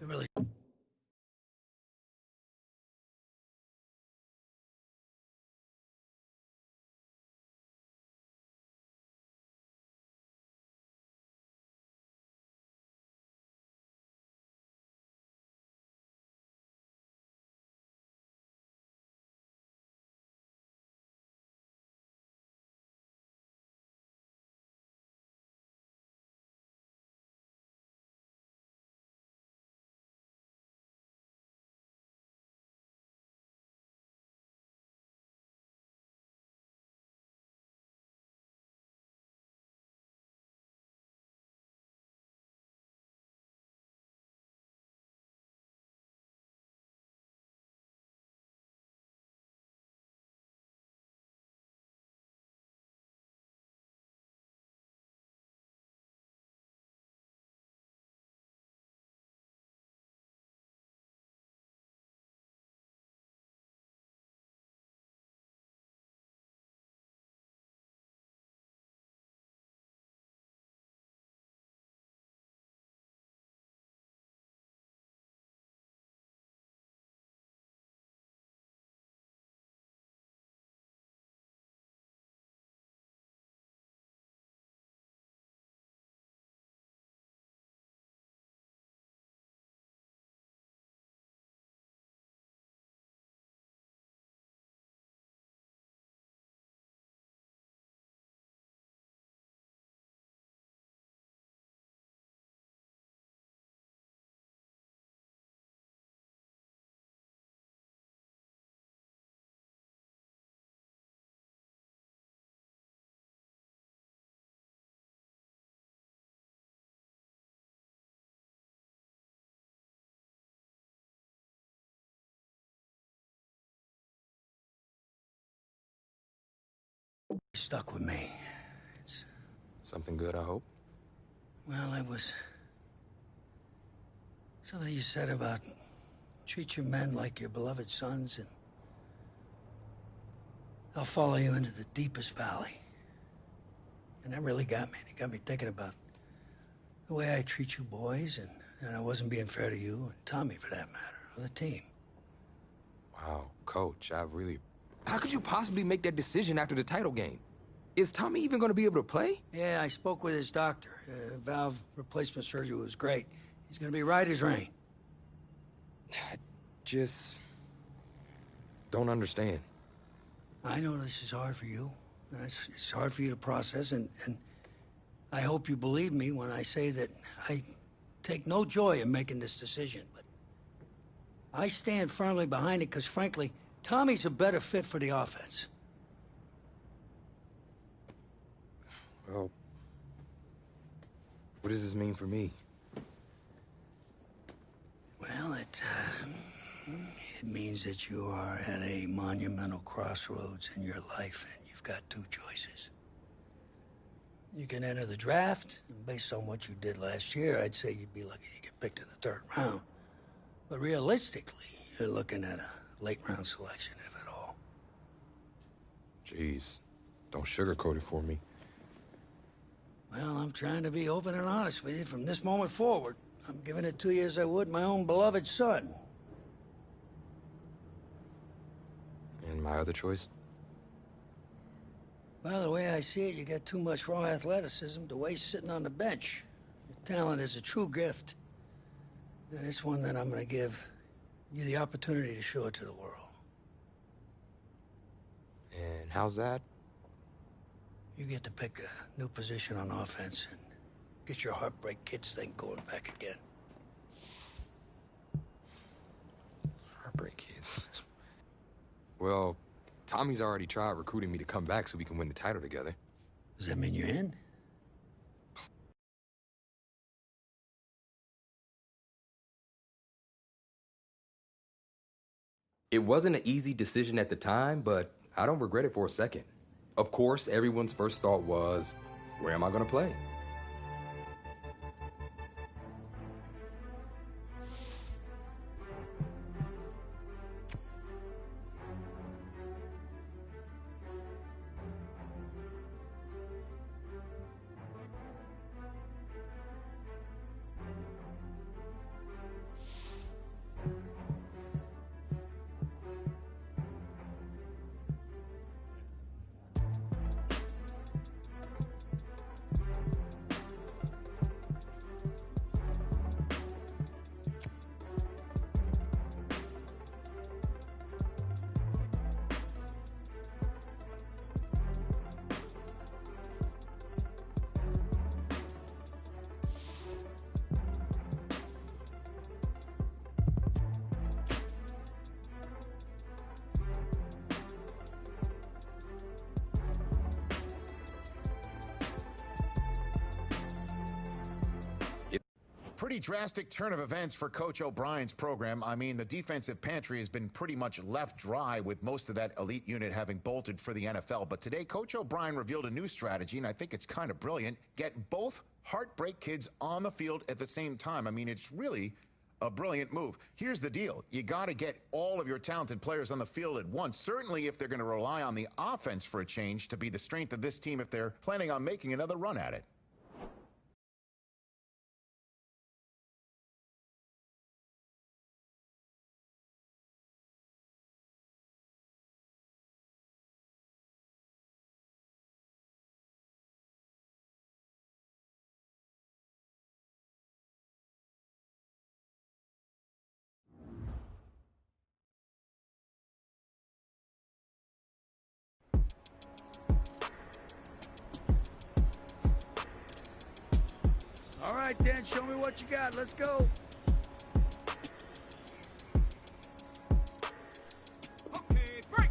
It really Stuck with me. It's... Something good, I hope? Well, it was... something you said about treat your men like your beloved sons, and I'll follow you into the deepest valley. And that really got me. It got me thinking about the way I treat you boys, and I wasn't being fair to you, and Tommy for that matter, or the team. Wow, Coach, how could you possibly make that decision after the title game? Is Tommy even going to be able to play? Yeah, I spoke with his doctor. Valve replacement surgery was great. He's going to be right as rain. I just don't understand. I know this is hard for you. It's hard for you to process, and I hope you believe me when I say that I take no joy in making this decision, but I stand firmly behind it because, frankly, Tommy's a better fit for the offense. Well, what does this mean for me? Well, it means that you are at a monumental crossroads in your life, and you've got two choices. You can enter the draft, and based on what you did last year, I'd say you'd be lucky to get picked in the 3rd round. But realistically, you're looking at a late-round selection, if at all. Jeez, don't sugarcoat it for me. Well, I'm trying to be open and honest with you from this moment forward. I'm giving it to you as I would my own beloved son. And my other choice? Well, the way I see it, you got too much raw athleticism to waste sitting on the bench. Your talent is a true gift. And it's one that I'm going to give you the opportunity to show it to the world. And how's that? You get to pick a new position on offense and get your Heartbreak Kids thing going back again. Heartbreak Kids. Well, Tommy's already tried recruiting me to come back so we can win the title together. Does that mean you're in? It wasn't an easy decision at the time, but I don't regret it for a second. Of course, everyone's first thought was, where am I going to play? Pretty drastic turn of events for Coach O'Brien's program. I mean, the defensive pantry has been pretty much left dry with most of that elite unit having bolted for the NFL. But today, Coach O'Brien revealed a new strategy, and I think it's kind of brilliant. Get both Heartbreak Kids on the field at the same time. I mean, it's really a brilliant move. Here's the deal. You got to get all of your talented players on the field at once, certainly if they're going to rely on the offense for a change to be the strength of this team if they're planning on making another run at it. All right, Dan, show me what you got. Let's go. Okay, break.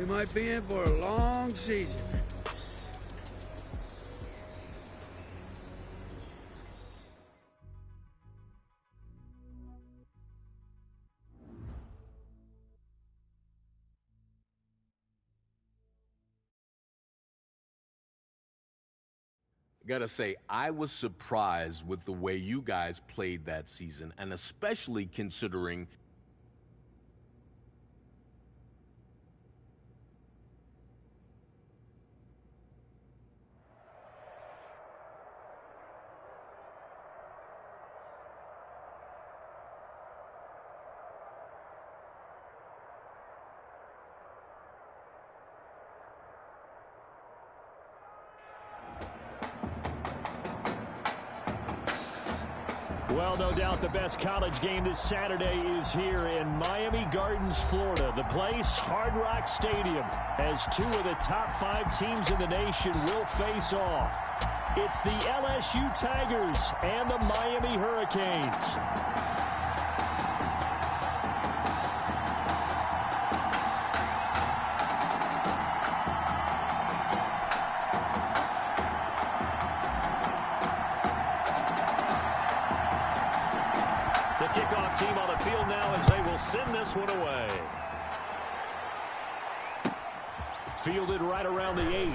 We might be in for a long season. Gotta say, I was surprised with the way you guys played that season, and especially considering Well, no doubt the best college game this Saturday is here in Miami Gardens, Florida. The place, Hard Rock Stadium, as two of the top 5 teams in the nation will face off. It's the LSU Tigers and the Miami Hurricanes. Kickoff team on the field now as they will send this one away. Fielded right around the 8.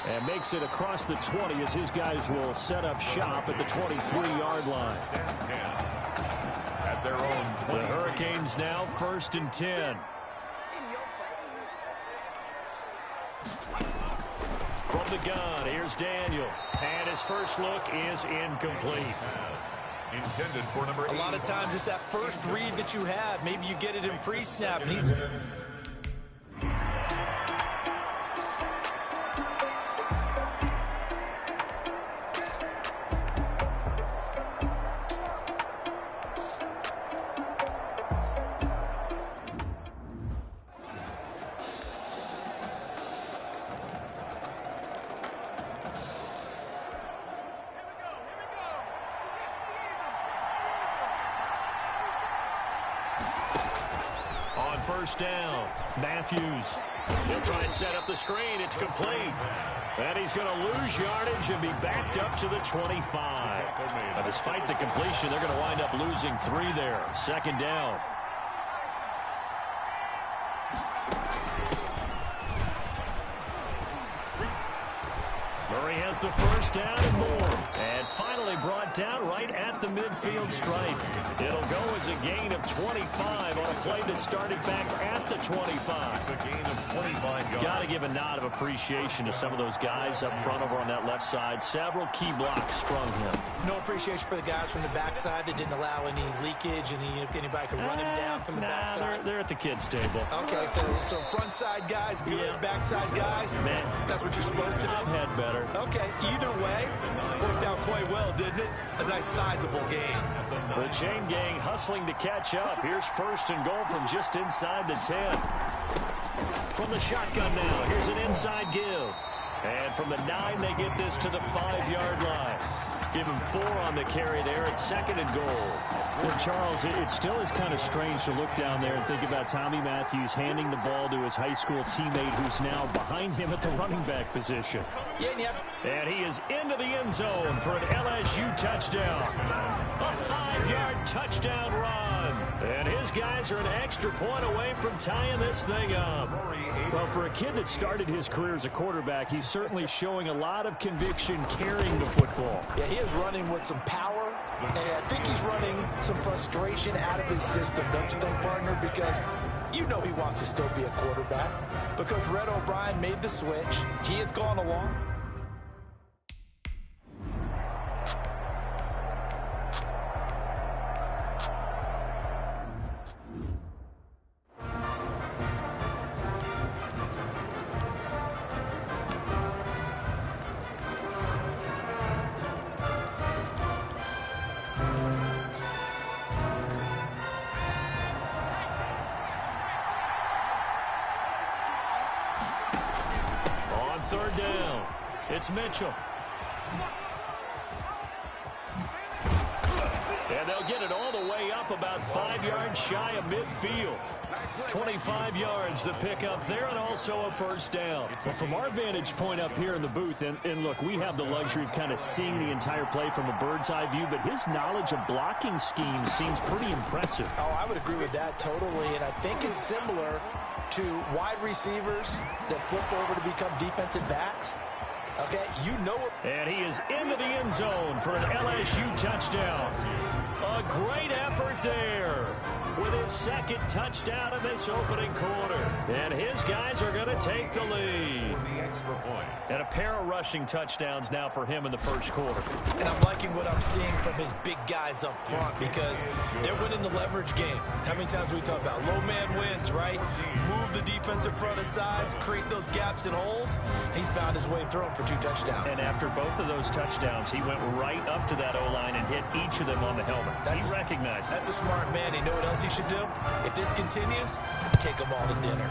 And makes it across the 20 as his guys will set up shop at the 23-yard line. At their own 20. The Hurricanes now 1st and 10. From the gun, here's Daniel. And his first look is incomplete. Intended for number 8. A lot of times it's that first read that you have. Maybe you get it in pre-snap. First down. Matthews. He'll try and set up the screen. It's complete. And he's going to lose yardage and be backed up to the 25. But despite the completion, they're going to wind up losing 3 there. 2nd down. Murray has the first down and more. And finally brought down right at the midfield stripe. It'll go as a gain of 25 on a play that started back at the 25. It's a gain of 25 yards. Got to give a nod of appreciation to some of those guys up front over on that left side. Several key blocks sprung him. No appreciation for the guys from the backside that didn't allow any leakage, anybody could run him down from the backside. They're at the kids' table. Okay, so front side guys, good. Backside guys, man, that's what you're supposed to do. I've had better. Okay, either way, worked out quite well, didn't it? A nice sizable game. The chain gang hustling to catch up. Here's 1st and goal from just inside the 10. From the shotgun now, here's an inside give. And from the 9, they get this to the 5-yard line. Give him 4 on the carry there at 2nd and goal. Well, Charles, it still is kind of strange to look down there and think about Tommy Matthews handing the ball to his high school teammate who's now behind him at the running back position. And he is into the end zone for an LSU touchdown. A 5-yard touchdown run. And his guys are an extra point away from tying this thing up. Well, for a kid that started his career as a quarterback, he's certainly showing a lot of conviction carrying the football. Yeah, he is running with some power, and I think he's running some frustration out of his system, don't you think, partner? Because you know he wants to still be a quarterback. But Coach Red O'Brien made the switch. He has gone along. It's Mitchell. And they'll get it all the way up about 5 yards shy of midfield. 25 yards to pick up there, and also a first down. Well, from our vantage point up here in the booth, and look, we have the luxury of kind of seeing the entire play from a bird's-eye view, but his knowledge of blocking schemes seems pretty impressive. Oh, I would agree with that totally, and I think it's similar to wide receivers that flip over to become defensive backs. Okay, you know it. And he is into the end zone for an LSU touchdown. A great effort there with his second touchdown in this opening quarter. And his guys are going to take the lead. And a pair of rushing touchdowns now for him in the first quarter. And I'm liking what I'm seeing from his big guys up front because they're winning the leverage game. How many times we talk about low man wins, right? Move the defensive front aside, create those gaps and holes. He's found his way through them for 2 touchdowns. And after both of those touchdowns, he went right up to that O-line and hit each of them on the helmet. He recognized it. That's a smart man. You know what else he should do? If this continues, take them all to dinner.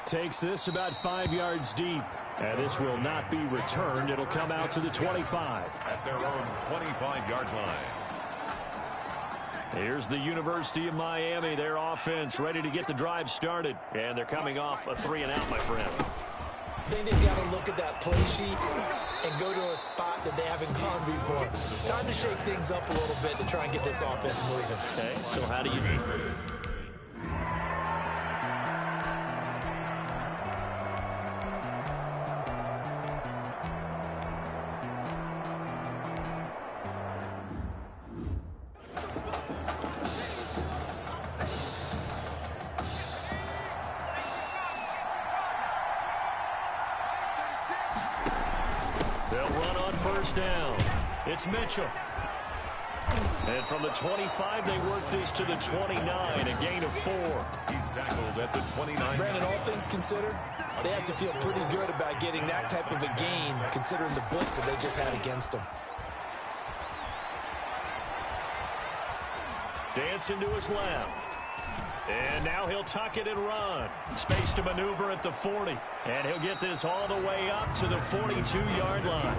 Takes this about 5 yards deep. And this will not be returned. It'll come out to the 25. At their own 25-yard line. Here's the University of Miami, their offense ready to get the drive started. And they're coming off a 3-and-out, my friend. I think they've got to look at that play sheet and go to a spot that they haven't gone before. Time to shake things up a little bit to try and get this offense moving. Okay, so how do you do? Down. It's Mitchell. And from the 25, they work this to the 29, a gain of 4. He's tackled at the 29. Brandon, all things considered, they have to feel pretty good about getting that type of a gain, considering the blitz that they just had against them. Dancing to his left. And now he'll tuck it and run. Space to maneuver at the 40. And he'll get this all the way up to the 42-yard line.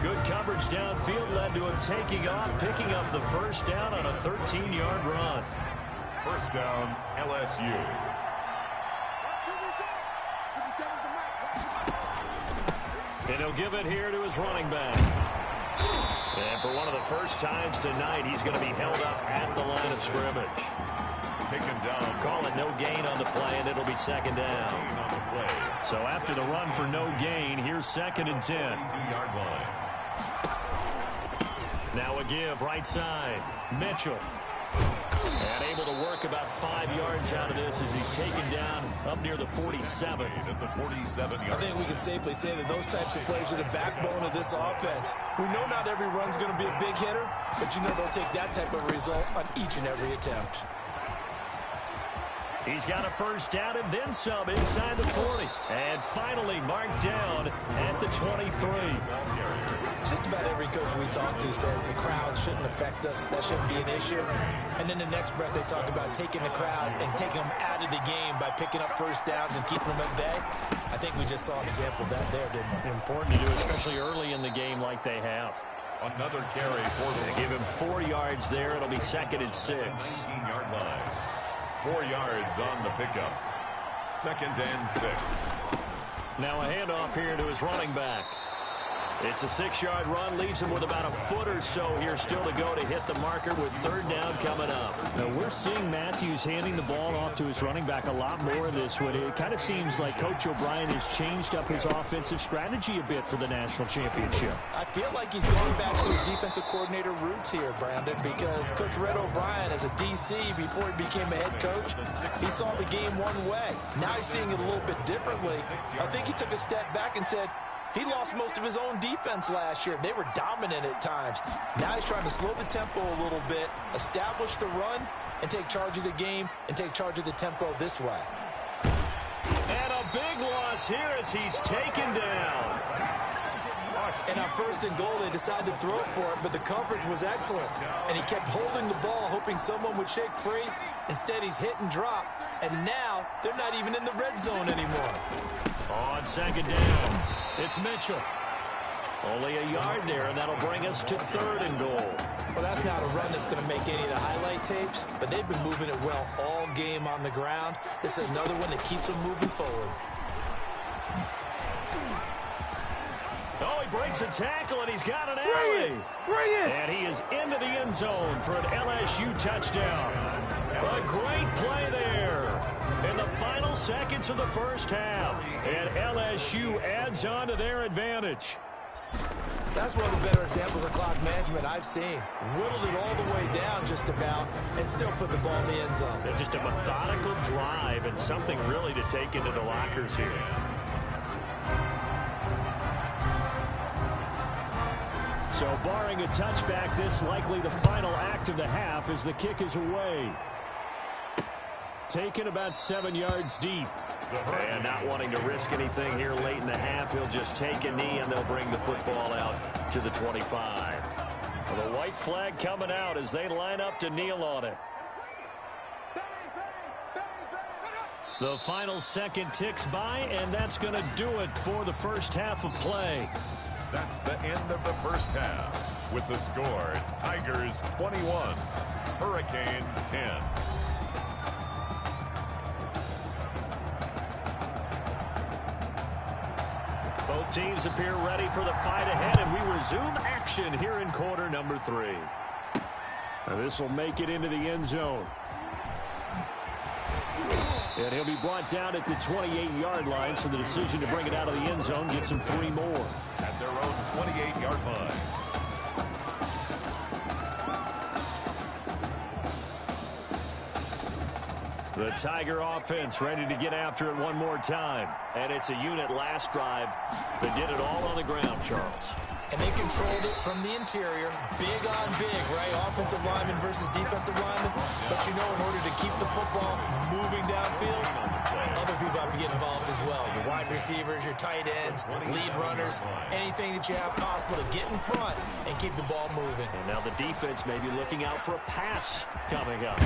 Good coverage downfield led to him taking off, picking up the first down on a 13-yard run. First down, LSU. And he'll give it here to his running back. And for one of the first times tonight, he's going to be held up at the line of scrimmage. Taken down. Call it no gain on the play, and it'll be second down. On the play. So after the run for no gain, here's 2nd and 10. 2-yard line. Now a give, right side. Mitchell. And able to work about 5 yards out of this as he's taken down up near the 47. At the 47-yard. I think we can safely say that those types of plays are the backbone of this offense. We know not every run's going to be a big hitter, but you know they'll take that type of result on each and every attempt. He's got a first down and then some inside the 40. And finally marked down at the 23. Just about every coach we talk to says the crowd shouldn't affect us. That shouldn't be an issue. And in the next breath, they talk about taking the crowd and taking them out of the game by picking up first downs and keeping them at bay. I think we just saw an example of that there, didn't we? Important to do, especially early in the game like they have. Another carry for them. They give him 4 yards there. It'll be 2nd and 6. 18-yard line. 4 yards on the pickup. 2nd and 6. Now a handoff here to his running back. It's a 6-yard run, leaves him with about a foot or so here still to go to hit the marker with 3rd down coming up. Now we're seeing Matthews handing the ball off to his running back a lot more in this one. It kind of seems like Coach O'Brien has changed up his offensive strategy a bit for the national championship. I feel like he's going back to his defensive coordinator roots here, Brandon, because Coach Red O'Brien, as a DC before he became a head coach, he saw the game one way. Now he's seeing it a little bit differently. I think he took a step back and said, he lost most of his own defense last year. They were dominant at times. Now he's trying to slow the tempo a little bit, establish the run, and take charge of the game and take charge of the tempo this way. And a big loss here as he's taken down. And on 1st and goal, they decided to throw for it, but the coverage was excellent. And he kept holding the ball, hoping someone would shake free. Instead, he's hit and drop. And now, they're not even in the red zone anymore. On 2nd down, it's Mitchell. Only a yard there, and that'll bring us to 3rd and goal. Well, that's not a run that's going to make any of the highlight tapes, but they've been moving it well all game on the ground. This is another one that keeps them moving forward. Oh, he breaks a tackle, and he's got an alley. Bring it! And he is into the end zone for an LSU touchdown. A great play there in the final seconds of the first half. And LSU adds on to their advantage. That's one of the better examples of clock management I've seen. Whittled it all the way down just about and still put the ball in the end zone. Just a methodical drive and something really to take into the lockers here. So barring a touchback, this likely the final act of the half as the kick is away. Taken about 7 yards deep. And not wanting to risk anything here late in the half, he'll just take a knee and they'll bring the football out to the 25. Well, the white flag coming out as they line up to kneel on it. The final second ticks by, and that's going to do it for the first half of play. That's the end of the first half. With the score, Tigers 21, Hurricanes 10. Both teams appear ready for the fight ahead, and we resume action here in quarter number 3. This will make it into the end zone. And he'll be brought down at the 28-yard line, so the decision to bring it out of the end zone gets him 3 more. At their own 28-yard line. The Tiger offense ready to get after it one more time. And it's a unit last drive that did it all on the ground, Charles. And they controlled it from the interior. Big on big, right? Offensive lineman versus defensive lineman. But you know, in order to keep the football moving downfield, other people have to get involved as well. Your wide receivers, your tight ends, lead runners, anything that you have possible to get in front and keep the ball moving. And now the defense may be looking out for a pass coming up.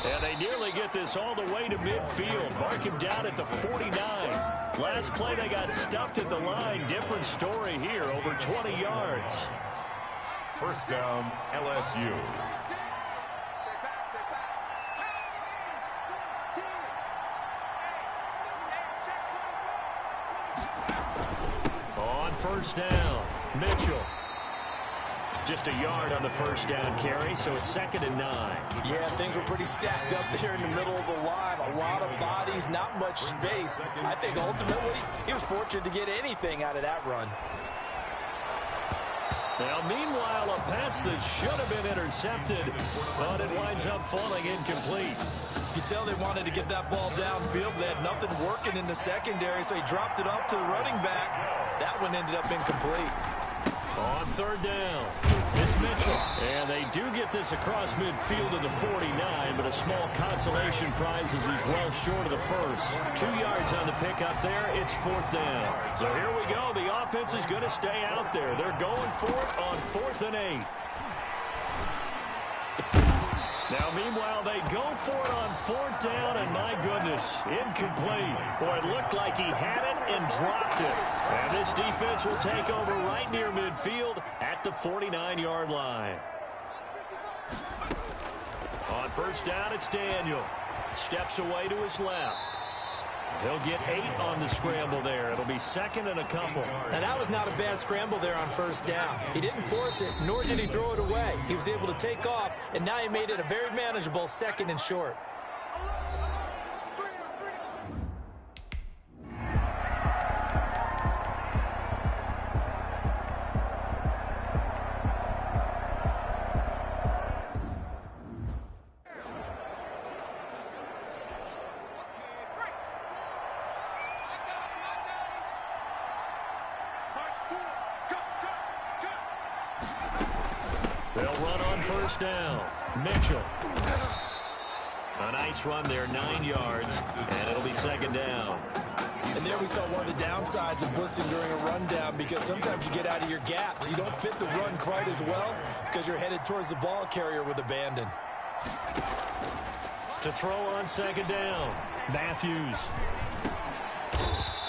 And they nearly get this all the way to midfield. Mark him down at the 49. Last play they got stuffed at the line. Different story here, over 20 yards. First down, LSU. On first down, Mitchell. Just a yard on the first down carry, so it's 2nd and 9. Yeah, things were pretty stacked up there in the middle of the line. A lot of bodies, not much space. I think ultimately he was fortunate to get anything out of that run. Now, meanwhile, a pass that should have been intercepted, but it winds up falling incomplete. You could tell they wanted to get that ball downfield. They had nothing working in the secondary, so he dropped it off to the running back. That one ended up incomplete. On third down, it's Mitchell. And they do get this across midfield to the 49, but a small consolation prize as he's well short of the first. 2 yards on the pickup there. It's 4th down. So here we go. The offense is going to stay out there. They're going for it on 4th and 8. Now, meanwhile, they go for it on 4th down, and my goodness, incomplete. Boy, it looked like he had it and dropped it. And this defense will take over right near midfield at the 49-yard line. On first down, it's Daniel. Steps away to his left. He'll get 8 on the scramble there. It'll be 2nd and a couple. Now, that was not a bad scramble there on first down. He didn't force it, nor did he throw it away. He was able to take off, and now he made it a very manageable 2nd and short. They'll run on first down. Mitchell. A nice run there, 9 yards, and it'll be 2nd down. And there we saw one of the downsides of blitzing during a rundown, because sometimes you get out of your gaps. You don't fit the run quite as well because you're headed towards the ball carrier with abandon. To throw on 2nd down, Matthews.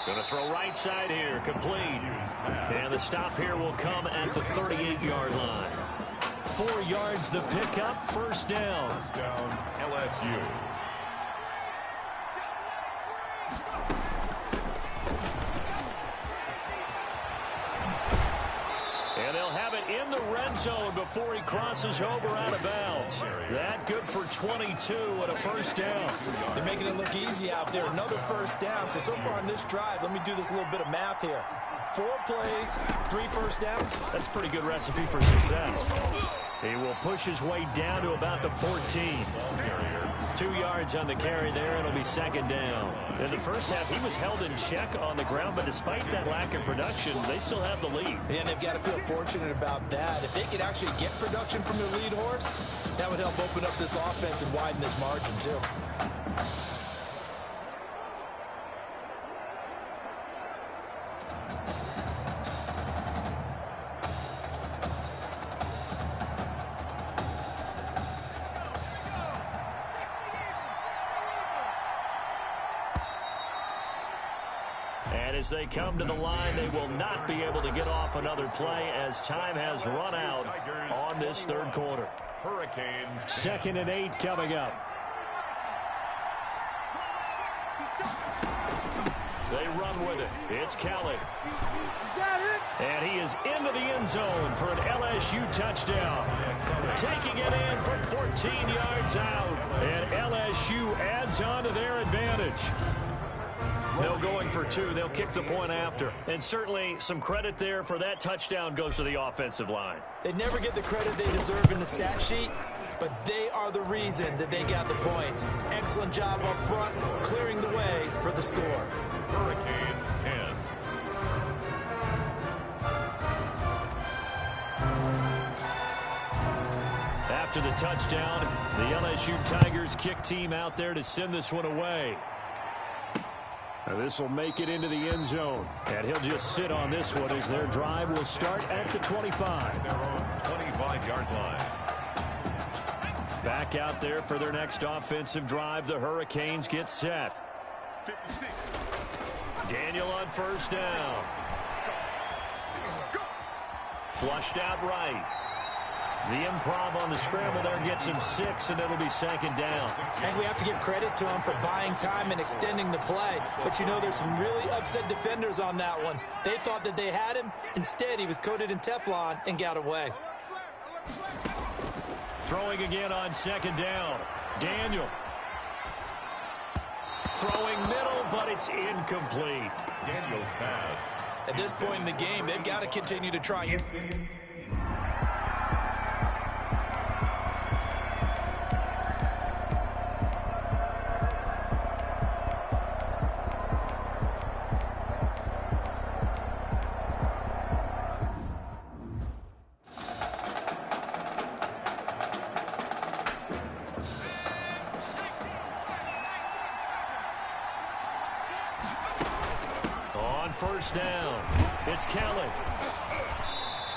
Going to throw right side here, complete. And the stop here will come at the 38-yard line. 4 yards the pickup, first down. First down, LSU. And they'll have it in the red zone before he crosses over out of bounds. That good for 22 and a first down. They're making it look easy out there. Another first down. So far on this drive, let me do this little bit of math here. 4 plays, 3 first downs. That's a pretty good recipe for success. He will push his way down to about the 14. 2 yards on the carry there. It'll be second down. In the first half, he was held in check on the ground, but despite that lack of production, they still have the lead. And they've got to feel fortunate about that. If they could actually get production from their lead horse, that would help open up this offense and widen this margin, too. And as they come to the line, they will not be able to get off another play as time has run out on this third quarter. Hurricanes. 2nd and 8 coming up. They run with it. It's Kelly. And he is into the end zone for an LSU touchdown. Taking it in from 14 yards out. And LSU adds on to their advantage. No going for 2. They'll kick the point after. And certainly some credit there for that touchdown goes to the offensive line. They never get the credit they deserve in the stat sheet, but they are the reason that they got the points. Excellent job up front, clearing the way for the score. Hurricanes 10. After the touchdown, the LSU Tigers kick team out there to send this one away. This will make it into the end zone, and he'll just sit on this one as their drive will start at the 25. They're on 25-yard line. Back out there for their next offensive drive. The Hurricanes get set. 56. Daniel on first down. Flushed out right. The improv on the scramble there gets him 6, and it'll be second down. And we have to give credit to him for buying time and extending the play. But you know, there's some really upset defenders on that one. They thought that they had him. Instead, he was coated in Teflon and got away. Throwing again on second down. Daniel. Throwing middle, but it's incomplete. Daniel's pass. At this point in the game, they've got to continue to try. First down. It's Kelly.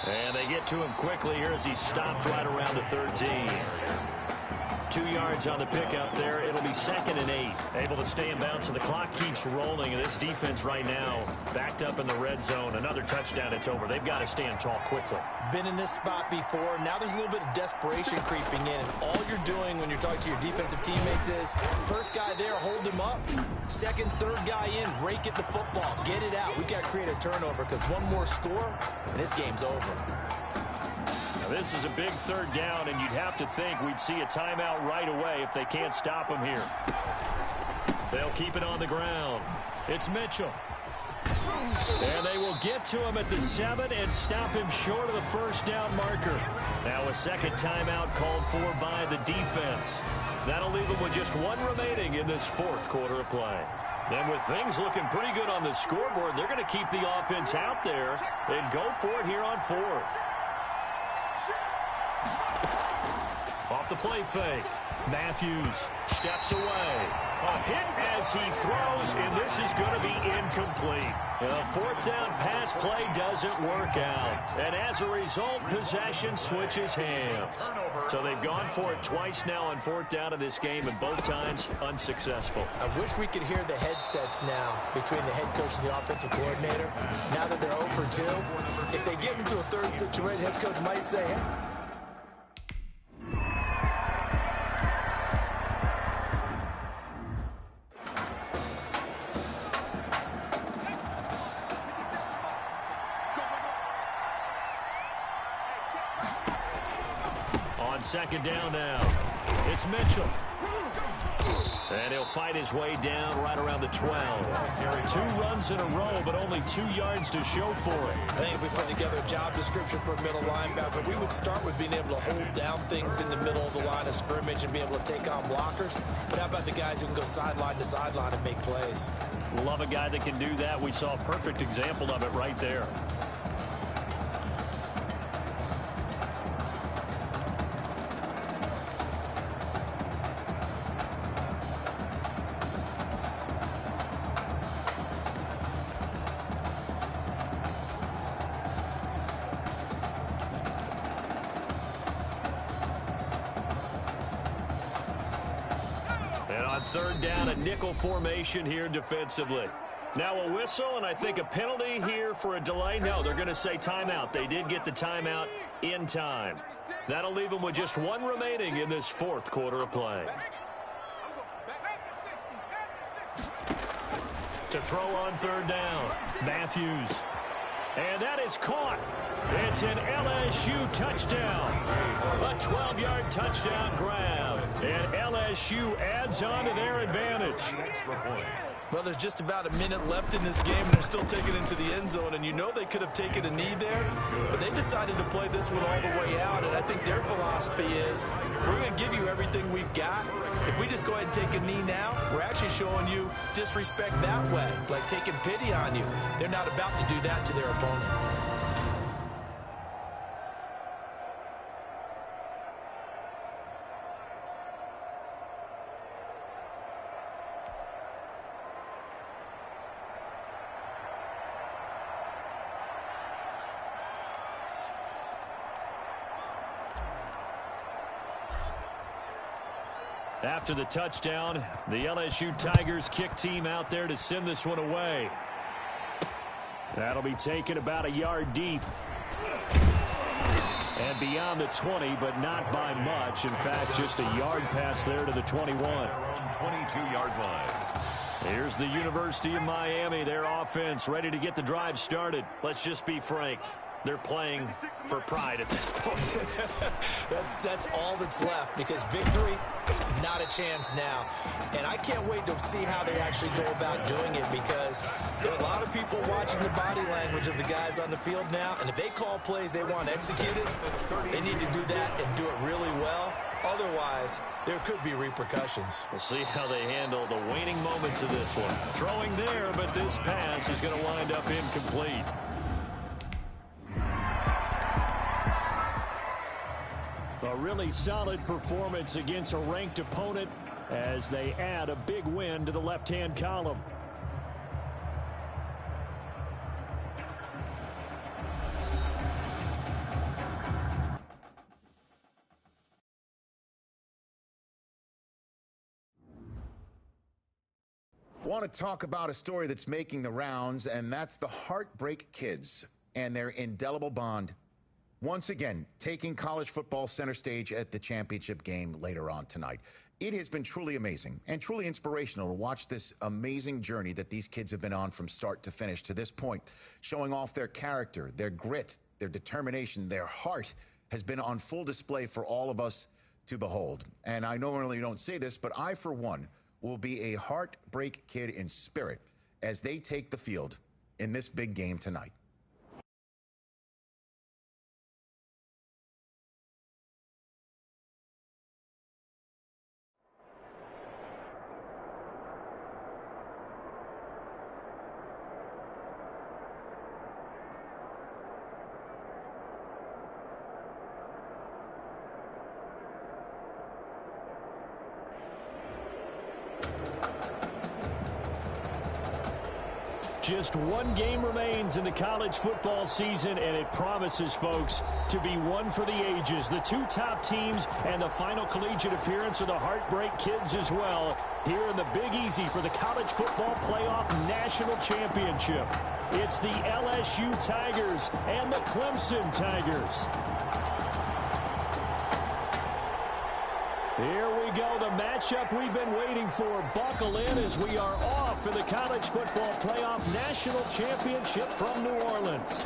And they get to him quickly here as he stopped right around the 13. 2 yards on the pickup there. It'll be 2nd and 8. Able to stay in bounds, so the clock keeps rolling. And this defense right now backed up in the red zone. Another touchdown, it's over. They've got to stand tall quickly. Been in this spot before. Now there's a little bit of desperation creeping in. And all you're doing when you're talking to your defensive teammates is, first guy there, hold him up. Second, third guy in, rake at the football. Get it out. We've got to create a turnover because one more score, and this game's over. Now this is a big third down, and you'd have to think we'd see a timeout right away if they can't stop him here. They'll keep it on the ground. It's Mitchell. And they will get to him at the 7 and stop him short of the first down marker. Now a second timeout called for by the defense. That'll leave them with just 1 remaining in this fourth quarter of play. And with things looking pretty good on the scoreboard, they're going to keep the offense out there and go for it here on 4th. Off the play fake. Matthews steps away. A hit as he throws, and this is going to be incomplete. The fourth down pass play doesn't work out. And as a result, possession switches hands. So they've gone for it twice now on fourth down of this game, and both times unsuccessful. I wish we could hear the headsets now between the head coach and the offensive coordinator. Now that they're 0 for 2, if they get into a third situation, head coach might say, hey. On second down now, it's Mitchell. And he'll fight his way down right around the 12. 2 runs in a row, but only 2 yards to show for it. I think if we put together a job description for a middle linebacker, we would start with being able to hold down things in the middle of the line of scrimmage and be able to take on blockers. But how about the guys who can go sideline to sideline and make plays? Love a guy that can do that. We saw a perfect example of it right there. Third down, a nickel formation here defensively. Now a whistle, and I think a penalty here for a delay. No, they're going to say timeout. They did get the timeout in time. That'll leave them with just 1 remaining in this 4th quarter of play. To throw on third down, Matthews. And that is caught. It's an LSU touchdown. A 12-yard touchdown grab. And LSU adds on to their advantage. Well, there's just about a minute left in this game, and they're still taking it into the end zone. And you know they could have taken a knee there, but they decided to play this one all the way out. And I think their philosophy is, we're going to give you everything we've got. If we just go ahead and take a knee now, we're actually showing you disrespect that way, like taking pity on you. They're not about to do that to their opponent. After the touchdown, the LSU Tigers kick team out there to send this one away. That'll be taken about a yard deep. And beyond the 20, but not by much. In fact, just a yard pass there to the 21. 22-yard line. Here's the University of Miami, their offense ready to get the drive started. Let's just be frank. They're playing for pride at this point. That's all that's left, because victory, not a chance now. And I can't wait to see how they actually go about doing it, because there are a lot of people watching the body language of the guys on the field now, and if they call plays they want executed, they need to do that and do it really well. Otherwise, there could be repercussions. We'll see how they handle the waning moments of this one. Throwing there, but this pass is going to wind up incomplete. A really solid performance against a ranked opponent as they add a big win to the left-hand column. Want to talk about a story that's making the rounds, and that's the Heartbreak Kids and their indelible bond. Once again, taking college football center stage at the championship game later on tonight. It has been truly amazing and truly inspirational to watch this amazing journey that these kids have been on from start to finish to this point, showing off their character, their grit, their determination, their heart has been on full display for all of us to behold. And I normally don't say this, but I, for one, will be a Heartbreak Kid in spirit as they take the field in this big game tonight. Just one game remains in the college football season, and it promises, folks, to be one for the ages. The 2 top teams and the final collegiate appearance of the Heartbreak Kids as well here in the Big Easy for the College Football Playoff National Championship. It's the LSU Tigers and the Clemson Tigers. Here we go, the matchup we've been waiting for. Buckle in as we are off for the College Football Playoff National Championship from New Orleans.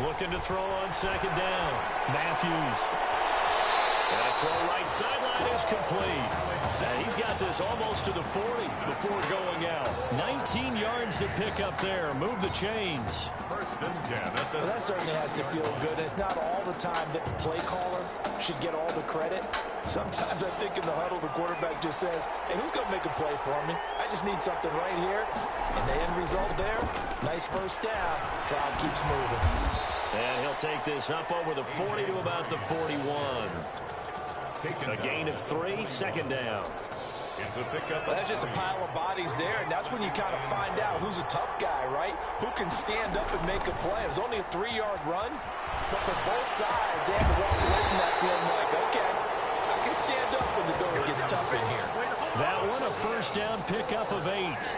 Looking to throw on second down. Matthews. And a throw right sideline is complete. And he's got this almost to the 40 before going out. 19 yards to pick up there. Move the chains. First and 10. Well, that certainly has to feel good. It's not all the time that the play caller should get all the credit. Sometimes I think in the huddle, the quarterback just says, hey, who's going to make a play for me? I just need something right here. And the end result there, nice first down. Drive keeps moving. And he'll take this up over the 40 to about the 41. A gain of 3, second down. It's a pickup. Well, that's just a pile of bodies there, and that's when you kind of find out who's a tough guy, right? Who can stand up and make a play. It was only a 3-yard run, but for both sides, they had to walk away from that feeling like, okay, I can stand up when the going gets tough in here. That one a first down pickup of 8.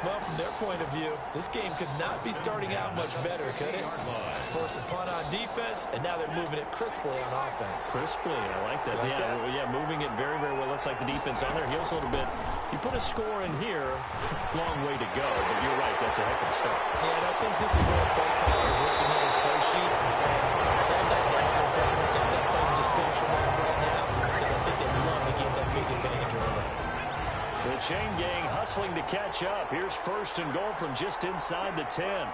Well, from their point of view, this game could not be starting out much better, could it? Force a punt on defense, and now they're moving it crisply on offense. Crisply, I like that. Yeah, moving it very, very well. Looks like the defense on their heels a little bit. You put a score in here, long way to go, but you're right, that's a heck of a start. Yeah, and I think this is where a play caller is looking at his play sheet and saying, damn that down and play and just finish him off right now, because I think they'd love to get that big advantage early. The chain gang hustling to catch up. Here's first and goal from just inside the 10.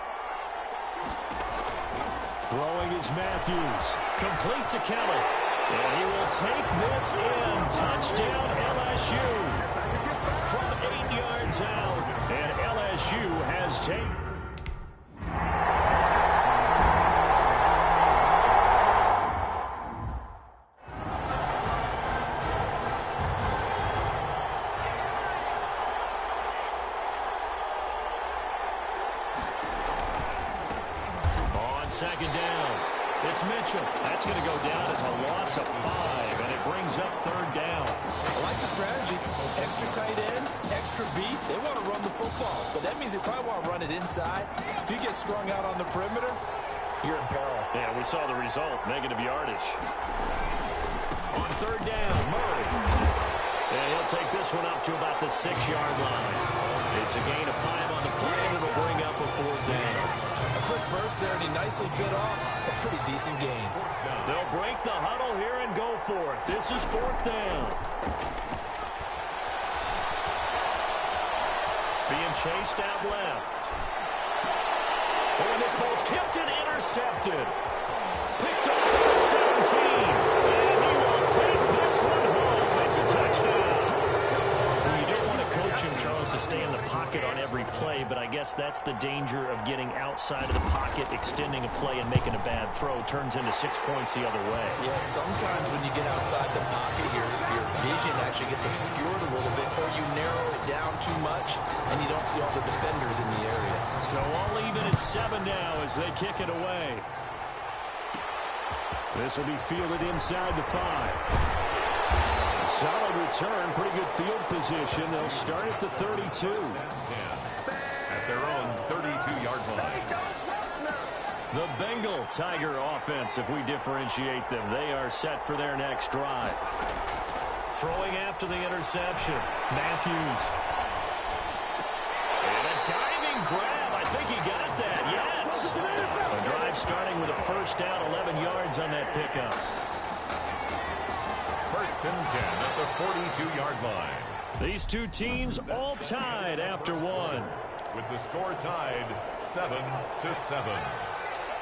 Throwing is Matthews. Complete to Kelly. And he will take this in. Touchdown LSU. From 8 yards out. And LSU has taken. Second down. It's Mitchell. That's going to go down as a loss of 5, and it brings up third down. I like the strategy. Extra tight ends, extra beef. They want to run the football, but that means they probably want to run it inside. If you get strung out on the perimeter, you're in peril. Yeah, we saw the result. Negative yardage. On third down, Murray. And he'll take this one up to about the 6-yard line. It's a gain of 5 on the play, and it'll bring up a fourth down. A quick burst there, and he nicely bit off a pretty decent gain. They'll break the huddle here and go for it. This is fourth down. Being chased out left. Oh, and this ball's tipped and intercepted. Picked off at the 17. And he will take this one home. It's a touchdown. Well, you don't want to coach him, Charles, to stay in the pocket on every play, but I guess that's the danger of getting outside of the pocket, extending a play, and making a bad throw. Turns into 6 points the other way. Yeah, sometimes when you get outside the pocket, your vision actually gets obscured a little bit, or you narrow it down too much, and you don't see all the defenders in the area. So all even at 7 now as they kick it away. This will be fielded inside the 5. Solid return, pretty good field position. They'll start at the 32. At their own 32-yard line. The Bengal Tiger offense, if we differentiate them, they are set for their next drive. Throwing after the interception, Matthews. And a diving grab. I think he got that, yes. A drive starting with a first down, 11 yards on that pickup. First and 10 at the 42-yard line. These two teams all tied after one. With the score tied 7-7.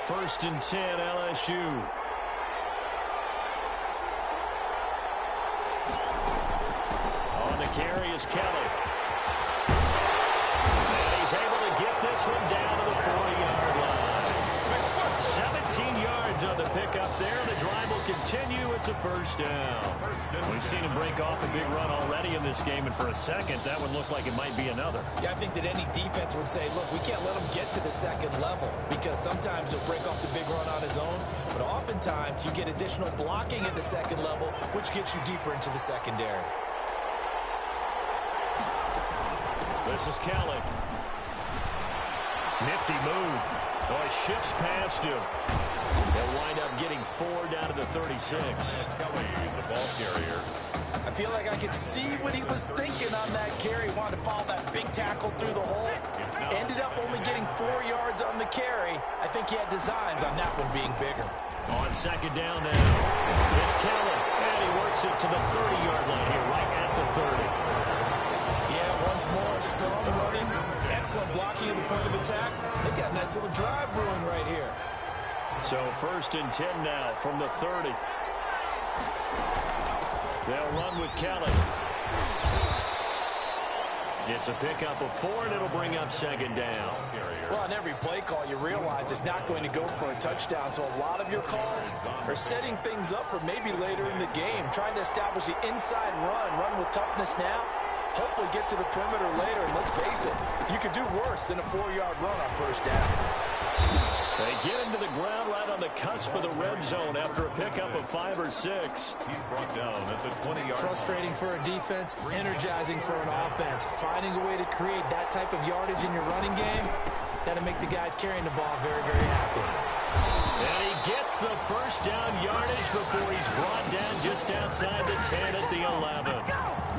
First and 10, LSU. On the carry is Kelly. And he's able to get this one down to the 40-yard line. 17 yards on the pickup there. The drive will continue. It's a first down. We've seen him break off a big run already in this game, and for a second, that one looked like it might be another. Yeah, I think that any defense would say, look, we can't let him get to the second level, because sometimes he'll break off the big run on his own, but oftentimes you get additional blocking at the second level, which gets you deeper into the secondary. This is Kelly. Nifty move. Oh, he shifts past him. They'll wind up getting 4 down to the 36. Kelly, the ball carrier. I feel like I could see what he was thinking on that carry. He wanted to follow that big tackle through the hole. Ended up only getting 4 yards on the carry. I think he had designs on that one being bigger. On second down now, it's Kelly, and he works it to the 30-yard line here, right at the 30. Yeah, once more, strong running, excellent blocking at the point of attack. They've got a nice little drive brewing right here. So 1st and 10 now from the 30. They'll run with Kelly. It's a pickup of 4, and it'll bring up 2nd down. Well, on every play call, you realize it's not going to go for a touchdown, so a lot of your calls are setting things up for maybe later in the game, trying to establish the inside run with toughness now, hopefully get to the perimeter later, and let's face it, you could do worse than a 4-yard run on 1st down. They get into the ground right on the cusp of the red zone after a pickup of 5 or 6. He's brought down at the 20-yard line. Frustrating for a defense, energizing for an offense. Finding a way to create that type of yardage in your running game, that'll make the guys carrying the ball very, very happy. And he gets the 1st down yardage before he's brought down just outside the 10 at the 11.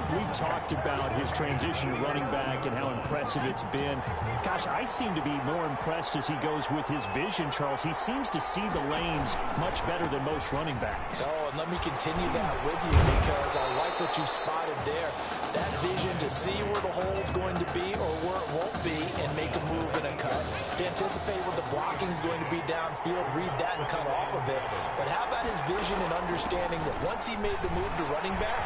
We've talked about his transition to running back and how impressive it's been. Gosh, I seem to be more impressed as he goes with his vision, Charles. He seems to see the lanes much better than most running backs. Oh, and let me continue that with you because I like what you spotted there. That vision to see where the hole's going to be or where it won't be and make a move and a cut. To anticipate what the blocking's going to be downfield, read that and cut off of it. But how about his vision and understanding that once he made the move to running back,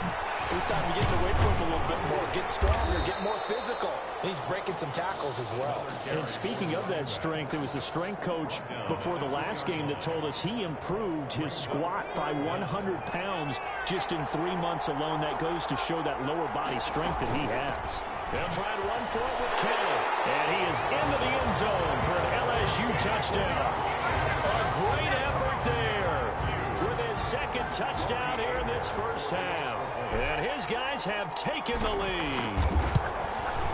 it was time to get away from him a little bit more, get stronger, get more physical. And he's breaking some tackles as well. And speaking of that strength, it was the strength coach before the last game that told us he improved his squat by 100 pounds just in 3 months alone. That goes to show that lower body strength that he has. They'll try to run for it with Kelly. And he is into the end zone for an LSU touchdown. A great effort there with his 2nd touchdown here in this 1st half. And his guys have taken the lead.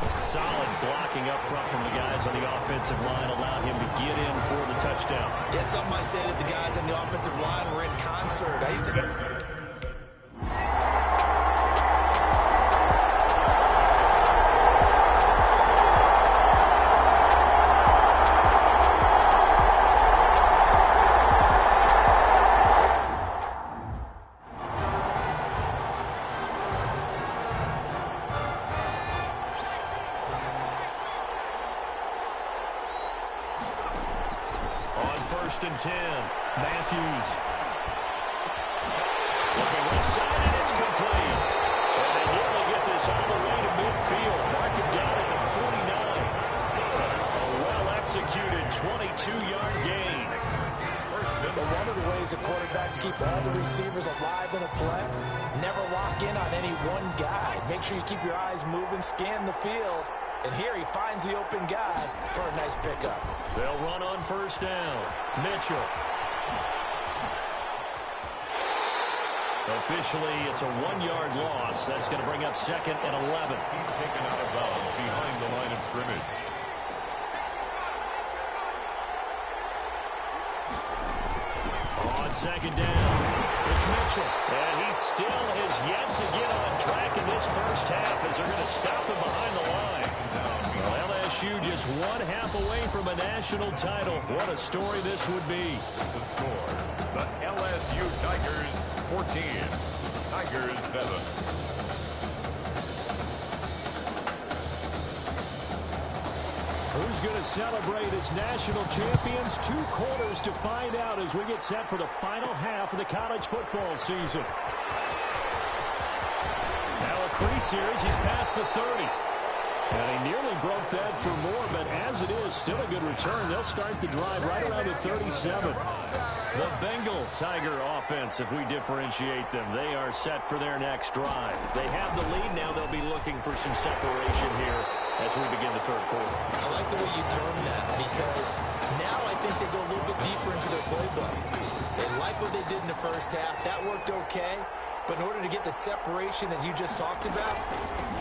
A solid blocking up front from the guys on the offensive line allowed him to get in for the touchdown. Yeah, something I say that the guys on the offensive line were in concert. I used to... And 10. Matthews. Looking left side, and it's complete. And they nearly get this all the way to midfield. Mark him down at the 49. A well-executed 22-yard gain. But one of the ways the quarterbacks keep all the receivers alive in a play, never lock in on any one guy. Make sure you keep your eyes moving, scan the field. And here he finds the open guy for a nice pickup. They'll run on 1st down. Mitchell. Officially, it's a 1-yard loss. That's going to bring up 2nd and 11. He's taken out of bounds behind the line of scrimmage. On 2nd down, it's Mitchell. And he still has yet to get on track in this 1st half as they're going to stop him behind the line. Well, LSU just 1 half away from a national title. What a story this would be. The score, the LSU Tigers 14, Tigers 7. Who's going to celebrate as national champions? 2 quarters to find out as we get set for the final half of the college football season. Now a crease here as he's past the 30. And he nearly broke that for more, but as it is, still a good return. They'll start the drive right around the 37. The Bengal Tiger offense, if we differentiate them, they are set for their next drive. They have the lead. Now they'll be looking for some separation here as we begin the 3rd quarter. I like the way you term that because now I think they go a little bit deeper into their playbook. They like what they did in the 1st half. That worked okay. But in order to get the separation that you just talked about,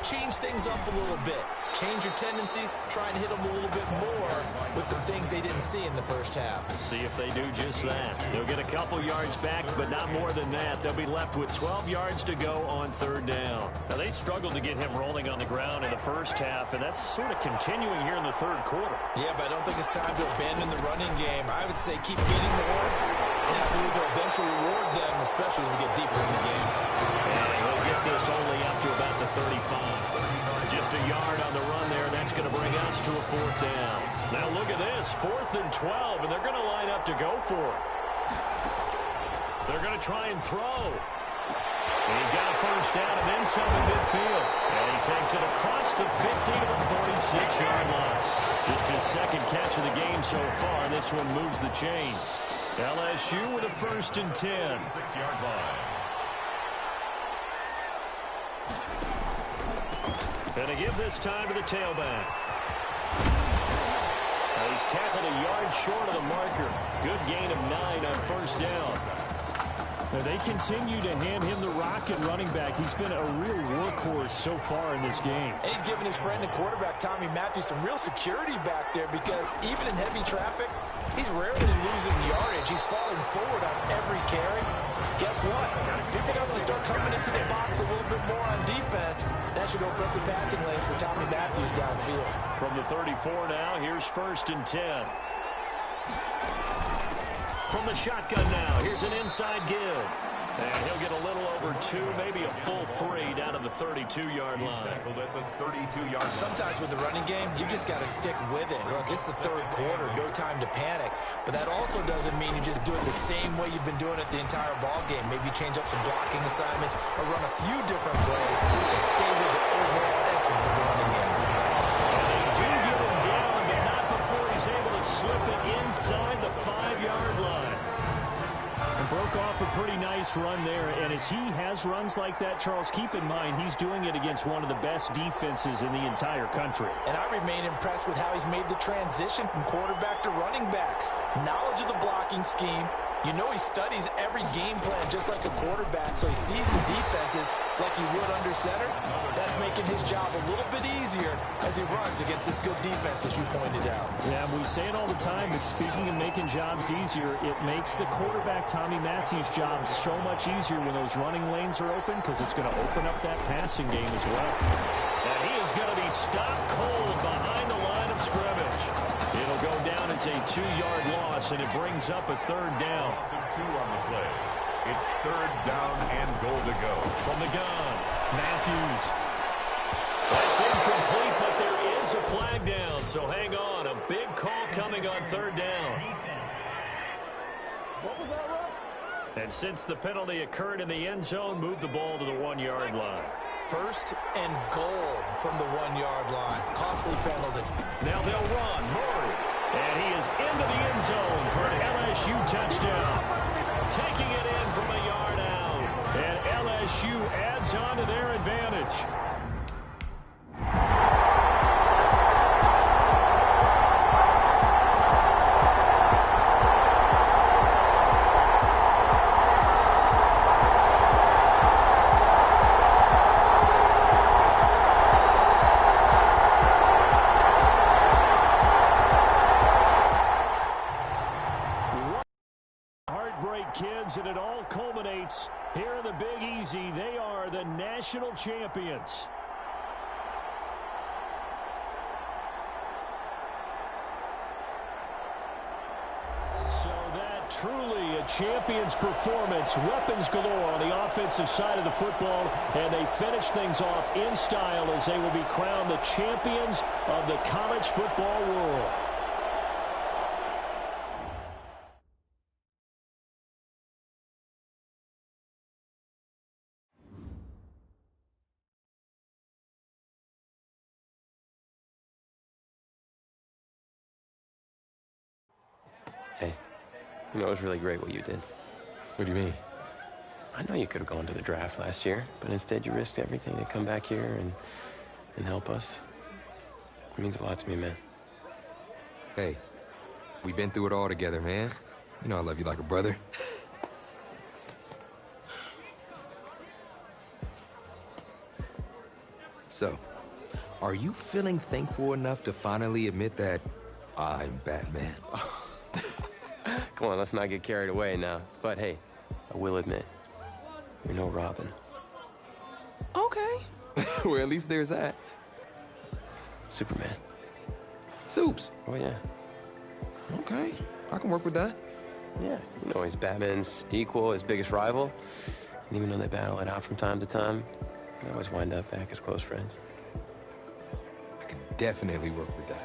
change things up a little bit. Change your tendencies, try and hit them a little bit more with some things they didn't see in the first half. See if they do just that. They'll get a couple yards back, but not more than that. They'll be left with 12 yards to go on third down. Now, they struggled to get him rolling on the ground in the first half, and that's sort of continuing here in the third quarter. Yeah, but I don't think it's time to abandon the running game. I would say keep feeding the horse, and I believe it'll eventually reward them, especially as we get deeper in the game. And he'll get this only up to about the 35. Just a yard on the run there. That's going to bring us to a fourth down. Now look at this, 4th and 12, and they're going to line up to go for it. They're going to try and throw. And he's got a first down and then some in midfield. And he takes it across the 50 to the 46-yard line. Just his second catch of the game so far. This one moves the chains. LSU with a 1st and 10. 6-yard line. And to give this time to the tailback. Now he's tackled a yard short of the marker. Good gain of 9 on first down. Now they continue to hand him the rock at running back. He's been a real workhorse so far in this game. And he's given his friend and quarterback, Tommy Matthews, some real security back there because even in heavy traffic, he's rarely losing yardage. He's falling forward on every carry. Guess what? People have to start coming into the box a little bit more on defense. That should open up the passing lanes for Tommy Matthews downfield. From the 34 now, here's 1st and 10. From the shotgun now, here's an inside give. And he'll get a little over 2, maybe a full 3 down to the 32-yard line. Tackled at the 32-yard line. Sometimes with the running game, you've just got to stick with it. Look, it's the third quarter, no time to panic. But that also doesn't mean you just do it the same way you've been doing it the entire ball game. Maybe change up some blocking assignments or run a few different plays and stay with the overall essence of the running game. And they do get him down, but not before he's able to slip it inside the 5-yard line. And broke off a pretty nice run there. And as he has runs like that, Charles, keep in mind, he's doing it against one of the best defenses in the entire country. And I remain impressed with how he's made the transition from quarterback to running back. Knowledge of the blocking scheme. You know he studies every game plan just like a quarterback, so he sees the defenses like he would under center. That's making his job a little bit easier as he runs against this good defense, as you pointed out. Yeah, we say it all the time, but speaking of making jobs easier, it makes the quarterback, Tommy Matthews' job so much easier when those running lanes are open because it's going to open up that passing game as well. And he is going to be stopped cold behind the line of scrimmage. It'll go down as a 2-yard loss, and it brings up a 3rd down. Loss of 2 on the play. It's 3rd down and goal to go. From the gun, Matthews. That's incomplete, but there is a flag down, so hang on. A big call coming on 3rd down. What was that, Rob? And since the penalty occurred in the end zone, move the ball to the 1-yard line. 1st and goal from the 1-yard line. Costly penalty. Now they'll run. Murray. And he is into the end zone for an LSU touchdown. Taking it in from a yard out. And LSU adds on to their advantage. And it all culminates here in the Big Easy. They are the national champions. So that truly a champion's performance. Weapons galore on the offensive side of the football, and they finish things off in style as they will be crowned the champions of the college football world. You know, it was really great what you did. What do you mean? I know you could have gone to the draft last year, but instead you risked everything to come back here and help us. It means a lot to me, man. Hey, we've been through it all together, man. You know I love you like a brother. So, are you feeling thankful enough to finally admit that I'm Batman? Come on, let's not get carried away now. But hey, I will admit, you're no Robin. Okay. Well, at least there's that. Superman. Supes? Oh, yeah. Okay, I can work with that. Yeah, you know he's Batman's equal, his biggest rival. And even though they battle it out from time to time, they always wind up back as close friends. I can definitely work with that.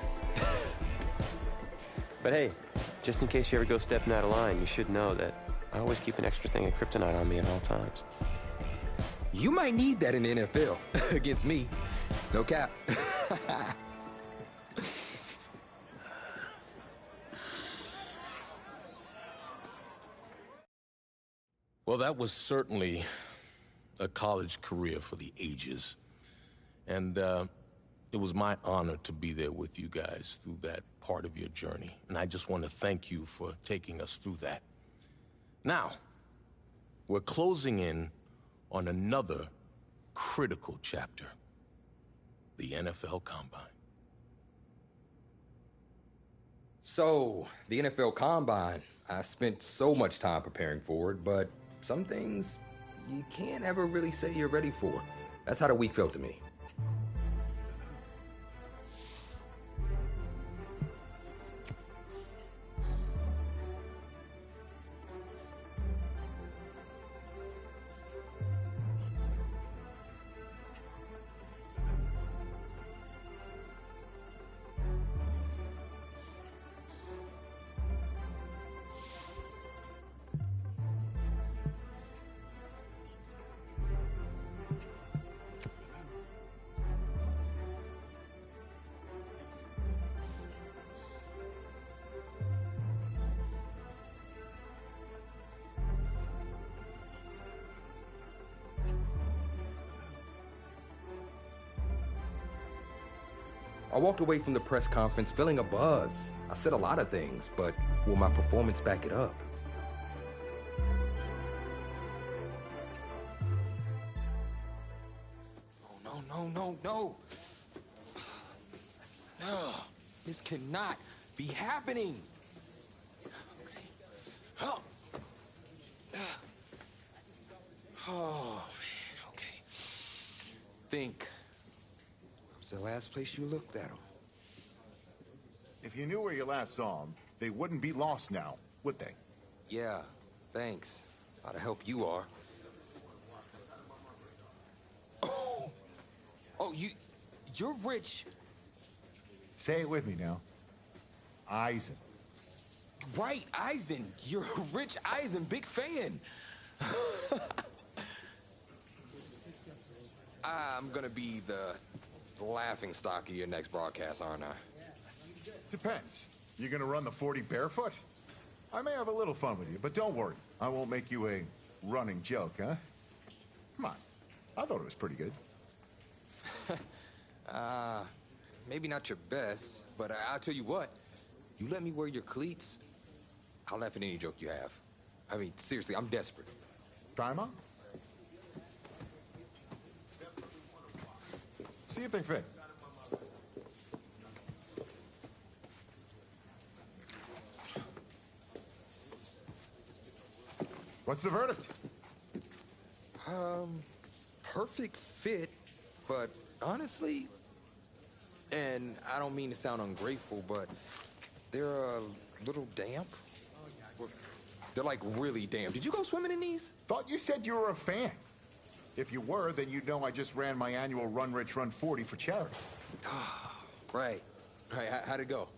But hey, just in case you ever go stepping out of line, you should know that I always keep an extra thing of kryptonite on me at all times. You might need that in the NFL. Against me. No cap. Well, that was certainly a college career for the ages. And it was my honor to be there with you guys through that part of your journey. And I just want to thank you for taking us through that. Now, we're closing in on another critical chapter, the NFL Combine. So, the NFL Combine, I spent so much time preparing for it, but some things you can't ever really say you're ready for. That's how the week felt to me. I walked away from the press conference feeling a buzz. I said a lot of things, but will my performance back it up? Oh, no. No, this cannot be happening. Okay. Oh, man, okay. Think. The last place you looked at him. If you knew where you last saw him, they wouldn't be lost now, would they? Yeah, thanks. A lot of help you are. Oh, you're rich. Say it with me now. Eisen. Right, Eisen. You're Rich Eisen, big fan. I'm gonna be the laughing stock of your next broadcast, aren't I? Depends. You gonna run the 40 barefoot? I may have a little fun with you, but don't worry. I won't make you a running joke, huh? Come on. I thought it was pretty good. Maybe not your best, but I'll tell you what. You let me wear your cleats, I'll laugh at any joke you have. I mean, seriously, I'm desperate. Try 'em on. See if they fit. What's the verdict? Perfect fit, but honestly, and I don't mean to sound ungrateful, but they're a little damp. They're like really damp. Did you go swimming in these? Thought you said you were a fan. If you were, then you'd know I just ran my annual Run Rich Run 40 for charity. Right. How'd it go?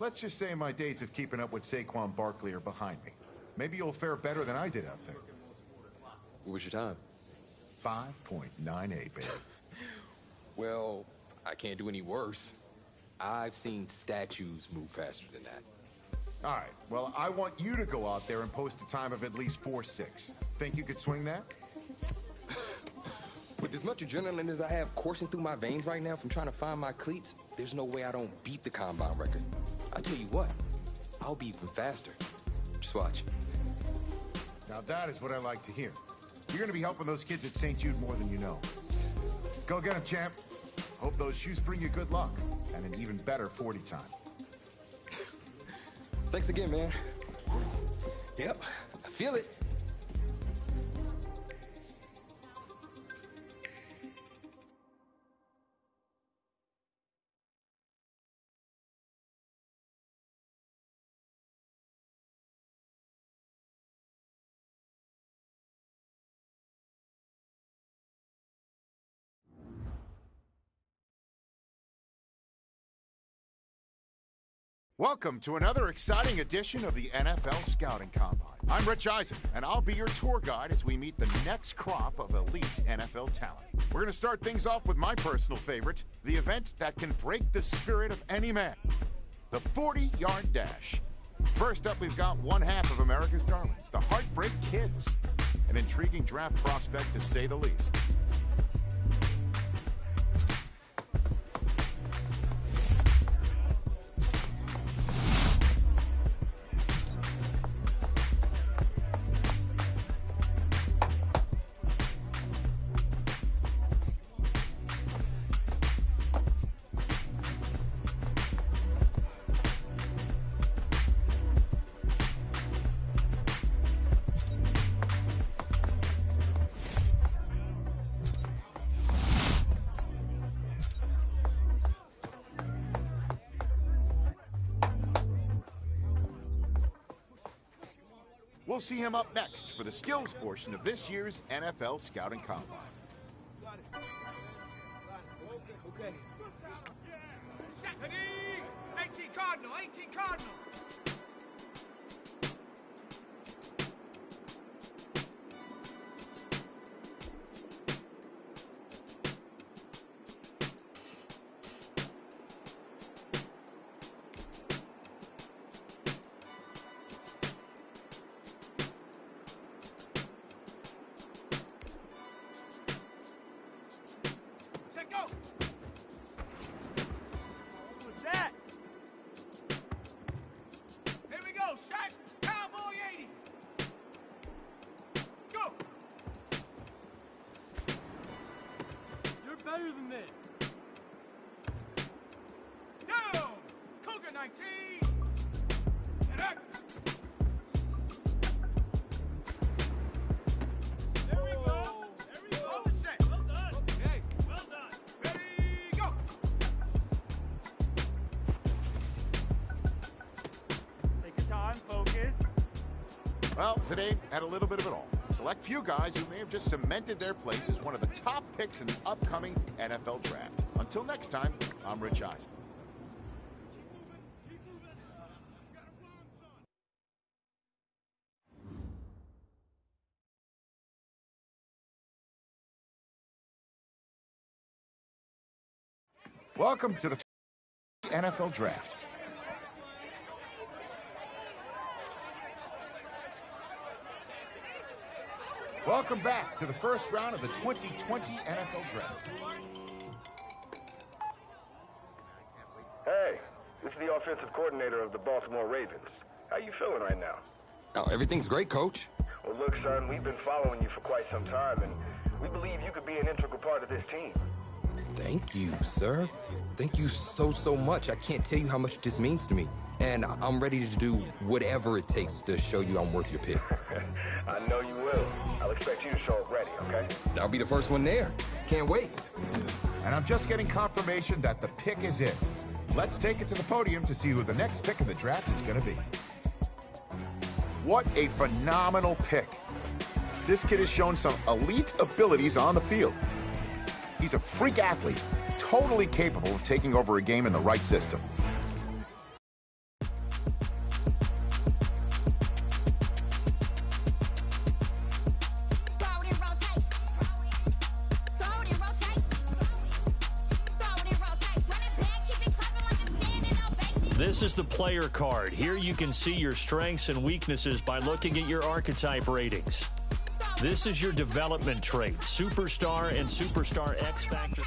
Let's just say my days of keeping up with Saquon Barkley are behind me. Maybe you'll fare better than I did out there. What was your time? 5.98, baby. Well, I can't do any worse. I've seen statues move faster than that. All right. Well, I want you to go out there and post a time of at least 4.6. Think you could swing that? With as much adrenaline as I have coursing through my veins right now from trying to find my cleats, there's no way I don't beat the Combine record. I tell you what, I'll be even faster. Just watch. Now that is what I like to hear. You're going to be helping those kids at St. Jude more than you know. Go get them, champ. Hope those shoes bring you good luck and an even better 40 time. Thanks again, man. Yep, I feel it. Welcome to another exciting edition of the NFL Scouting Combine. I'm Rich Eisen, and I'll be your tour guide as we meet the next crop of elite NFL talent. We're going to start things off with my personal favorite, the event that can break the spirit of any man, the 40-yard dash. First up, we've got one half of America's darlings, the Heartbreak Kids, an intriguing draft prospect to say the least. We'll see him up next for the skills portion of this year's NFL Scouting Combine. Okay. 18 Cardinal, 18 Cardinal. Better than this. Down! Cougar 19! And up! There we go! There we go! Set. Well done! Okay, well done! Ready, go! Take your time, focus. Well, today, had a little bit of it all. Select few guys who may have just cemented their place as one of the top picks in the upcoming NFL Draft. Until next time, I'm Rich Eisen. Welcome to the NFL Draft. Welcome back to the first round of the 2020 NFL Draft. Hey, this is the offensive coordinator of the Baltimore Ravens. How you feeling right now? Oh, everything's great, Coach. Well, look, son, we've been following you for quite some time, and we believe you could be an integral part of this team. Thank you, sir. Thank you so much. I can't tell you how much this means to me. And I'm ready to do whatever it takes to show you I'm worth your pick. I know you will. I'll expect you to show up ready, okay? I'll be the first one there. Can't wait. And I'm just getting confirmation that the pick is in. Let's take it to the podium to see who the next pick in the draft is going to be. What a phenomenal pick. This kid has shown some elite abilities on the field. He's a freak athlete, totally capable of taking over a game in the right system. This is the player card. Here you can see your strengths and weaknesses by looking at your archetype ratings. This is your development trait, Superstar and Superstar X Factor.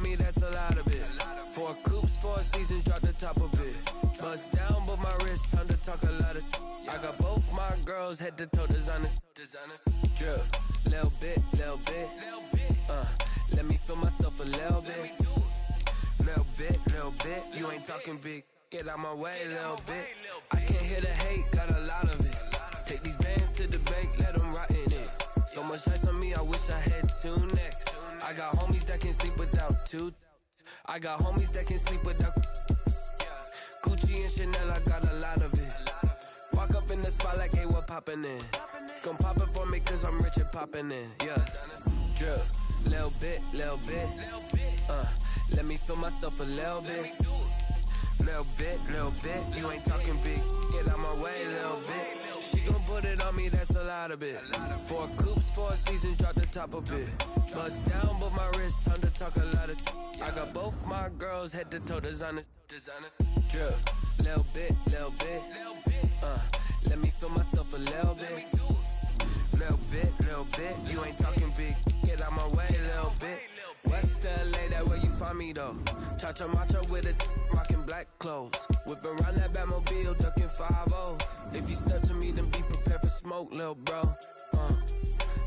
me, that's a lot of it. 4 coops, 4 seasons, drop the top of it. Bust down, but my wrist, time to talk a lot of. I got both my girls head to toe designer. Drip, little bit. Let me feel myself a little bit. Little bit. You ain't talking big. Get out my way, little bit. I can't hear the hate, got a lot of it. Take these bands to the bank, let them rot in it. So much ice on me, I wish I had 2 necks. I got homies that can sleep without 2. I got homies that can sleep without Gucci and Chanel, I got a lot of it. Walk up in the spot like, hey, what poppin' in? Come pop it for me, cause I'm rich and poppin' in. Yeah, drip, little bit. Let me feel myself a little bit. Little bit. You ain't talking big. Get out my way, little bit. She gon' put it on me, that's a lot of it. 4 coops, 4 seasons, drop the top of it. Bust down, but my wrist, time to talk a lot of. I got both my girls head to toe designer. Drip, little bit. Let me feel myself a little bit. Little bit. You ain't talking big. Get out my way, little bit. West LA, that where you find me though. Cha-cha macha with a rockin' black clothes. Whippin' around that Batmobile, duckin' 5-0. If you step to me, then be prepared for smoke, lil' bro.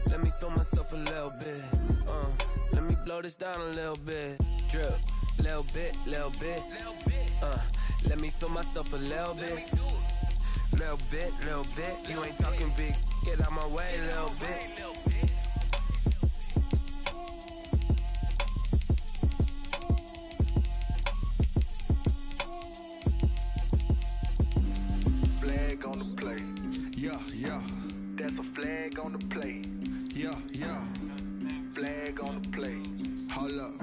Let me feel myself a little bit. Let me blow this down a little bit. Drip, little bit. Let me feel myself a little bit. Little bit. You ain't talking big. Get out my way, little bit. Flag on the play. Yeah. That's a flag on the play. Yeah. Flag on the play. Hold up.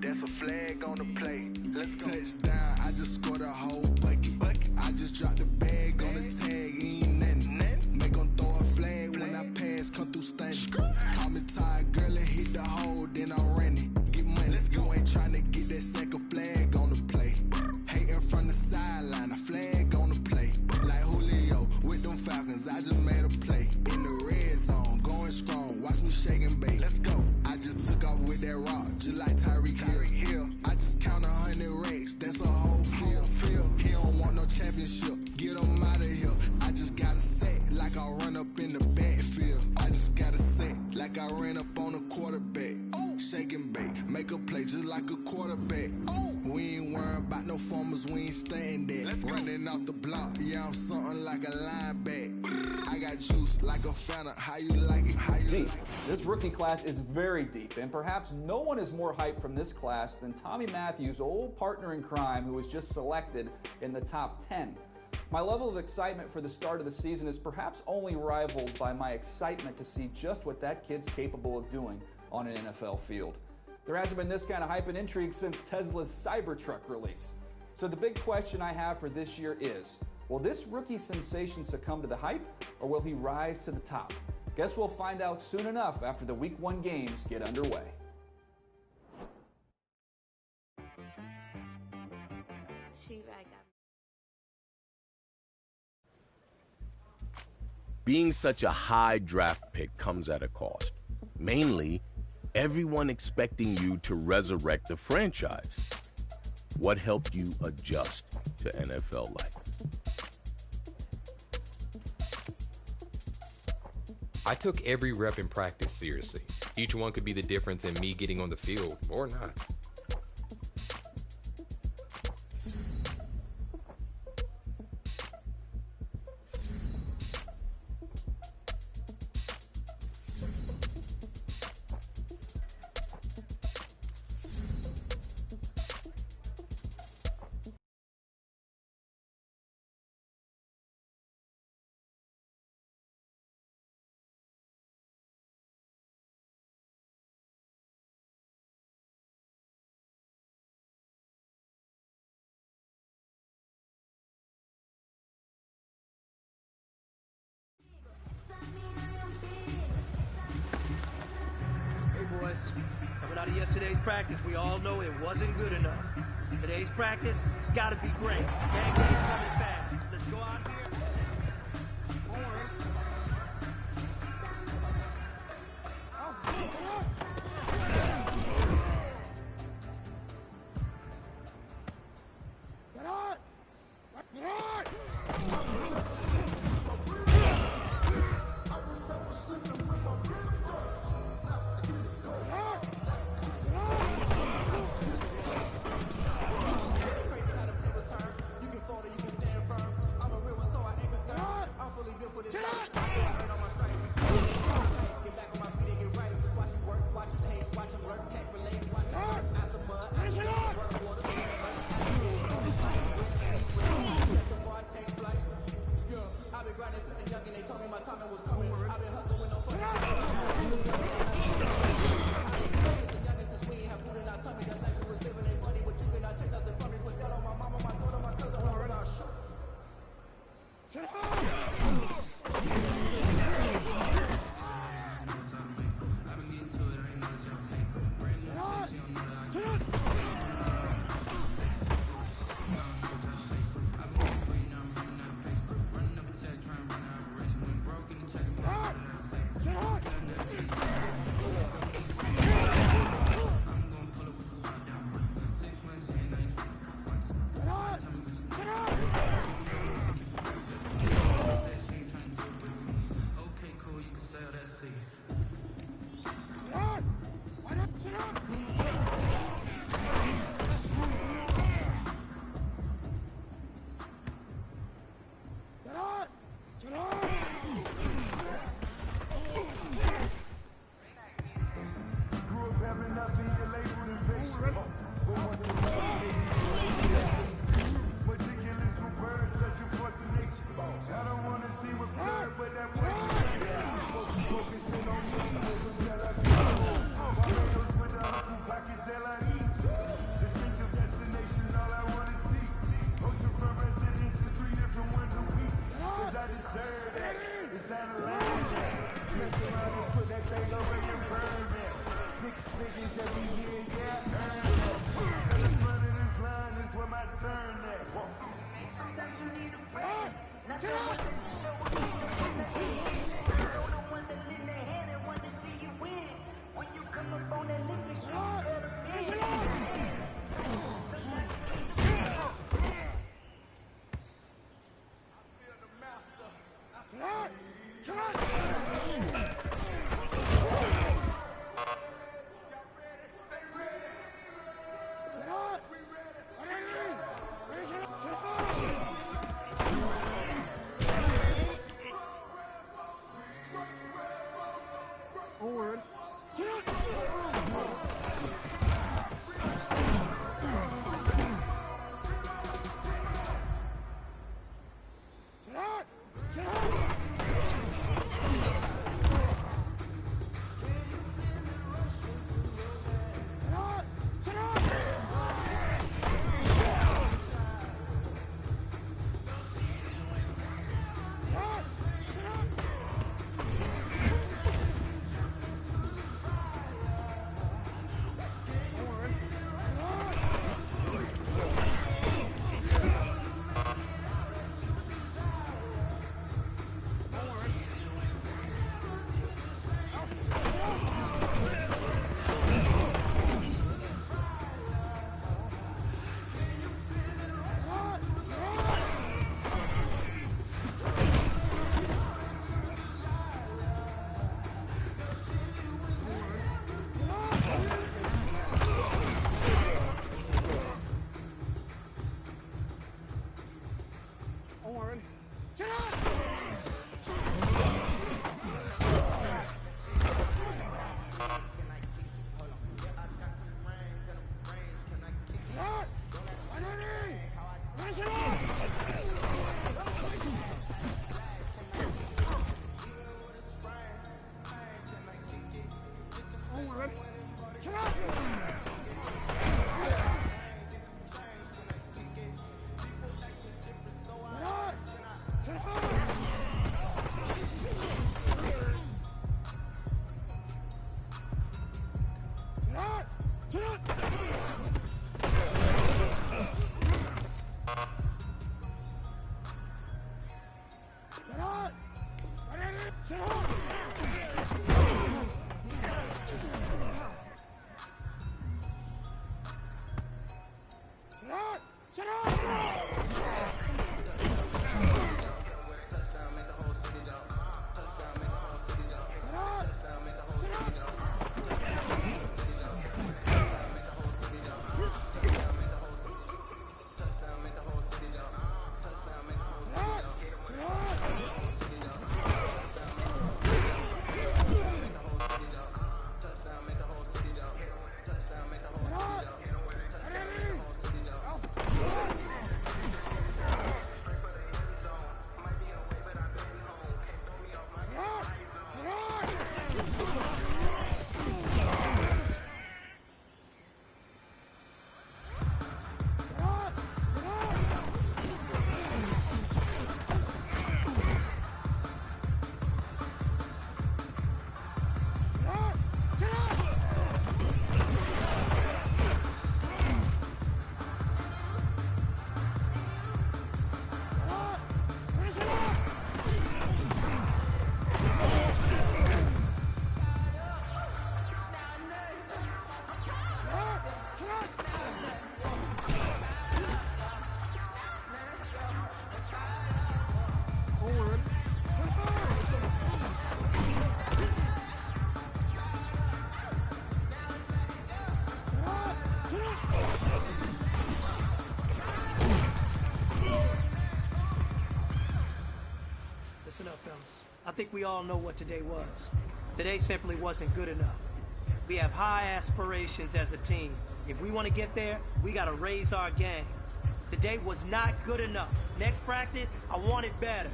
That's a flag on the play. Let's go. Touchdown, I just scored a whole bucket. I just dropped the bag on the tag, ain't nothing. Make 'em throw a flag when I pass, come through stunning. Call me tired, girl, and hit the hole, then I'm running. Get money, you ain't tryna get that second flag on the play. Hating from the sideline, a flag on the play. Like Julio with them Falcons, I just made a play. In the red zone, going strong, watch me shake and bake. Let's go. I just took off with that rock, just like Tyreek Hill. I just count 100 racks, that's a whole field. He don't want no championship, get him out of here. I just got a set like I run up in the backfield. I just got a set like I ran up on a quarterback. Shake and bake, make a play just like a quarterback. We ain't worrying about no formers, we ain't staying there. Running off the block, yeah, I'm something like a linebacker. I got juice like a Fanta, how you like it? Deep. This rookie class is very deep, and perhaps no one is more hyped from this class than Tommy Matthews' old partner in crime, who was just selected in the top 10. My level of excitement for the start of the season is perhaps only rivaled by my excitement to see just what that kid's capable of doing on an NFL field. There hasn't been this kind of hype and intrigue since Tesla's Cybertruck release. So the big question I have for this year is, will this rookie sensation succumb to the hype, or will he rise to the top? Guess we'll find out soon enough after the Week 1 games get underway. Being such a high draft pick comes at a cost. Mainly, everyone expecting you to resurrect the franchise. What helped you adjust to NFL life? I took every rep in practice seriously. Each one could be the difference in me getting on the field or not. Coming out of yesterday's practice, we all know it wasn't good enough. Today's practice, it's got to be great. Gang day's coming fast. Let's go out here. Listen up, fellas. I think we all know what today was. Today simply wasn't good enough. We have high aspirations as a team. If we want to get there, we got to raise our game. Today was not good enough. Next practice, I want it better.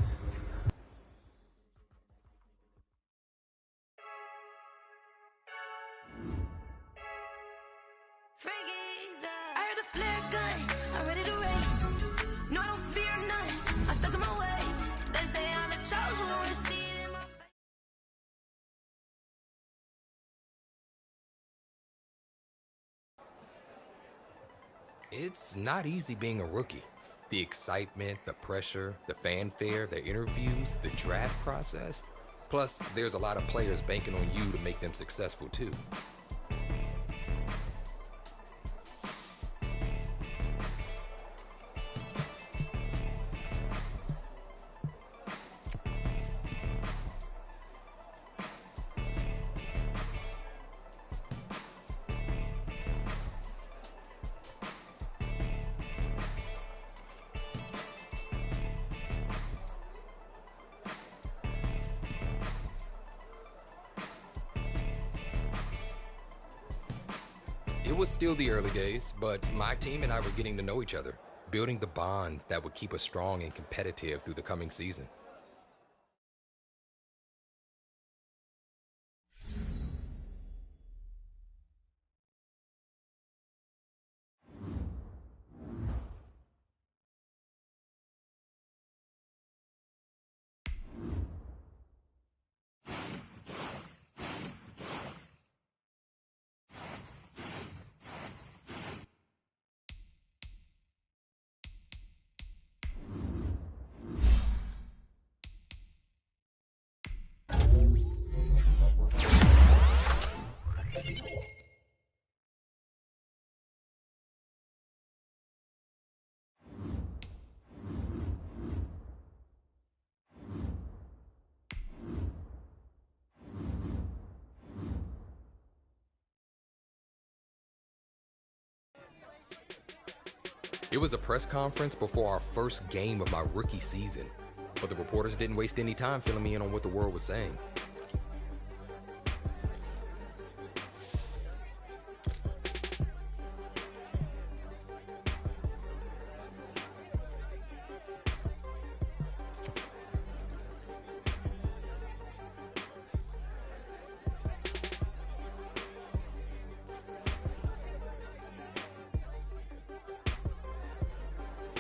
I heard a flare gun, I'm ready to race. No, I don't fear none, I'm stuck in my ways. They say I'm the chosen one to see it in my face. It's not easy being a rookie. The excitement, the pressure, the fanfare, the interviews, the draft process. Plus, there's a lot of players banking on you to make them successful too. It was still the early days, but my team and I were getting to know each other, building the bond that would keep us strong and competitive through the coming season. It was a press conference before our first game of my rookie season, but the reporters didn't waste any time filling me in on what the world was saying.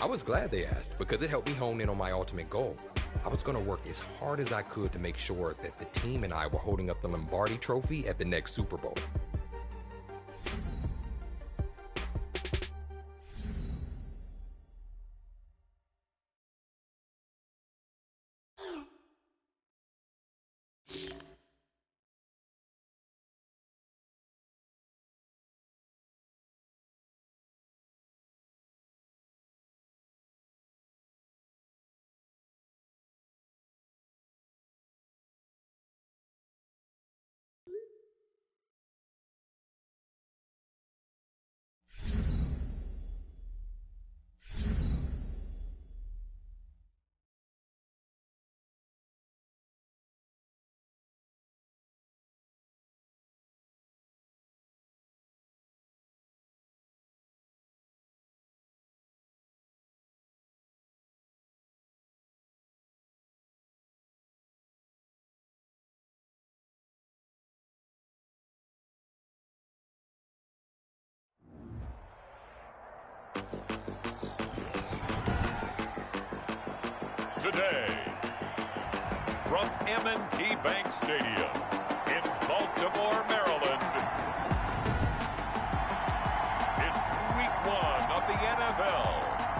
I was glad they asked because it helped me hone in on my ultimate goal. I was going to work as hard as I could to make sure that the team and I were holding up the Lombardi Trophy at the next Super Bowl. today. From M&T Bank Stadium in Baltimore, Maryland, it's Week 1 of the NFL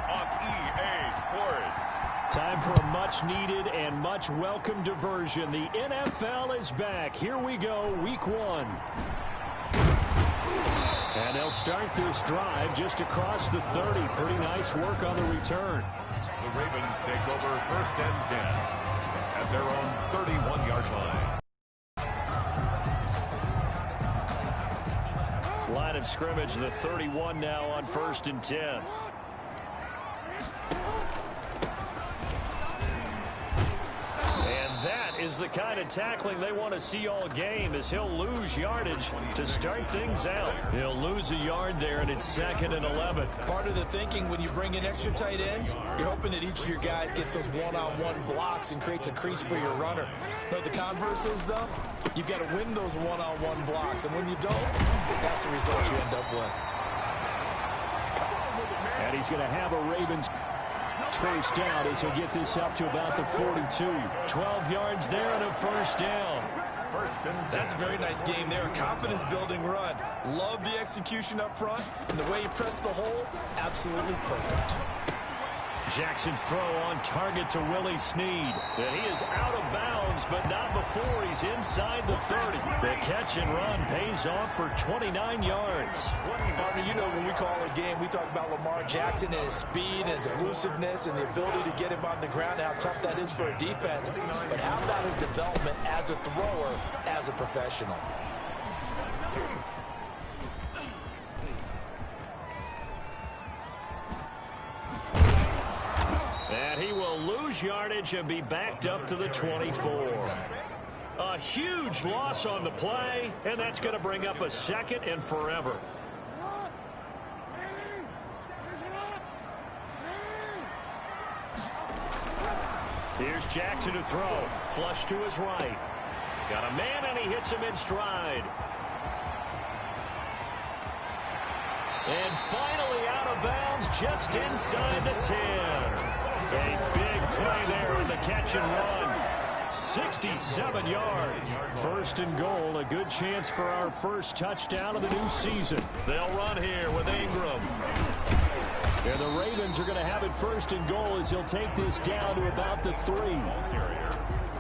on EA Sports. Time for a much-needed and much-welcome diversion. The NFL is back. Here we go, Week 1. And they'll start this drive just across the 30. Pretty nice work on the return. The Ravens take over 1st and 10 at their own 31-yard line. Line of scrimmage, the 31 now on 1st and 10. That is the kind of tackling they want to see all game, as he'll lose yardage to start things out. He'll lose a yard there, and it's 2nd and 11. Part of the thinking when you bring in extra tight ends, you're hoping that each of your guys gets those one-on-one blocks and creates a crease for your runner. But the converse is, though, you've got to win those one-on-one blocks, and when you don't, that's the result you end up with. And he's going to have a Ravens first down as he'll get this up to about the 42. 12 yards there and a 1st down. That's a very nice game there. Confidence-building run. Love the execution up front, and the way he pressed the hole, absolutely perfect. Jackson's throw on target to Willie Snead. And he is out of bounds, but not before he's inside the 30. The catch and run pays off for 29 yards. Partner, you know when we call a game, we talk about Lamar Jackson and his speed and his elusiveness and the ability to get him on the ground, how tough that is for a defense. But how about his development as a thrower, as a professional? And he will lose yardage and be backed up to the 24. A huge loss on the play, and that's going to bring up a 2nd and forever. Here's Jackson to throw. Flush to his right. Got a man, and he hits him in stride. And finally out of bounds just inside the 10. A big play there in the catch and run. 67 yards. 1st and goal, a good chance for our first touchdown of the new season. They'll run here with Ingram. And the Ravens are going to have it 1st and goal as he'll take this down to about the 3.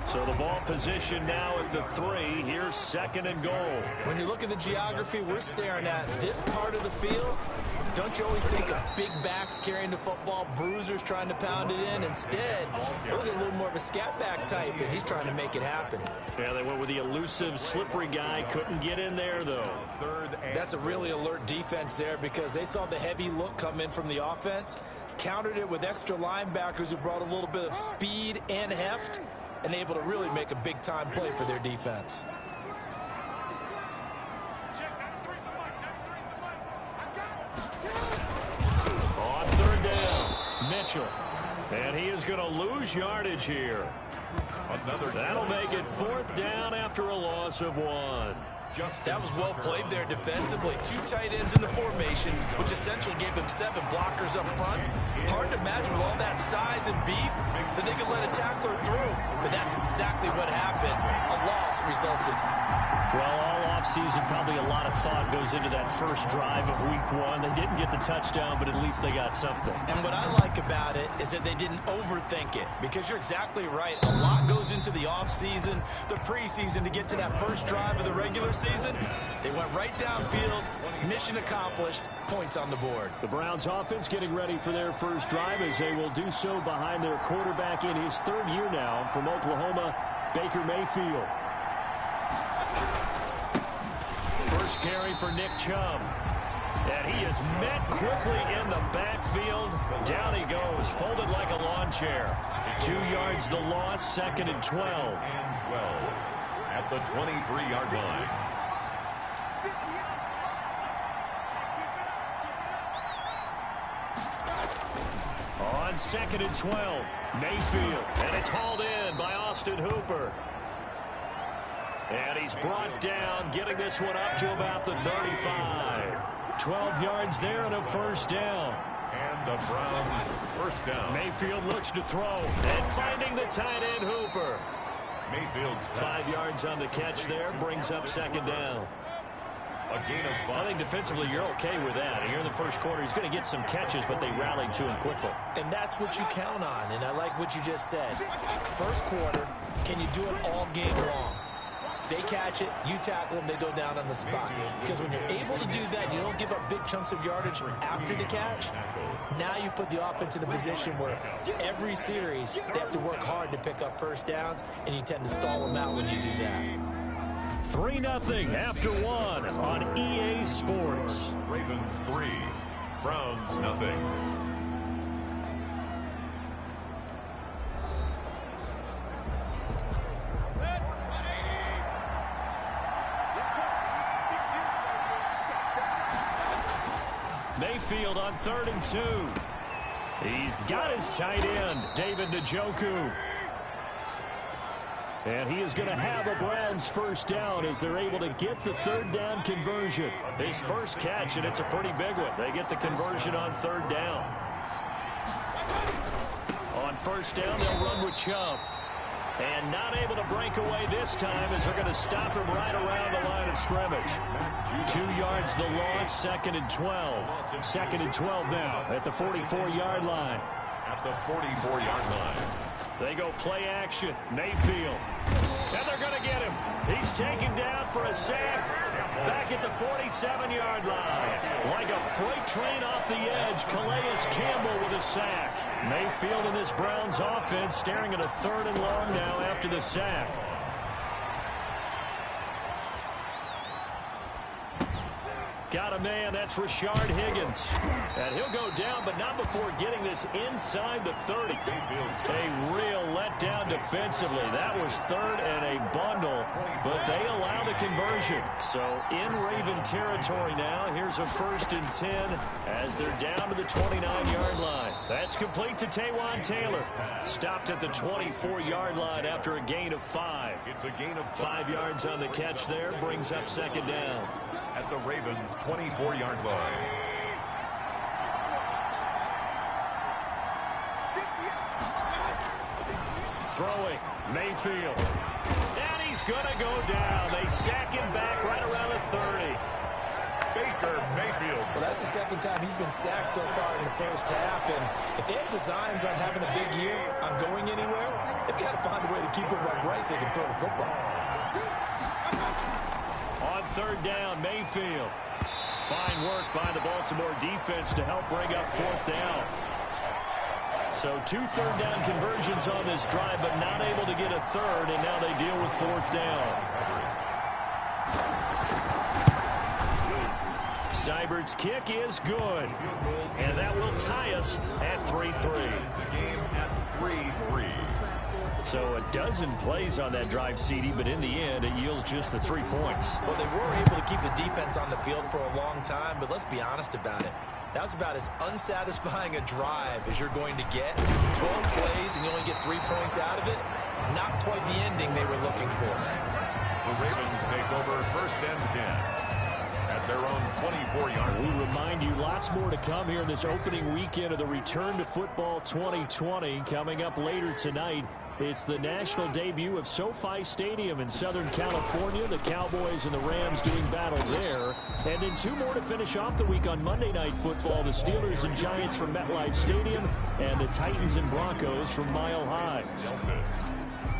So the ball position now at the 3. Here's 2nd and goal. When you look at the geography we're staring at, this part of the field, don't you always think of big backs carrying the football, bruisers trying to pound it in? Instead, look at a little more of a scat back type, and he's trying to make it happen. Yeah, they went with the elusive, slippery guy. Couldn't get in there, though. That's a really alert defense there because they saw the heavy look come in from the offense, countered it with extra linebackers who brought a little bit of speed and heft, and able to really make a big-time play for their defense. On 3rd down, Mitchell. And he is going to lose yardage here. That'll make it 4th down after a loss of 1. That was well played there defensively. 2 tight ends in the formation, which essentially gave them 7 blockers up front. Hard to imagine with all that size and beef that they could let a tackler through. But that's exactly what happened. A loss resulted. Well, all offseason, probably a lot of thought goes into that first drive of Week 1. They didn't get the touchdown, but at least they got something. And what I like about it is that they didn't overthink it, because you're exactly right. A lot goes into the offseason, the preseason to get to that first drive of the regular season. They went right downfield, mission accomplished, points on the board. The Browns offense getting ready for their first drive as they will do so behind their quarterback in his 3rd year now from Oklahoma, Baker Mayfield. First carry for Nick Chubb. And he is met quickly in the backfield. Down he goes, folded like a lawn chair. 2 yards the loss, 2nd and 12. At the 23-yard line. On 2nd and 12, Mayfield. And it's hauled in by Austin Hooper. And he's brought down, getting this one up to about the 35. 12 yards there and a 1st down. And The Browns first down. Mayfield looks to throw and finding the tight end Hooper. Mayfield's 5 yards on the catch there, brings up second down. A gain of 5. I think defensively you're okay with that. And here in the first quarter, he's going to get some catches, but they rallied to him quickly. And that's what you count on, and I like what you just said. First quarter, can you do it all game long? They catch it, you tackle them, they go down on the spot. Because when you're able to do that, you don't give up big chunks of yardage after the catch. Now you put the offense in a position where every series they have to work hard to pick up first downs, and you tend to stall them out when you do that. 3-0 after 1 on EA Sports. Ravens 3, Browns nothing. Mayfield on 3rd and 2. He's got his tight end, David Njoku. And he is going to have a Browns first down as they're able to get the 3rd down conversion. His first catch, and it's a pretty big one. They get the conversion on 3rd down. On 1st down, they'll run with Chubb. And not able to break away this time as they're going to stop him right around the line of scrimmage. 2 yards the loss, 2nd and 12. 2nd and 12 now at the 44-yard line. At the 44-yard line. They go play action. Mayfield. And they're going to get him. He's taken down for a sack back at the 47-yard line. Like a freight train off the edge, Calais Campbell with a sack. Mayfield and this Browns offense staring at a 3rd and long now after the sack. Got a man, that's Rashard Higgins. And he'll go down, but not before getting this inside the 30. A real letdown defensively. That was 3rd and a bundle, but they allow the conversion. So in Raven territory now, here's a 1st and 10 as they're down to the 29-yard line. That's complete to Taywan Taylor. Stopped at the 24-yard line after a gain of 5. It's a gain of 5 yards on the catch there, brings up second down. At the Ravens' 24-yard line. Throwing, Mayfield. And he's going to go down. They sack him back right around the 30. Baker Mayfield. Well, that's the 2nd time he's been sacked so far in the first half, and if they have designs on having a big year, on going anywhere, they've got to find a way to keep him upright so they can throw the football. On 3rd down, Mayfield. Fine work by the Baltimore defense to help bring up 4th down. So 2 3rd down conversions on this drive, but not able to get a 3rd, and now they deal with 4th down. Seibert's kick is good, and that will tie us at 3-3. The game at 3-3. So a dozen plays on that drive, CD, but in the end, it yields just the 3 points. Well, they were able to keep the defense on the field for a long time, but let's be honest about it. That was about as unsatisfying a drive as you're going to get. 12 plays, and you only get 3 points out of it. Not quite the ending they were looking for. The Ravens take over 1st and 10. At their own 24-yard line. We remind you lots more to come here in this opening weekend of the Return to Football 2020. Coming up later tonight, it's the national debut of SoFi Stadium in Southern California. The Cowboys and the Rams doing battle there. And then 2 more to finish off the week on Monday Night Football. The Steelers and Giants from MetLife Stadium and the Titans and Broncos from Mile High.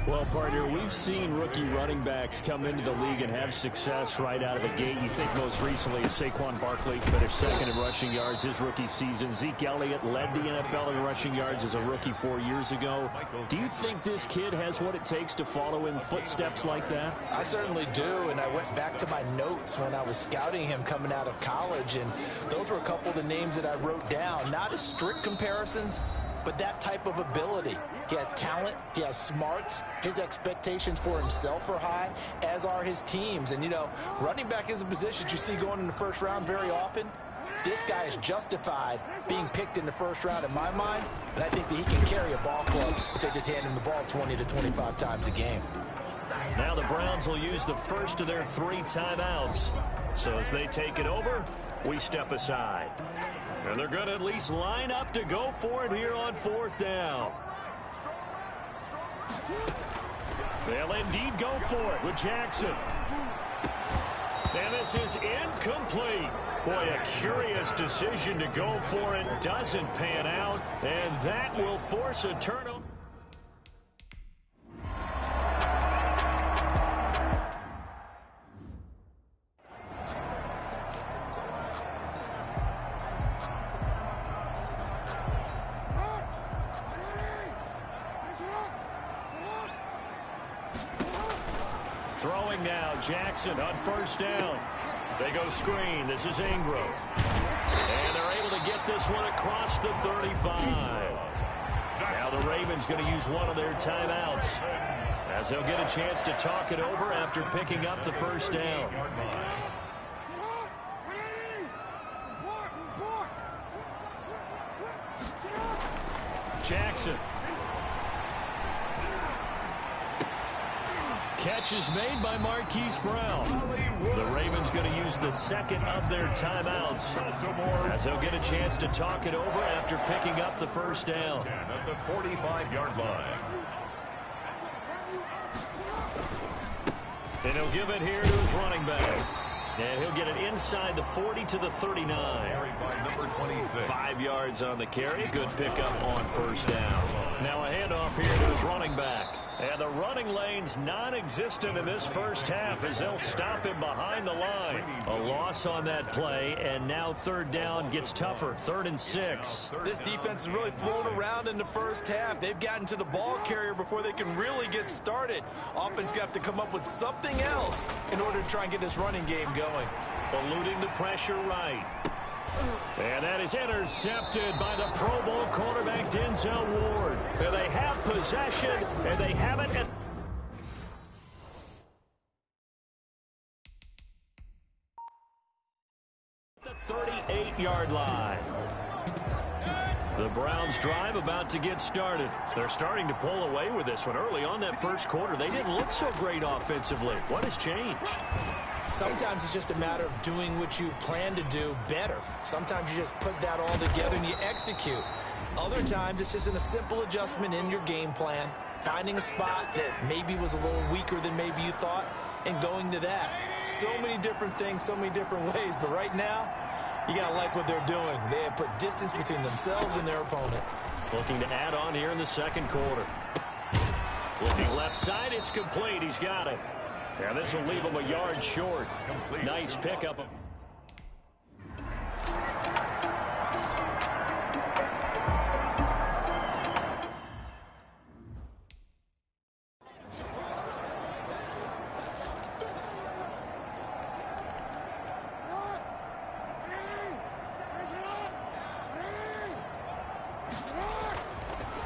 Well, partner, we've seen rookie running backs come into the league and have success right out of the gate. You think most recently Saquon Barkley finished 2nd in rushing yards his rookie season. Zeke Elliott led the NFL in rushing yards as a rookie 4 years ago. Do you think this kid has what it takes to follow in footsteps like that? I certainly do, and I went back to my notes when I was scouting him coming out of college, and those were a couple of the names that I wrote down. Not as strict comparisons, but that type of ability. He has talent, he has smarts, his expectations for himself are high, as are his teams. And, you know, running back is a position you see going in the 1st round very often. This guy is justified being picked in the 1st round in my mind, and I think that he can carry a ball club if they just hand him the ball 20 to 25 times a game. Now the Browns will use the first of their 3 timeouts. So as they take it over, we step aside. And they're going to at least line up to go for it here on 4th down. They'll indeed go for it with Jackson. And this is incomplete. Boy, a curious decision to go for it. Doesn't pan out. And that will force a turnover. Throwing now, Jackson on 1st down. They go screen. This is Ingram. And they're able to get this one across the 35. Now the Ravens going to use one of their timeouts, as they'll get a chance to talk it over after picking up the 1st down. Jackson. Catch is made by Marquise Brown. The Ravens going to use the 2nd of their timeouts, as they'll get a chance to talk it over after picking up the 1st down. At the 45-yard line. And he'll give it here to his running back. And he'll get it inside the 40 to the 39. By number 26. 5 yards on the carry. Good pickup on 1st down. Now a handoff here to his running back. And the running lane's non-existent in this 1st half, as they'll stop him behind the line. A loss on that play, and now 3rd down gets tougher. 3rd and 6. This defense is really flown around in the 1st half. They've gotten to the ball carrier before they can really get started. Offense got to come up with something else in order to try and get this running game going. Eluding the pressure right. And that is intercepted by the Pro Bowl quarterback Denzel Ward. And they have possession, and they have it at the 38-yard line. The Browns drive about to get started. They're starting to pull away with this one. Early on that 1st quarter, they didn't look so great offensively. What has changed? Sometimes it's just a matter of doing what you plan to do better. Sometimes you just put that all together and you execute. Other times it's just a simple adjustment in your game plan, finding a spot that maybe was a little weaker than maybe you thought, and going to that. So many different things, so many different ways, but right now, you got to like what they're doing. They have put distance between themselves and their opponent. Looking to add on here in the 2nd quarter. Looking left side, it's complete. He's got it. And this will leave him a yard short. Nice pickup.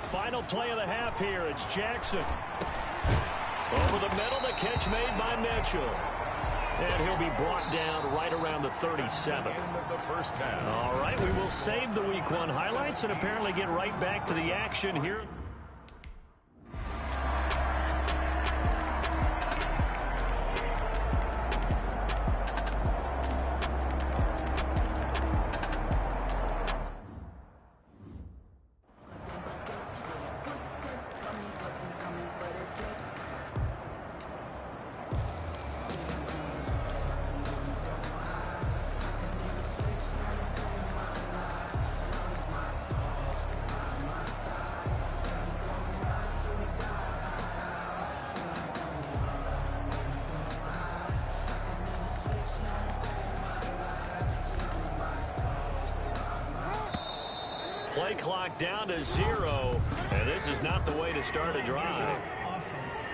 Final play of the half here. It's Jackson. Over the middle, the catch made by Mitchell. And he'll be brought down right around the 37. All right, we will save the Week 1 highlights and apparently get right back to the action here. Play clock down to 0, and this is not the way to start a drive. Offense.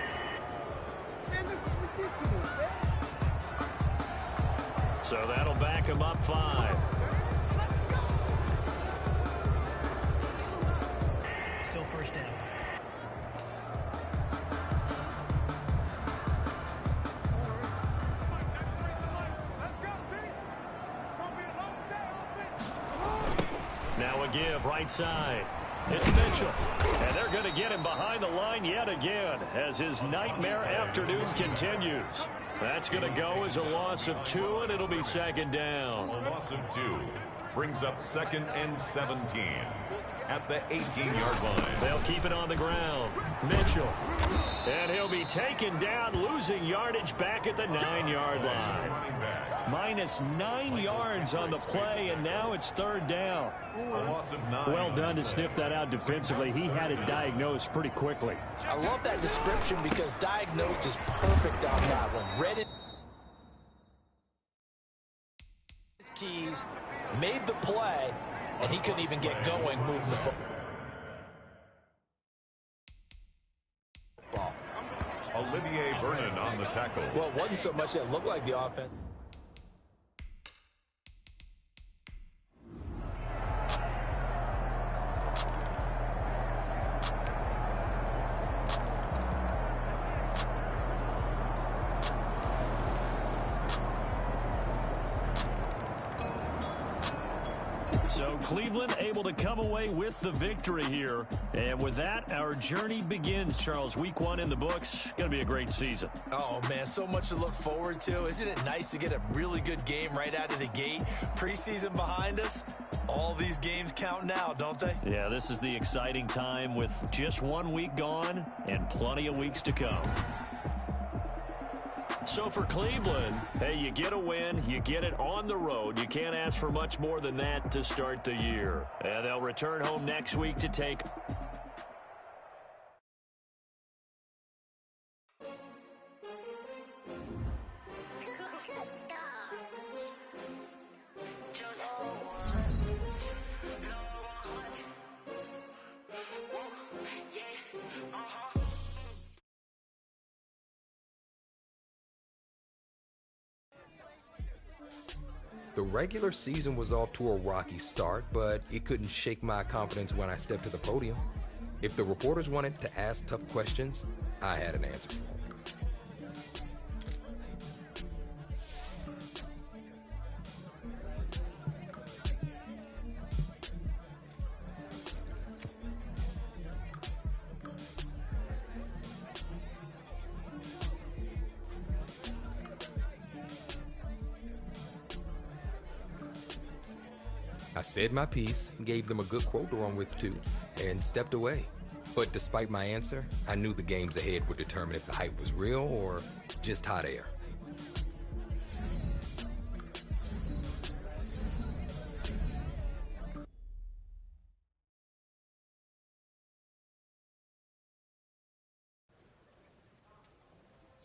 Man, this is ridiculous, man. So that'll back him up 5. Still 1st down. Now a give right side. It's Mitchell. And they're going to get him behind the line yet again as his nightmare afternoon continues. That's going to go as a loss of 2, and it'll be 2nd down. A loss of 2. brings up 2nd and 17 at the 18-yard line. They'll keep it on the ground. Mitchell. And he'll be taken down, losing yardage back at the 9-yard line. Minus 9 yards on the play, and now it's 3rd down. Well done to sniff that out defensively. He had it diagnosed pretty quickly. I love that description because diagnosed is perfect on that one. Read it. His keys, made the play, and he couldn't even get going moving the football. Olivier Vernon on the tackle. Well, it wasn't so much that it looked like the offense. So Cleveland able to come away with the victory here. And with that, our journey begins, Charles. Week 1 in the books. Going to be a great season. Oh, man, so much to look forward to. Isn't it nice to get a really good game right out of the gate? Preseason behind us. All these games count now, don't they? Yeah, this is the exciting time with just 1 week gone and plenty of weeks to come. So for Cleveland, hey, you get a win, you get it on the road. You can't ask for much more than that to start the year. And they'll return home next week to take... The regular season was off to a rocky start, but it couldn't shake my confidence when I stepped to the podium. If the reporters wanted to ask tough questions, I had an answer for them. I said my piece, gave them a good quote to run with too, and stepped away. But despite my answer, I knew the games ahead would determine if the hype was real or just hot air.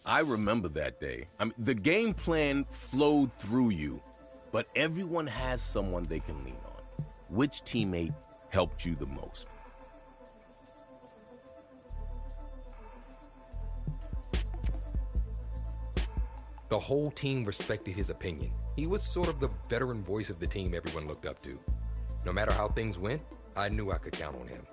I remember that day. I mean, the game plan flowed through you, but everyone has someone they can lean on. Which teammate helped you the most? The whole team respected his opinion. He was sort of the veteran voice of the team everyone looked up to. No matter how things went, I knew I could count on him.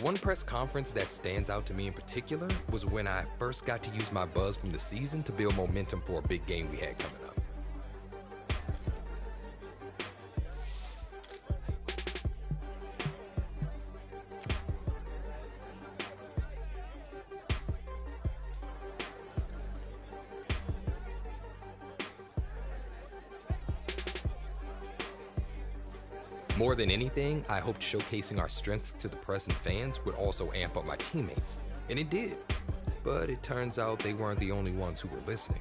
One press conference that stands out to me in particular was when I first got to use my buzz from the season to build momentum for a big game we had coming up. More than anything, I hoped showcasing our strengths to the press and fans would also amp up my teammates. And it did. But it turns out they weren't the only ones who were listening.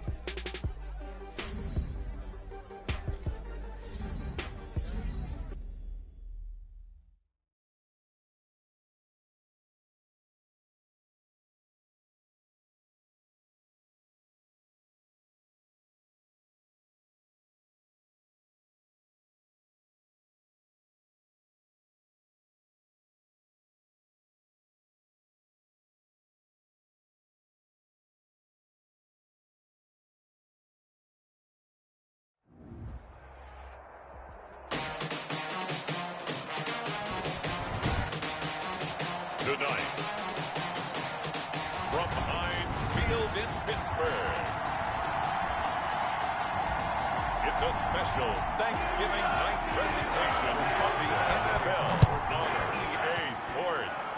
Tonight, from Heinz Field in Pittsburgh, it's a special Thanksgiving night presentation of the NFL on EA Sports.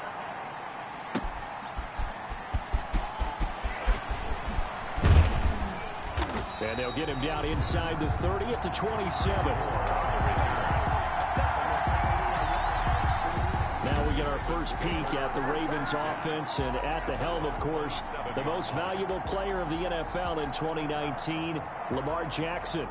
And they'll get him down inside the 30 at the 27. Now we get our first peek at the Ravens offense, and at the helm, of course, the most valuable player of the NFL in 2019, Lamar Jackson.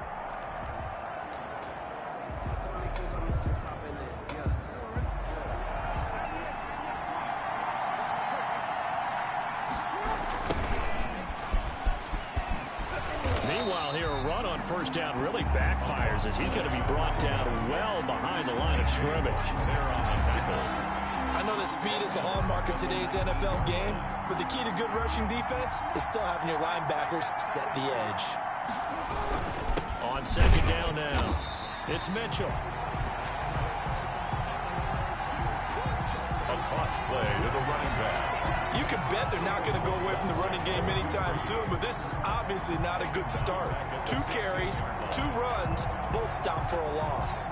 Meanwhile, here a run on first down really backfires as he's going to be brought down well behind the line of scrimmage. They're on the tackle. I know that speed is the hallmark of today's NFL game, but the key to good rushing defense is still having your linebackers set the edge. On second down now, it's Mitchell. A toss play to the running back. You can bet they're not going to go away from the running game anytime soon, but this is obviously not a good start. 2 carries, 2 runs, both stopped for a loss.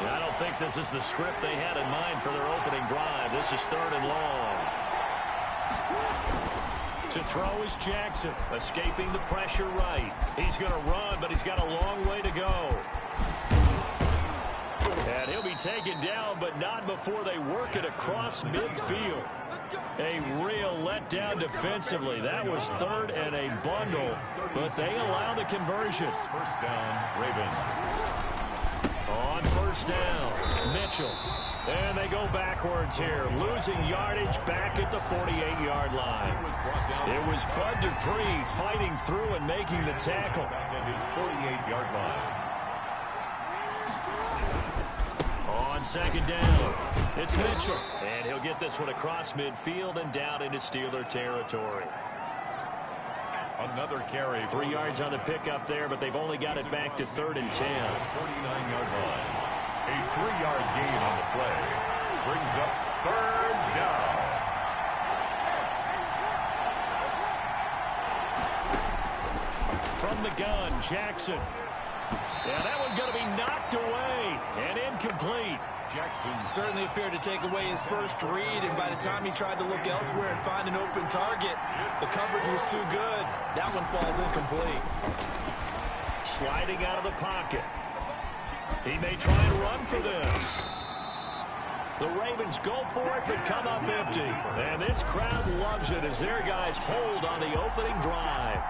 I don't think this is the script they had in mind for their opening drive. This is 3rd and long. To throw is Jackson, escaping the pressure right. He's going to run, but he's got a long way to go. And he'll be taken down, but not before they work it across midfield. A real letdown defensively. That was 3rd and a bundle, but they allow the conversion. First down, Ravens. On first down, Mitchell. And they go backwards here, losing yardage back at the 48-yard line. It was Bud Dupree fighting through and making the tackle. At his 48-yard line. On second down, it's Mitchell. And he'll get this one across midfield and down into Steeler territory. Another carry. 3 yards on the pickup there, but they've only got it back to 3rd and 10. 49-yard line. A 3-yard gain on the play. Brings up 3rd down. From the gun, Jackson. Yeah, that one's going to be knocked away and incomplete. Jackson certainly appeared to take away his first read, and by the time he tried to look elsewhere and find an open target, the coverage was too good. That one falls incomplete. Sliding out of the pocket. He may try and run for this. The Ravens go for it, but come up empty. And this crowd loves it as their guys hold on the opening drive.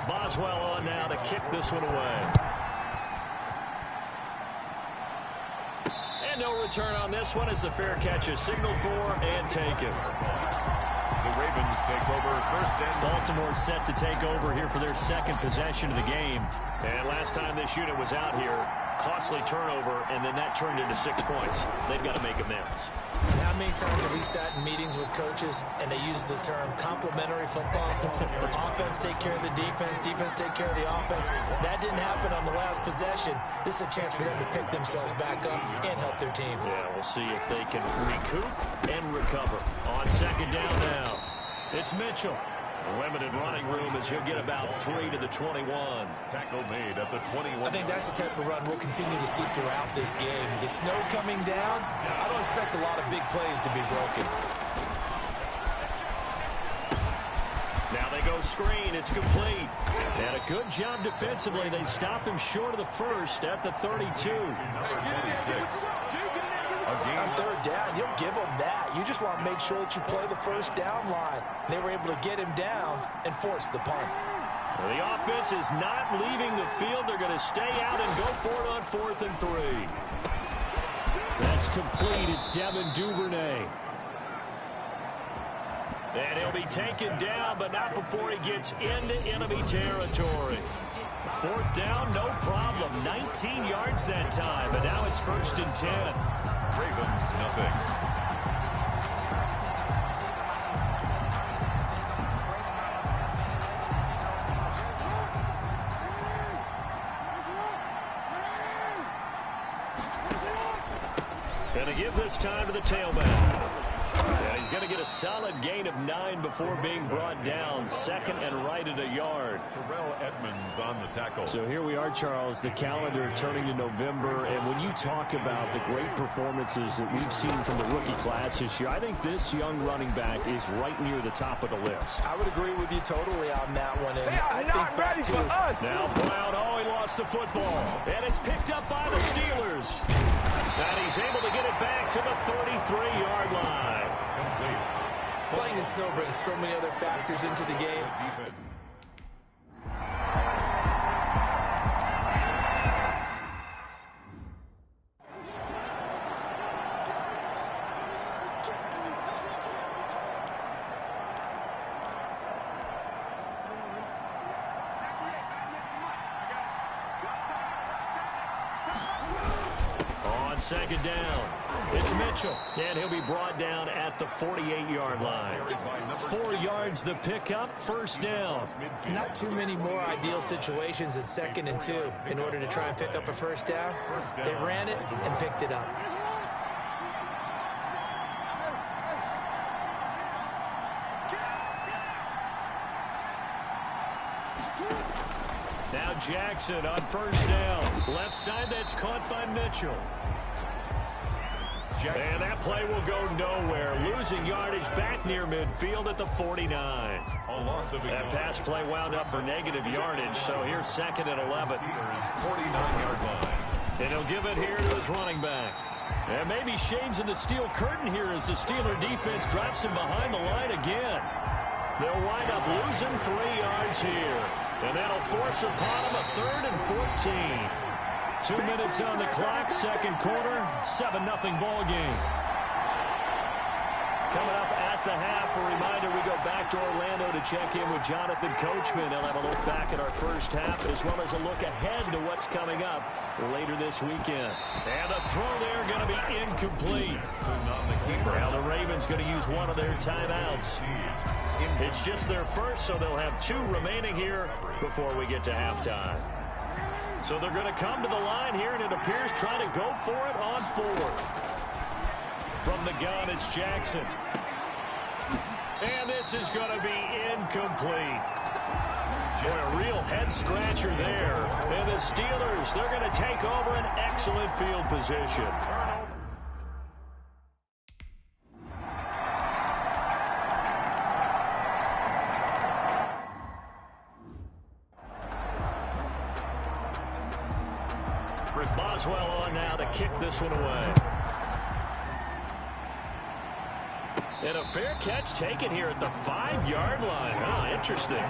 Boswell on now to kick this one away. And no return on this one as the fair catch is signaled for and taken. The Ravens take over first and Baltimore set to take over here for their second possession of the game. And last time this unit was out here, costly turnover, and then that turned into 6 points. They've got to make amends. And how many times have we sat in meetings with coaches and they use the term complementary football? Offense take care of the defense, defense take care of the offense. That didn't happen on the last possession. This is a chance for them to pick themselves back up and help their team. Yeah, we'll see if they can recoup and recover. On second down now, it's Mitchell. Limited running room as he'll get about 3 to the 21. Tackle made at the 21. I think that's the type of run we'll continue to see throughout this game. The snow coming down, I don't expect a lot of big plays to be broken. Now they go screen. It's complete. And a good job defensively. They stop him short of the first at the 32. Number 26. On third down, you'll give them that. You just want to make sure that you play the first down line. They were able to get him down and force the punt. Well, the offense is not leaving the field. They're going to stay out and go for it on 4th and 3. That's complete. It's Devin Duvernay. And he'll be taken down, but not before he gets into enemy territory. 4th down, no problem. 19 yards that time, but now it's 1st and 10. Ravens, nothing. Going to give this time to the tailback. And he's going to get a solid gain of 9 before being brought down. 2nd and right at a yard. Terrell Edmonds on the tackle. So here we are, Charles, the calendar turning to November. And when you talk about the great performances that we've seen from the rookie class this year, I think this young running back is right near the top of the list. I would agree with you totally on that one. And they are not ready for us. Now Brown, he lost the football. And it's picked up by the Steelers. And he's able to get it back to the 33-yard line. Complete. Playing in snow brings so many other factors into the game. On 2nd down, it's Mitchell, and he'll be brought down at the 48-yard line. 4 yards the pickup, 1st down. Not too many more ideal situations at 2nd and 2 in order to try and pick up a 1st down. They ran it and picked it up. Now Jackson on 1st down. Left side, that's caught by Mitchell. And that play will go nowhere. Losing yardage back near midfield at the 49. That pass play wound up for negative yardage, so here's 2nd and 11. 49-yard line. And he'll give it here to his running back. And maybe shades in the steel curtain here as the Steeler defense drops him behind the line again. They'll wind up losing 3 yards here. And that'll force upon him a 3rd and 14. 2 minutes on the clock, 2nd quarter, 7-0 ball game. Coming up at the half, a reminder we go back to Orlando to check in with Jonathan Coachman. He'll have a look back at our first half as well as a look ahead to what's coming up later this weekend. And the throw there going to be incomplete. Now the Ravens going to use one of their timeouts. It's just their first, so they'll have 2 remaining here before we get to halftime. So they're going to come to the line here, and it appears trying to go for it on 4th. From the gun, it's Jackson. And this is going to be incomplete. Boy, a real head-scratcher there. And the Steelers, they're going to take over an excellent field position. Boswell on now to kick this one away. And a fair catch taken here at the 5-yard line. Oh, interesting.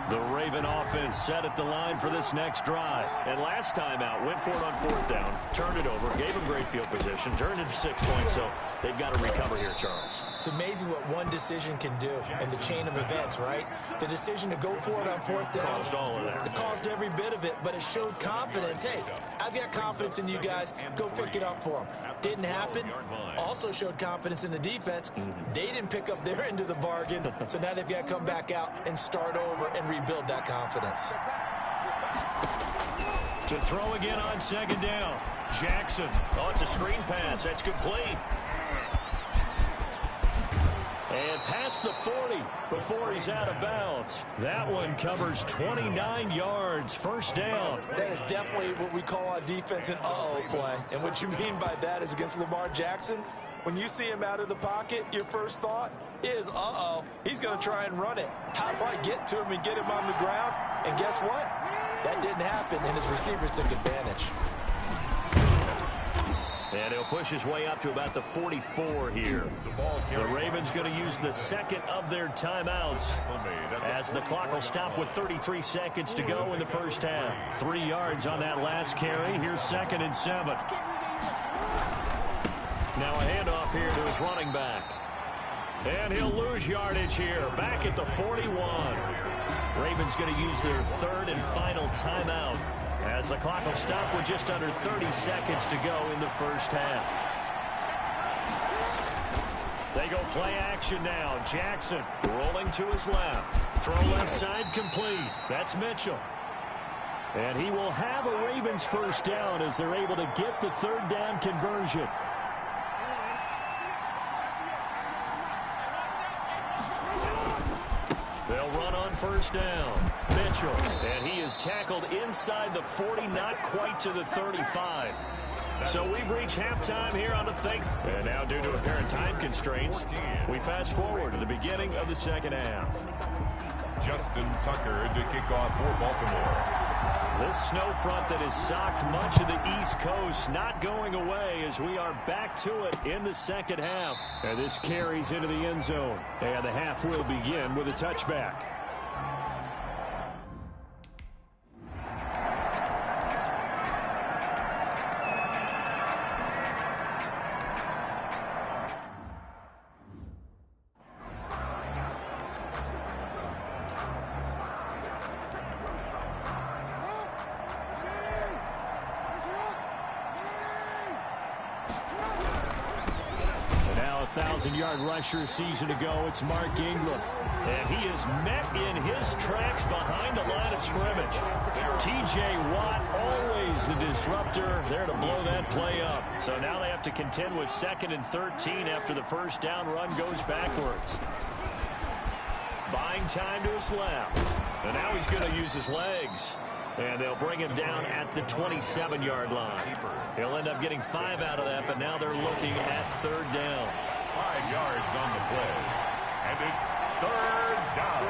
The Raven offense set at the line for this next drive. And last time out, went for it on 4th down, turned it over, gave them great field position, turned it to 6 points, so they've got to recover here, Charles. It's amazing what one decision can do in the chain of events, right? The decision to go for it on 4th down. Caused all of that. It caused every bit of it, but it showed confidence. Hey, I've got confidence in you guys. Go pick it up for them. Didn't happen. Also showed confidence in the defense. They didn't pick up their end of the bargain, so now they've got to come back out and start over and rebuild that confidence. To throw again on 2nd down. Jackson. Oh, it's a screen pass. That's complete. And past the 40 before he's out of bounds. That one covers 29 yards. First down. That is definitely what we call on defense an uh-oh play. And what you mean by that is against Lamar Jackson, when you see him out of the pocket, your first thought is, uh-oh, he's going to try and run it. How do I get to him and get him on the ground? And guess what? That didn't happen, and his receivers took advantage. And he'll push his way up to about the 44 here. The Ravens going to use the second of their timeouts as the clock will stop with 33 seconds to go in the first half. 3 yards on that last carry. Here's 2nd and 7. Now a handoff here to his running back. And he'll lose yardage here. Back at the 41. Ravens going to use their third and final timeout as the clock will stop with just under 30 seconds to go in the first half. They go play action now. Jackson rolling to his left. Throw left side complete. That's Mitchell. And he will have a Ravens first down as they're able to get the third down conversion. They'll run on first down. Mitchell, and he is tackled inside the 40, not quite to the 35. So we've reached halftime here on the Thanksgiving. And now, due to apparent time constraints, we fast forward to the beginning of the second half. Justin Tucker to kick off for Baltimore. This snow front that has socked much of the East Coast not going away as we are back to it in the second half. And this carries into the end zone. And the half will begin with a touchback. Rusher season ago, it's Mark Ingram. And he is met in his tracks behind the line of scrimmage. T.J. Watt, always the disruptor, there to blow that play up. So now they have to contend with 2nd and 13 after the first down run goes backwards. Buying time to his left. And now he's going to use his legs. And they'll bring him down at the 27-yard line. He'll end up getting 5 out of that, but now they're looking at third down. 5 yards on the play. And it's third down.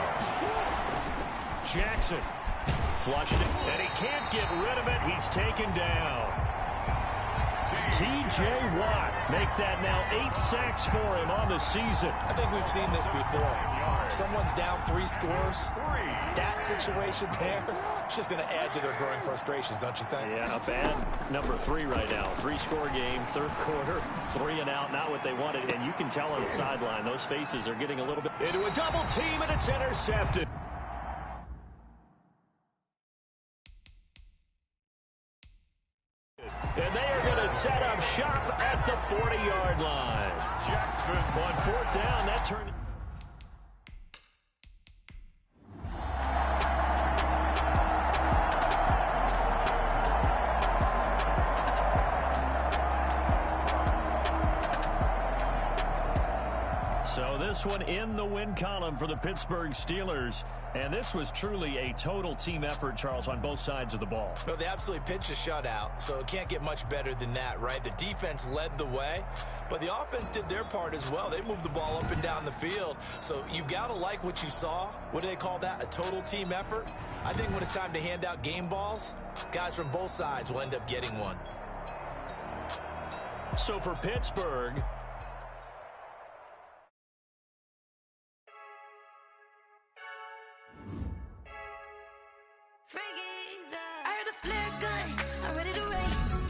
Jackson flushed it, and he can't get rid of it. He's taken down. T.J. Watt make that now 8 sacks for him on the season. I think we've seen this before. Someone's down 3 scores. That situation there, it's just going to add to their growing frustrations, don't you think? Yeah, a bad number 3 right now. 3-score game, third quarter, 3 and out, not what they wanted. And you can tell on the sideline, those faces are getting a little bit into a double team, and it's intercepted. And they are going to set up shop at the 40-yard line. Jackson on fourth down, that turned. So this one in the win column for the Pittsburgh Steelers. And this was truly a total team effort, Charles, on both sides of the ball. No, they absolutely pitched a shutout, so it can't get much better than that, right? The defense led the way, but the offense did their part as well. They moved the ball up and down the field, so you've got to like what you saw. What do they call that? A total team effort? I think when it's time to hand out game balls, guys from both sides will end up getting one. So for Pittsburgh, I heard a flare gun, I'm ready to race.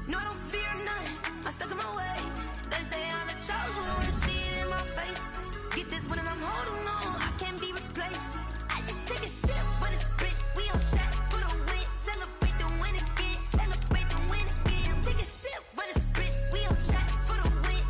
No, I don't fear none, I'm stuck in my ways. They say I'm the chosen one, to see it in my face. Get this one and I'm holding on, I can't be replaced. I just take a sip when it's split, we on track for the win. Celebrate the win again, celebrate the win again. Take a sip when it's split, we on track for the win.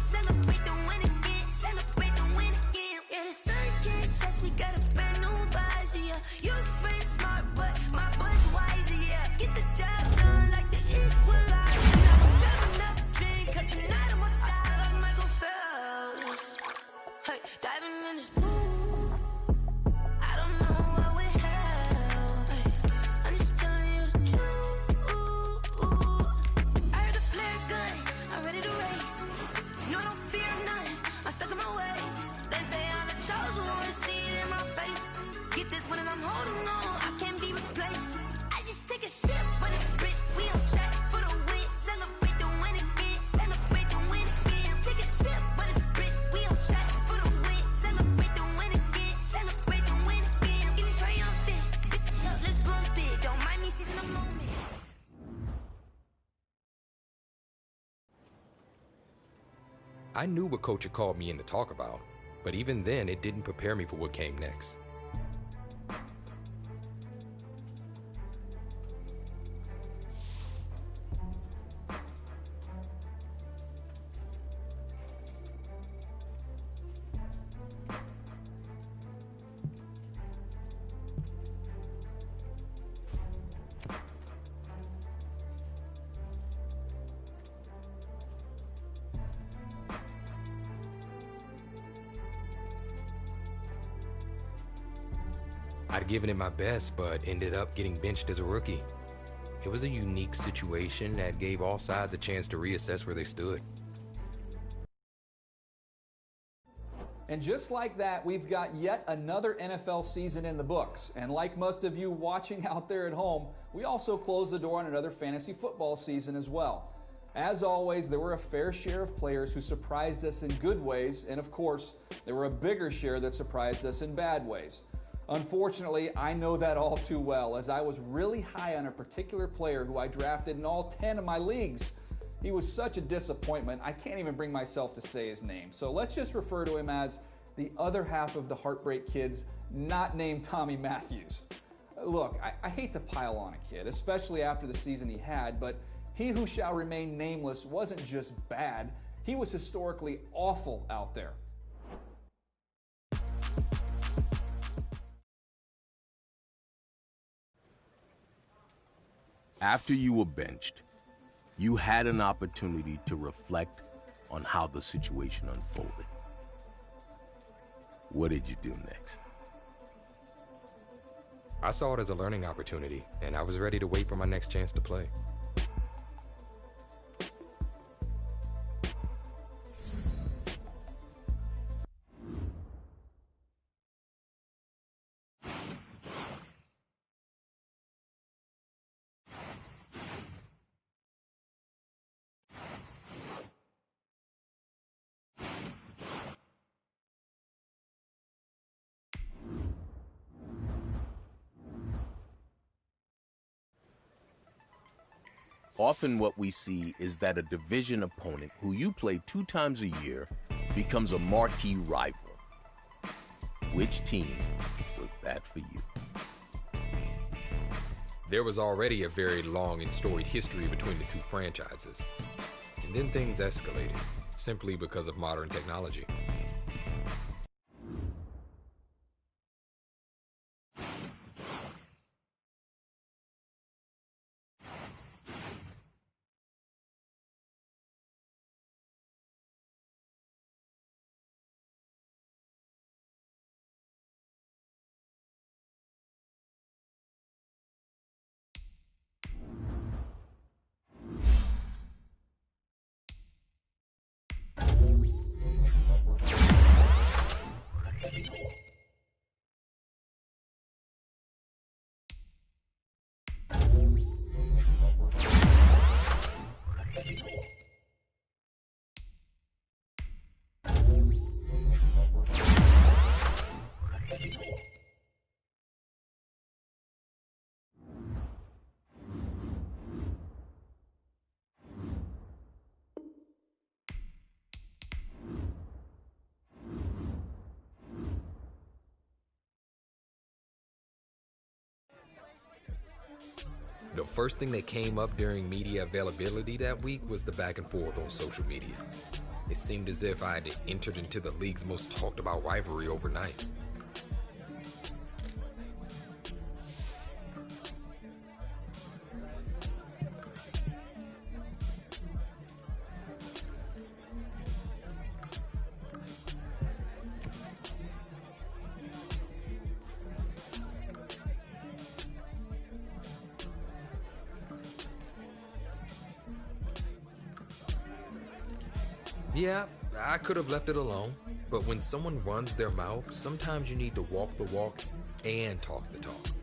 I knew what Coach had called me in to talk about, but even then, it didn't prepare me for what came next. I'd given it my best, but ended up getting benched as a rookie. It was a unique situation that gave all sides a chance to reassess where they stood. And just like that, we've got yet another NFL season in the books. And like most of you watching out there at home, we also closed the door on another fantasy football season as well. As always, there were a fair share of players who surprised us in good ways, and of course, there were a bigger share that surprised us in bad ways. Unfortunately, I know that all too well, as I was really high on a particular player who I drafted in all 10 of my leagues. He was such a disappointment, I can't even bring myself to say his name. So let's just refer to him as the other half of the Heartbreak Kids, not named Tommy Matthews. Look, I hate to pile on a kid, especially after the season he had, but he who shall remain nameless wasn't just bad, he was historically awful out there. After you were benched, you had an opportunity to reflect on how the situation unfolded. What did you do next? I saw it as a learning opportunity, and I was ready to wait for my next chance to play. Often what we see is that a division opponent who you play 2 times a year becomes a marquee rival. Which team was that for you? There was already a very long and storied history between the two franchises. And then things escalated, simply because of modern technology. The first thing that came up during media availability that week was the back and forth on social media. It seemed as if I had entered into the league's most talked about rivalry overnight. Yeah, I could have left it alone, but when someone runs their mouth, sometimes you need to walk the walk and talk the talk.